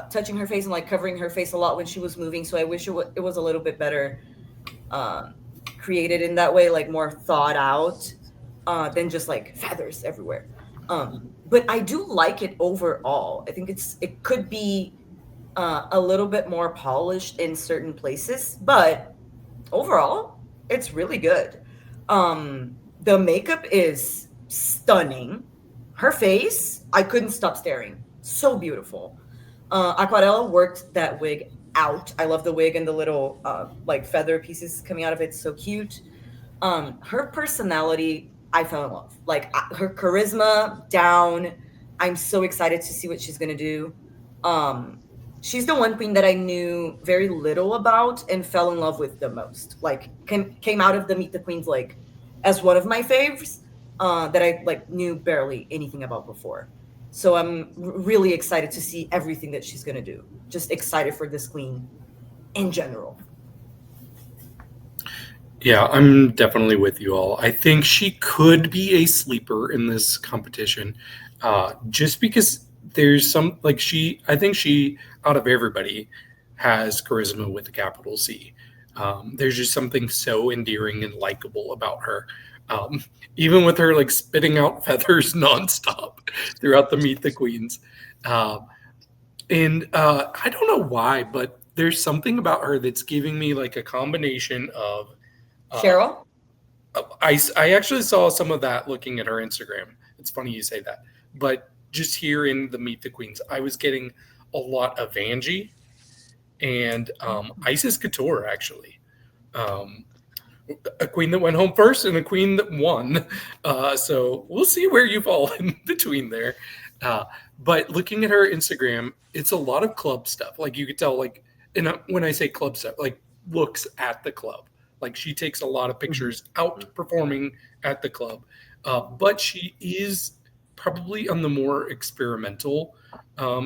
touching her face and like covering her face a lot when she was moving. So I wish it was a little bit better created in that way, like more thought out. Than just like feathers everywhere. But I do like it overall. I think it could be a little bit more polished in certain places, but overall, it's really good. The makeup is stunning. Her face, I couldn't stop staring. So beautiful. Aquarela worked that wig out. I love the wig and the little feather pieces coming out of it. So cute. Her personality, I fell in love. Like her charisma down. I'm so excited to see what she's gonna do. She's the one queen that I knew very little about and fell in love with the most. Like came out of the Meet the Queens like as one of my faves that I knew barely anything about before. So I'm really excited to see everything that she's gonna do. Just excited for this queen in general. Yeah, I'm definitely with you all. I think she could be a sleeper in this competition, just because there's some I think she, out of everybody, has charisma with a capital C. There's just something so endearing and likable about her. Um, Even with her like spitting out feathers nonstop throughout the Meet the Queens. And I don't know why, but there's something about her that's giving me like a combination of Cheryl? I actually saw some of that looking at her Instagram. It's funny you say that, but just here in the Meet the Queens, I was getting a lot of Vanjie and Isis Couture, actually. A queen that went home first and a queen that won. So we'll see where you fall in between there. But looking at her Instagram, it's a lot of club stuff. Like you could tell, like, when I say club stuff, like looks at the club. Like she takes a lot of pictures out performing at the club. But she is probably on the more experimental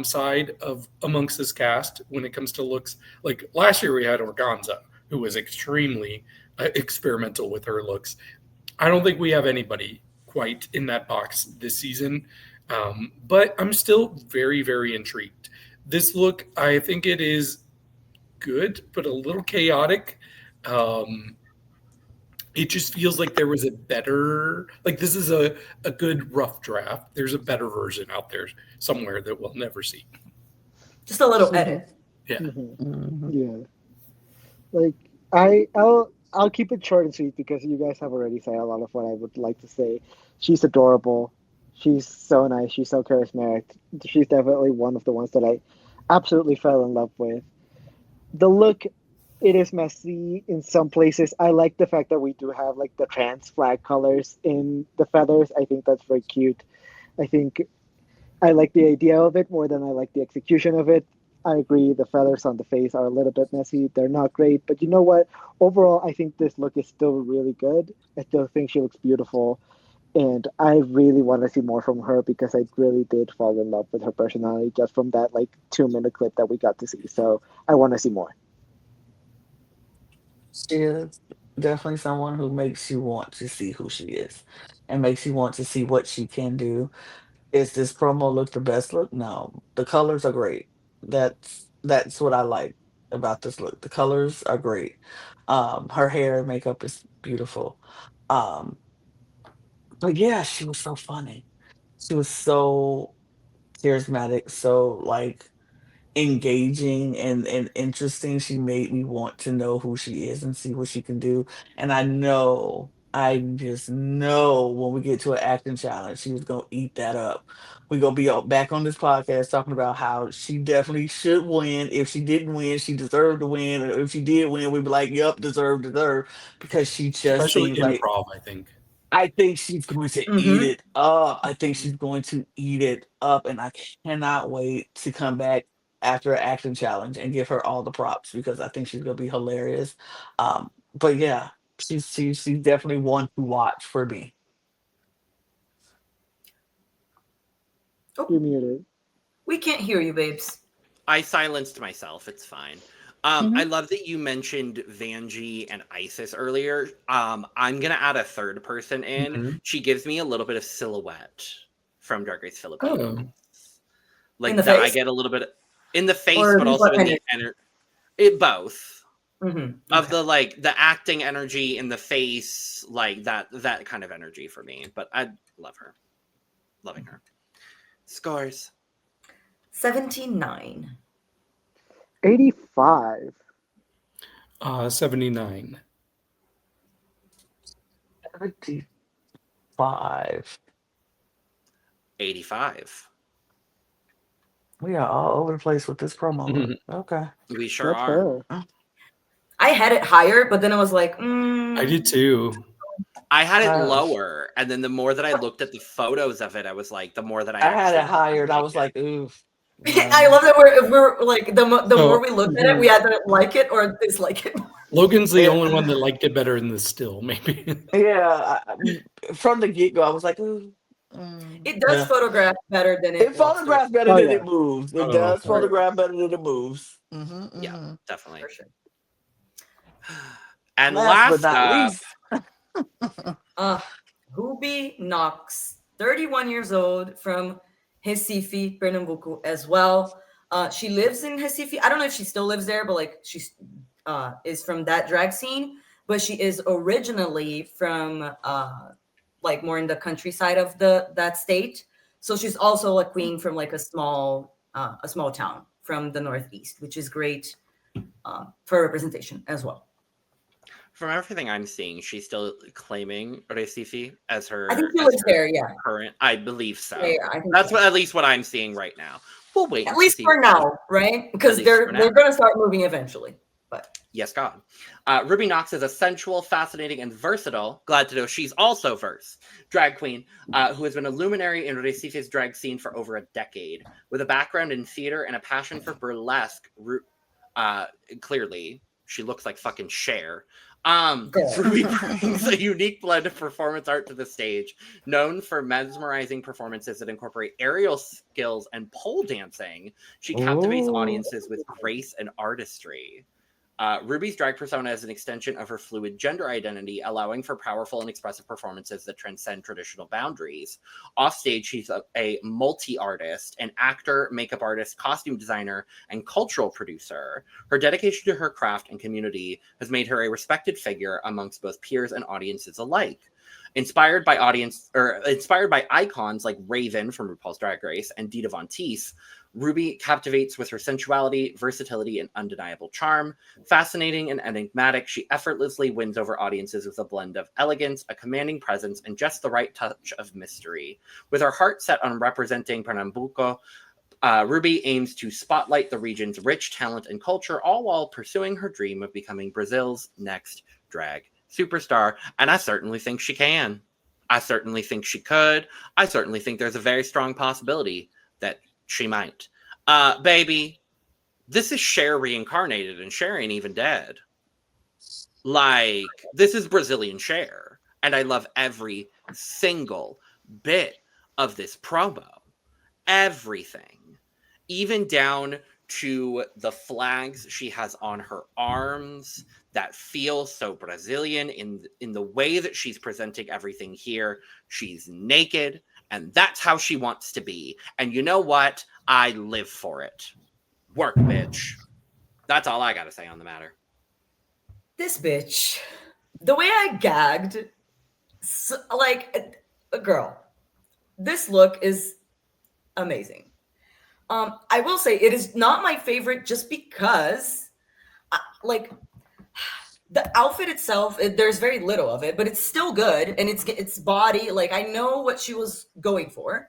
side of amongst this cast when it comes to looks. Like last year we had Organza, who was extremely experimental with her looks. I don't think we have anybody quite in that box this season, but I'm still very, very intrigued. This look, I think it is good, but a little chaotic. It just feels like there was a better, like this is a good rough draft. There's a better version out there somewhere that we'll never see. Just a little edit. Yeah. Yeah. Like I'll keep it short and sweet because you guys have already said a lot of what I would like to say. She's adorable. She's so nice. She's so charismatic. She's definitely one of the ones that I absolutely fell in love with. The look, it is messy in some places. I like the fact that we do have like the trans flag colors in the feathers. I think that's very cute. I think I like the idea of it more than I like the execution of it. I agree, the feathers on the face are a little bit messy. They're not great, but you know what? Overall, I think this look is still really good. I still think she looks beautiful. And I really want to see more from her because I really did fall in love with her personality just from that like 2-minute clip that we got to see. So I want to see more. She is definitely someone who makes you want to see who she is and makes you want to see what she can do. Is this promo look the best look? No. The colors are great. That's what I like about this look. The colors are great. Her hair and makeup is beautiful. Um, but yeah, she was so funny. She was so charismatic, so like engaging and interesting. She made me want to know who she is and see what she can do. And I just know when we get to an acting challenge, she was gonna eat that up. We're gonna be back on this podcast talking about how she definitely should win. If she didn't win, she deserved to win. Or if she did win, we'd be like, "Yep, deserve, because she just Especially seems like improv, I think. I think she's going to eat it up. I think she's going to eat it up, and I cannot wait to come back after an acting challenge and give her all the props because I think she's going to be hilarious. But yeah, she's definitely one to watch for me. You're muted. We can't hear you, babes. I silenced myself. It's fine. I love that you mentioned Vanjie and Isis earlier. I'm gonna add a third person in. She gives me a little bit of silhouette from Drag Race Philippines. Like In the that, I face? get a little bit in the face, Or but also what in kind the of- energy. It both Mhm. of the like the acting energy in the face, like that kind of energy for me. But I love her, loving her. Scores 79. 85. 79. 75. 85. We are all over the place with this promo. look. Okay. We sure That's are. fair. I had it higher, but then I was like, I did too. I had it Gosh. lower, and then the more that I looked at the photos of it, I was like, the more that I I had it actually higher, and I like was it. like, ooh. I love that we're like the more we looked at it, Mhm. we either like it or dislike it. Logan's the Yeah. only one that liked it better in the still, maybe. Yeah, from the get go, I was like, ooh. It does Yeah. photograph better than it It photographs better Oh, than yeah. it moves. It Oh, does sorry. photograph better than it moves. Yeah, definitely. For sure. And Last but last not up, least, Ruby Knox, 31 years old, from Recife, Pernambuco as well. She lives in Recife. I don't know if she still lives there, but like she is from that drag scene. But she is originally from like more in the countryside of that state. So she's also a queen from like a small town from the Northeast, which is great for representation as well. from everything I'm seeing, she's still claiming Recife as her. I think she lives there, yeah. Current, I believe so. Yeah, I think That's so. at least what I'm seeing right now. We'll wait. At least for now, right? Because they're going to start moving eventually. But yes, God. Ruby Knox is a sensual, fascinating, and versatile. Glad to know she's also verse drag queen who has been a luminary in Recife's drag scene for over a decade, with a background in theater and a passion for burlesque. Clearly, she looks like fucking Cher. Ruby brings a unique blend of performance art to the stage, known for mesmerizing performances that incorporate aerial skills and pole dancing. She captivates audiences with grace and artistry. Ruby's drag persona is an extension of her fluid gender identity, allowing for powerful and expressive performances that transcend traditional boundaries. Offstage, she's a multi-artist, an actor, makeup artist, costume designer, and cultural producer. Her dedication to her craft and community has made her a respected figure amongst both peers and audiences alike. Inspired by icons like Raven from RuPaul's Drag Race and Dita Von Teese, Ruby captivates with her sensuality, versatility, and undeniable charm. Fascinating and enigmatic, she effortlessly wins over audiences with a blend of elegance, a commanding presence, and just the right touch of mystery. With her heart set on representing Pernambuco, Ruby aims to spotlight the region's rich talent and culture, all while pursuing her dream of becoming Brazil's next drag superstar. And I certainly think she can. I certainly think she could. I certainly think there's a very strong possibility that she might. Baby, this is Cher reincarnated, and Cher ain't even dead. Like, this is Brazilian Cher. And I love every single bit of this promo. Everything. Even down to the flags she has on her arms that feel so Brazilian in the way that she's presenting everything here. She's naked. And that's how she wants to be. And you know what? I live for it. Work, bitch. That's all I got to say on the matter. This bitch, the way I gagged, like a girl, this look is amazing. I will say it is not my favorite just because, like, the outfit itself, there's very little of it, but it's still good. And it's body. Like, I know what she was going for.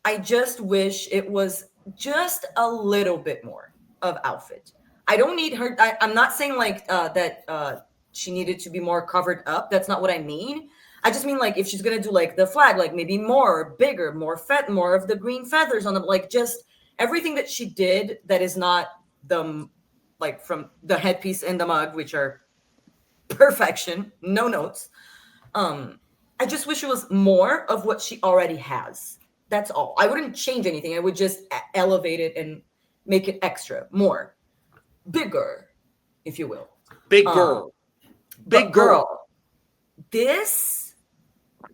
I just wish it was just a little bit more of outfit. I don't need her. I'm not saying like that she needed to be more covered up. That's not what I mean. I just mean like if she's going to do like the flag, like maybe more, bigger, more of the green feathers on them, like just everything that she did that is not the, like from the headpiece and the mug, which are perfection, no notes. I just wish it was more of what she already has. That's all. I wouldn't change anything. I would just elevate it and make it extra, more, bigger, if you will. Big girl. Big girl. This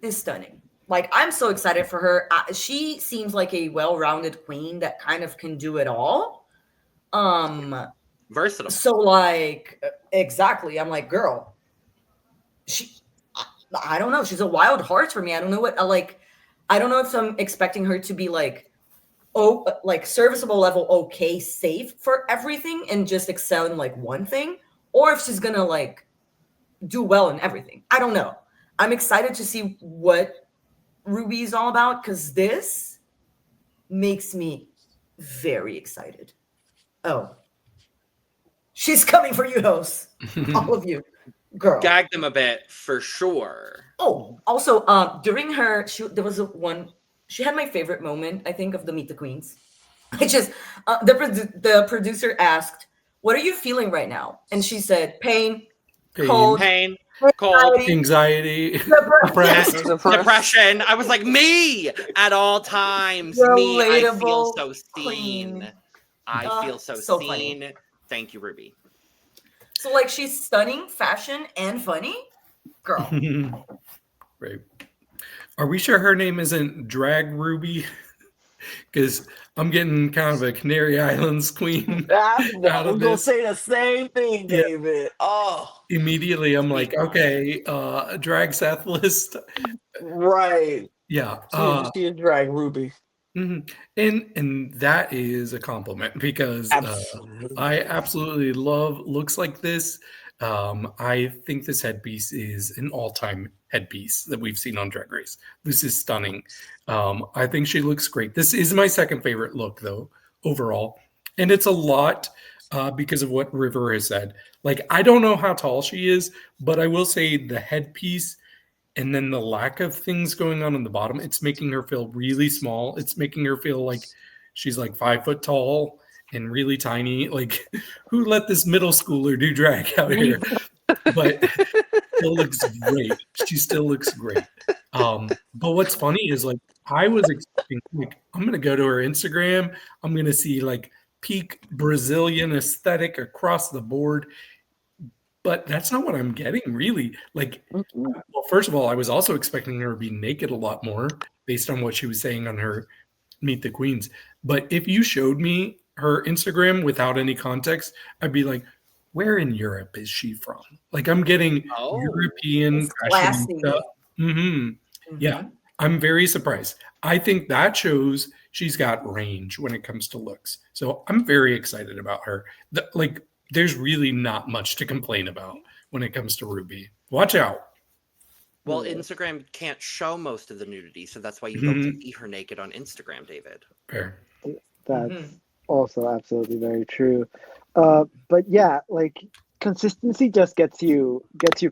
is stunning. Like, I'm so excited for her. She seems like a well-rounded queen that kind of can do it all. Versatile. So like, exactly. I'm like, girl, I don't know. She's a wild horse for me. I don't know what, I don't know if I'm expecting her to be like, like serviceable level, okay, safe for everything and just excel in like one thing, or if she's gonna like do well in everything. I don't know. I'm excited to see what Ruby is all about because this makes me very excited. Oh. She's coming for you, hosts. All of you. Girl. Gag them a bit for sure. Oh, also, during her, there was one, she had my favorite moment, I think, of the Meet the Queens. Which is, the producer asked, what are you feeling right now? And she said, pain, cold, anxiety, depression. I was like, me at all times. Me, I feel so seen. Queen. I feel so seen. Funny. Thank you, Ruby. So like she's stunning, fashion, and funny, girl. Right. Are we sure her name isn't Drag Ruby? Because I'm getting kind of a Canary Islands queen I out was of gonna this. say the same thing, Yeah. David. Oh, Immediately, I'm like, okay, drag Seth list. right. Yeah. She is Drag Ruby. And that is a compliment because Absolutely. I absolutely love looks like this. I think this headpiece is an all-time headpiece that we've seen on Drag Race. This is stunning. I think she looks great. This is my second favorite look, though, overall. And it's a lot because of what River has said. Like, I don't know how tall she is, but I will say the headpiece and then the lack of things going on the bottom, it's making her feel really small. It's making her feel like she's like 5 foot tall and really tiny. Like, who let this middle schooler do drag out here? But still looks great. She still looks great. But what's funny is like I was expecting like I'm gonna go to her Instagram. I'm gonna see like peak Brazilian aesthetic across the board. But that's not what I'm getting, really. Like, well, first of all, I was also expecting her to be naked a lot more based on what she was saying on her Meet the Queens. But if you showed me her Instagram without any context, I'd be like, where in Europe is she from? Like, I'm getting European It's fashion classy. stuff. Yeah, I'm very surprised. I think that shows she's got range when it comes to looks. So I'm very excited about her. Like, there's really not much to complain about when it comes to Ruby. Watch out. Well, Instagram can't show most of the nudity, so that's why you don't see her naked on Instagram, David. Fair. That's also absolutely very true. But yeah, like consistency just gets you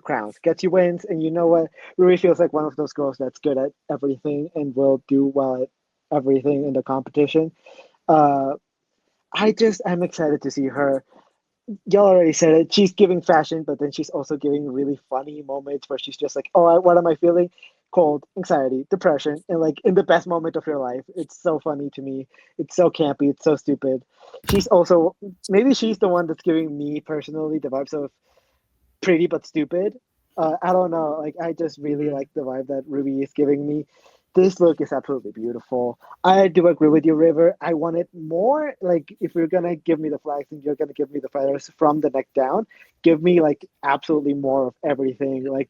crowns, gets you wins, and you know what? Ruby feels like one of those girls that's good at everything and will do well at everything in the competition. I'm excited to see her. Y'all already said it. She's giving fashion, but then she's also giving really funny moments where she's just like, "Oh, what am I feeling? Cold, anxiety, depression," and like in the best moment of your life. It's so funny to me. It's so campy. It's so stupid. She's also maybe she's the one that's giving me personally the vibes of pretty but stupid. I don't know. Like I just really like the vibe that Ruby is giving me. This look is absolutely beautiful. I do agree with you, River. I want it more. Like, if you're gonna give me the flags and you're gonna give me the feathers from the neck down, give me like absolutely more of everything. Like,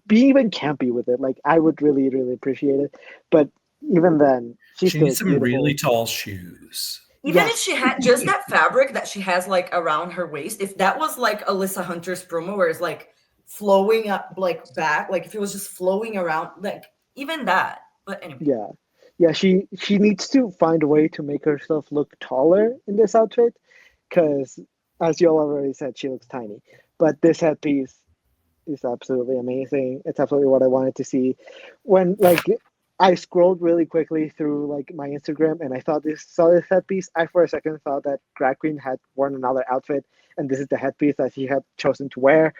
be even campy with it. Like, I would really, really appreciate it. But even then, she needs some beautiful. really tall shoes. Even if she had just that fabric that she has like around her waist, if that was like Alyssa Hunter's promo, where it's like flowing up like back, like if it was just flowing around, like. Even that, but anyway. Yeah. She needs to find a way to make herself look taller in this outfit, because as you all already said, she looks tiny. But this headpiece is absolutely amazing. It's absolutely what I wanted to see. When like I scrolled really quickly through like my Instagram and I saw this headpiece, I for a second thought that Drag Queen had worn another outfit, and this is the headpiece that she had chosen to wear,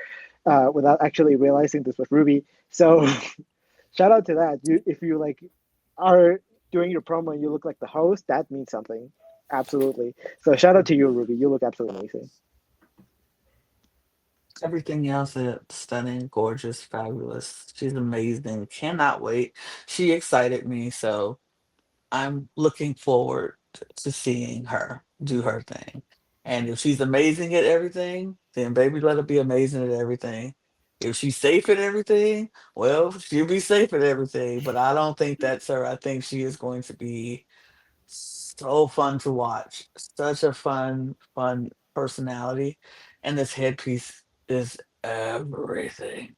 without actually realizing this was Ruby. So. Shout out to that. If you like are doing your promo and you look like the host, that means something. Absolutely. So shout out to you, Ruby. You look absolutely amazing. Everything else is stunning, gorgeous, fabulous. She's amazing. Cannot wait. She excited me, so I'm looking forward to seeing her do her thing. And if she's amazing at everything, then baby, let her be amazing at everything. If she's safe at everything, well, she'll be safe at everything. But I don't think that's her. I think she is going to be so fun to watch. Such a fun personality. And this headpiece is everything.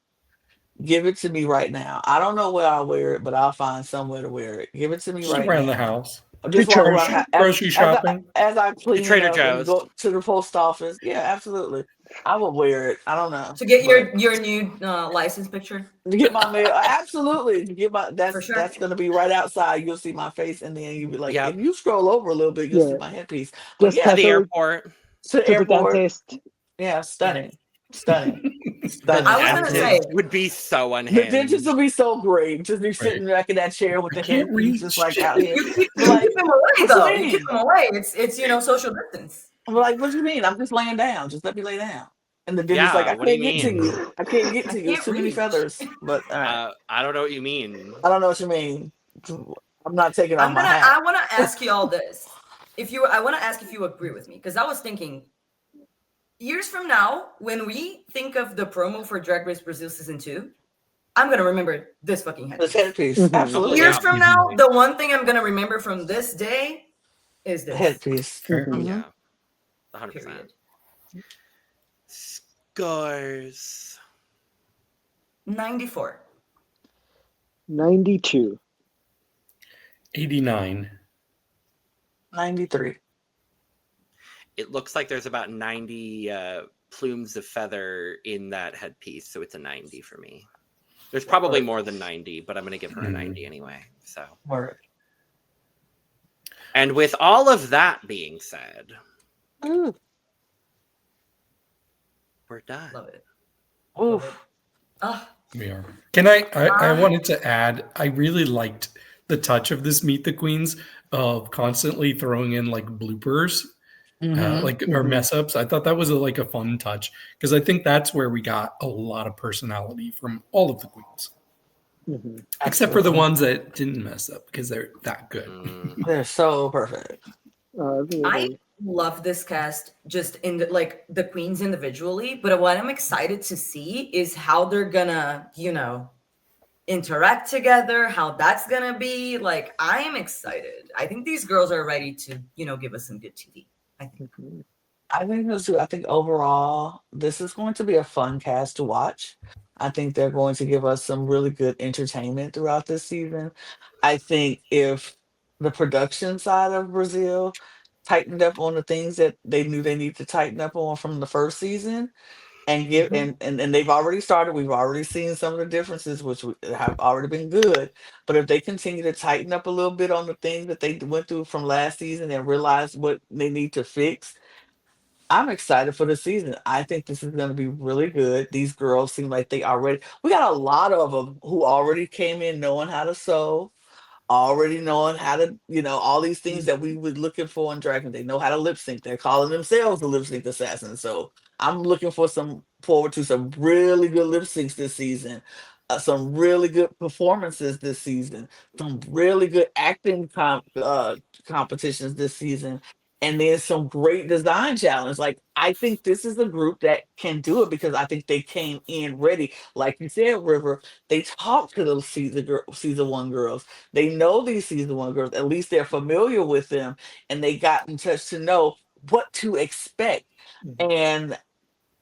Give it to me right now. I don't know where I'll wear it, but I'll find somewhere to wear it. Give it to me Just right around now. the house. Just walk around Grocery shopping. as I clean Trader up and Joe's. go to the post office. Yeah, absolutely. I will wear it. I don't know. To get your new license picture. To get my mail, absolutely. To get my For sure. that's gonna be right outside. You'll see my face, and then you'll be like, Yep. if you scroll over a little bit, you'll see my headpiece. But Just To the airport. to the airport. dentist. Yeah, stunning. I was gonna say would be so The unhinged. dentist would be so great. Just be sitting back in that chair with the can't headpiece, just like out here. you keep Like, them away though. what you You keep mean? them away. It's social distance. I'm like, what do you mean? I'm just laying down. Just let me lay down. And the Disney's like, I what do can't you get to mean? you. I can't get to you. It's too many reach. feathers. But all right. I don't know what you mean. I don't know what you mean. I'm not taking off my hat. I want to ask you all this. I want to ask if you agree with me, because I was thinking, years from now, when we think of the promo for Drag Race Brazil season 2, I'm gonna remember this fucking This headpiece. headpiece. Mhm. Absolutely. Years from now, the one thing I'm gonna remember from this day is this Headpiece. Mhm. Yeah, 100%. period. Scores. 94. 92. 89. 93. It looks like there's about 90 plumes of feather in that headpiece, so it's a 90 for me. There's probably more than 90, but I'm going to give her a 90 anyway. So, Word. and with all of that being said, Ooh. we're done. Love it. Oof. Ah, We are. Can I wanted to add, I really liked the touch of this Meet the Queens of constantly throwing in like bloopers, or mess ups. I thought that was a fun touch because I think that's where we got a lot of personality from all of the queens, Mhm. except for the ones that didn't mess up because they're that good. They're so perfect. I love this cast just in the queens individually, but what I'm excited to see is how they're gonna, interact together, how that's gonna be. Like, I am excited. I think these girls are ready to, give us some good TV. I think. Mhm. I think so too. I think overall, this is going to be a fun cast to watch. I think they're going to give us some really good entertainment throughout this season. I think if the production side of Brazil tightened up on the things that they knew they needed to tighten up on from the first season, and give and they've already started. We've already seen some of the differences, which have already been good. But if they continue to tighten up a little bit on the things that they went through from last season and realize what they need to fix, I'm excited for the season. I think this is going to be really good. These girls seem like we got a lot of them who already came in knowing how to sew, already knowing how to, all these things that we were looking for in Dragon. They know how to lip sync. They're calling themselves the lip sync assassins. So I'm looking forward to some really good lip syncs this season. Some really good performances this season. Some really good acting competitions this season. And then some great design challenge. Like, I think this is a group that can do it because I think they came in ready. Like you said, River, they talked to those season 1 girls. They know these season 1 girls. At least they're familiar with them, and they got in touch to know what to expect. Mhm. And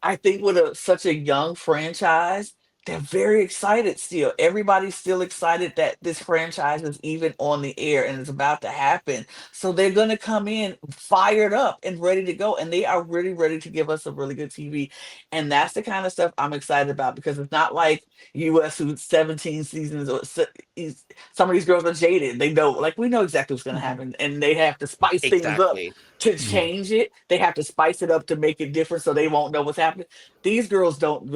I think with such a young franchise, they're very excited still. Everybody's still excited that this franchise is even on the air and it's about to happen. So they're going to come in fired up and ready to go. And they are really ready to give us some really good TV. And that's the kind of stuff I'm excited about because it's not like US who's 17 seasons or some of these girls are jaded. They know, like, we know exactly what's going to happen. And they have to spice things up Exactly. to change it. They have to spice it up to make it different so they won't know what's happening. These girls don't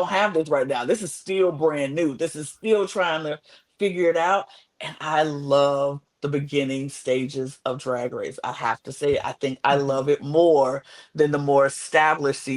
have this right now. This is still brand new. This is still trying to figure it out. And I love the beginning stages of Drag Race. I have to say, I think I love it more than the more established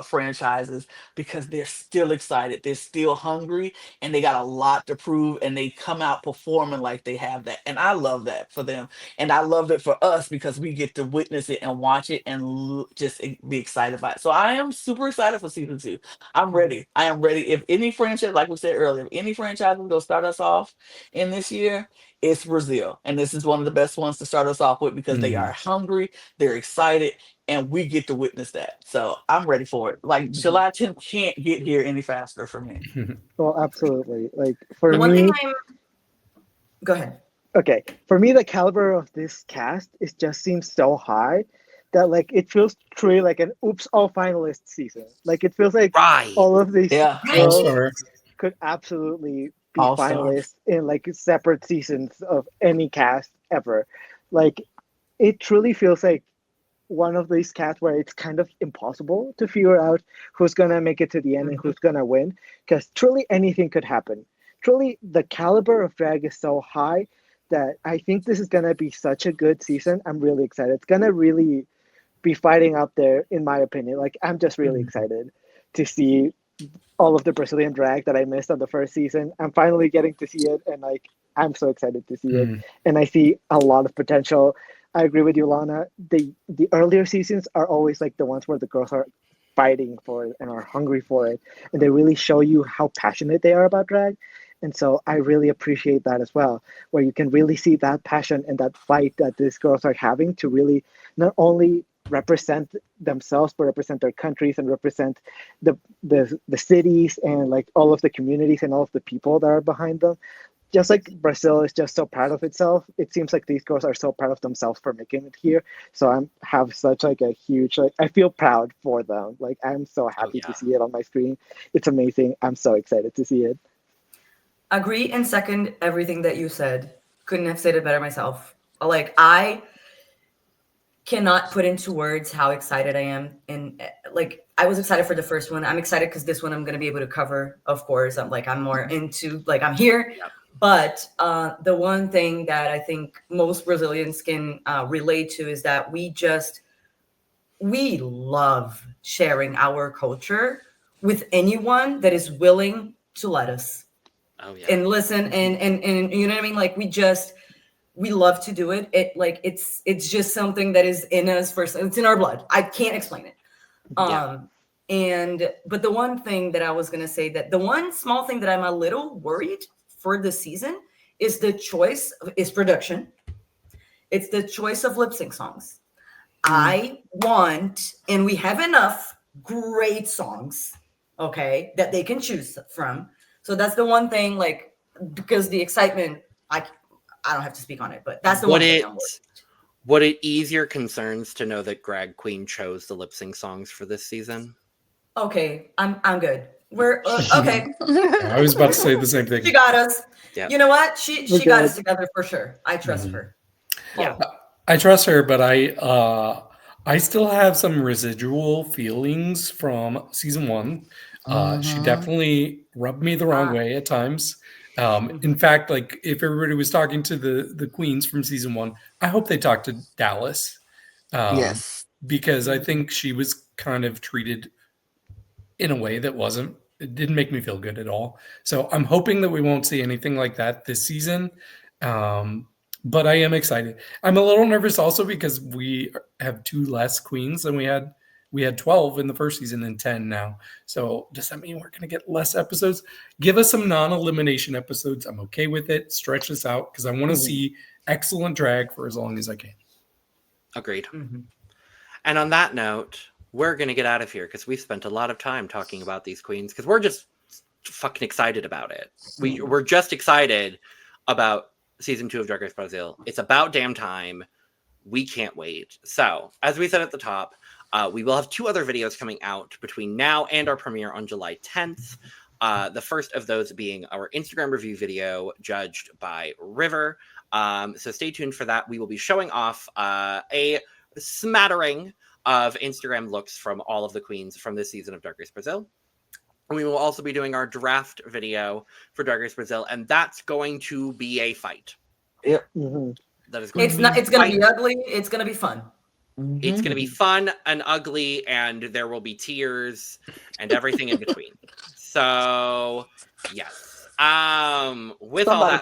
franchises because they're still excited. They're still hungry and they got a lot to prove and they come out performing like they have that. And I love that for them. And I love it for us because we get to witness it and watch it and just be excited about it. So I am super excited for season 2. I'm ready. I am ready. If any franchise, like we said earlier, if any franchise will go start us off in this year, it's Brazil. And this is one of the best ones to start us off with because they are hungry, they're excited, and we get to witness that. So I'm ready for it. Like, July 10th can't get here any faster for me. Well, absolutely. Like, for One me, thing go ahead. okay, for me, the caliber of this cast just seems so high that it feels truly like an oops all finalist season. Like, it feels like Right. all of these Yeah. girls All-star. could absolutely be All-star. finalists in separate seasons of any cast ever. Like, it truly feels like one of these casts where it's kind of impossible to figure out who's gonna make it to the end and who's gonna win, because truly anything could happen. Truly, the caliber of drag is so high that I think this is gonna be such a good season. I'm really excited. It's gonna really be fighting out there, in my opinion. Like, I'm just really excited to see all of the Brazilian drag that I missed on the first season. I'm finally getting to see it, and like, I'm so excited to see it. And I see a lot of potential. I agree with you, Lana. The earlier seasons are always like the ones where the girls are fighting for it and are hungry for it, and they really show you how passionate they are about drag. And so I really appreciate that as well, where you can really see that passion and that fight that these girls are having to really not only represent themselves, but represent their countries and represent the cities and like all of the communities and all of the people that are behind them. Just like Brazil is just so proud of itself, it seems like these girls are so proud of themselves for making it here. So I have such like a huge, like, I feel proud for them. Like, I'm so happy to see it on my screen. It's amazing. I'm so excited to see it. Agree and second everything that you said. Couldn't have said it better myself. Like, I cannot put into words how excited I am. And like, I was excited for the first one. I'm excited because this one I'm going to be able to cover, of course. I'm more into, like, I'm here. Yeah. But the one thing that I think most Brazilians can relate to is that we love sharing our culture with anyone that is willing to let us and listen and you know what I mean? Like, we love to do it. It's just something that is in us first. It's in our blood. I can't explain it. But the one thing that I was going to say, that the one small thing that I'm a little worried for the season is production. It's the choice of lip sync songs. I want, and we have enough great songs, okay, that they can choose from. So that's the one thing, like, because the excitement, I don't have to speak on it, but that's the one thing I'm worried. Would it ease your concerns to know that Drag Queen chose the lip sync songs for this season? Okay, I'm good. We're okay. I was about to say the same thing. She got us. Yeah. You know what? She got us together for sure. I trust her. Yeah, I trust her, but I still have some residual feelings from season one. She definitely rubbed me the wrong way at times. In fact, like, if everybody was talking to the queens from season one, I hope they talked to Dallas. Yes. Because I think she was kind of treated in a way that it didn't make me feel good at all. So I'm hoping that we won't see anything like that this season. But I am excited. I'm a little nervous also because we have 2 less queens than we had. We had 12 in the first season and 10 now. So does that mean we're going to get less episodes? Give us some non-elimination episodes. I'm okay with it. Stretch this out because I want to see excellent drag for as long as I can. Agreed. And on that note, we're going to get out of here because we've spent a lot of time talking about these queens because we're just fucking excited about it. We're just excited about season 2 of Drag Race Brasil. It's about damn time. We can't wait. So, as we said at the top, we will have 2 other videos coming out between now and our premiere on July 10th. The first of those being our Instagram review video judged by River. So stay tuned for that. We will be showing off a smattering of Instagram looks from all of the queens from this season of Drag Race Brasil. We will also be doing our draft video for Drag Race Brasil, and that's going to be a fight. Yep. That is going It's going to be ugly. It's going to be fun. It's going to be fun and ugly, and there will be tears and everything in between. So, yes. With all that,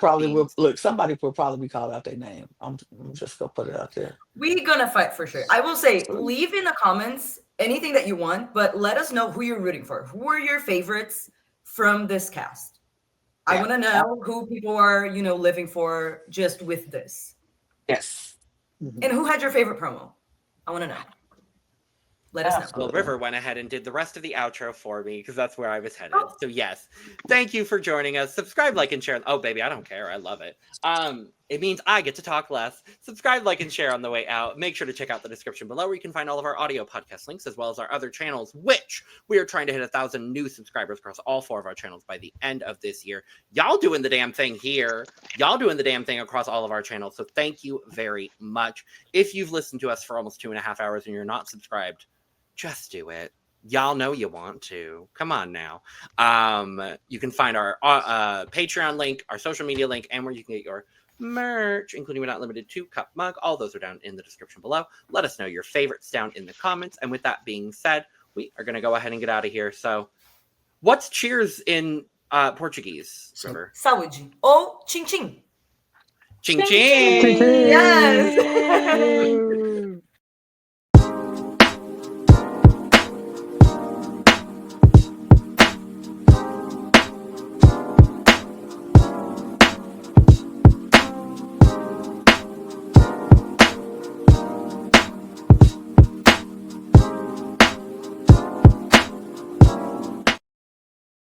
somebody will probably be called out their name. I'm just gonna put it out there. We're gonna fight for sure. I will say, leave in the comments anything that you want, but let us know who you're rooting for. Who are your favorites from this cast? I want to know who people are, living for just with this. Yes. And who had your favorite promo? I want to know. Let us know. Well, River went ahead and did the rest of the outro for me because that's where I was headed. So yes, thank you for joining us. Subscribe, like, and share. Oh, baby, I don't care. I love it. It means I get to talk less. Subscribe, like, and share on the way out. Make sure to check out the description below where you can find all of our audio podcast links as well as our other channels, which we are trying to hit 1,000 new subscribers across all 4 of our channels by the end of this year. Y'all doing the damn thing here. Y'all doing the damn thing across all of our channels. So thank you very much. If you've listened to us for almost 2.5 hours and you're not subscribed, just do it. Y'all know you want to. Come on now. You can find our Patreon link, our social media link, and where you can get your merch, including but not limited to cup, mug. All those are down in the description below. Let us know your favorites down in the comments. And with that being said, we are going to go ahead and get out of here. So what's cheers in Portuguese, River? Saúde. Ou tchim tchim. Ching ching. Ching, ching. Yes.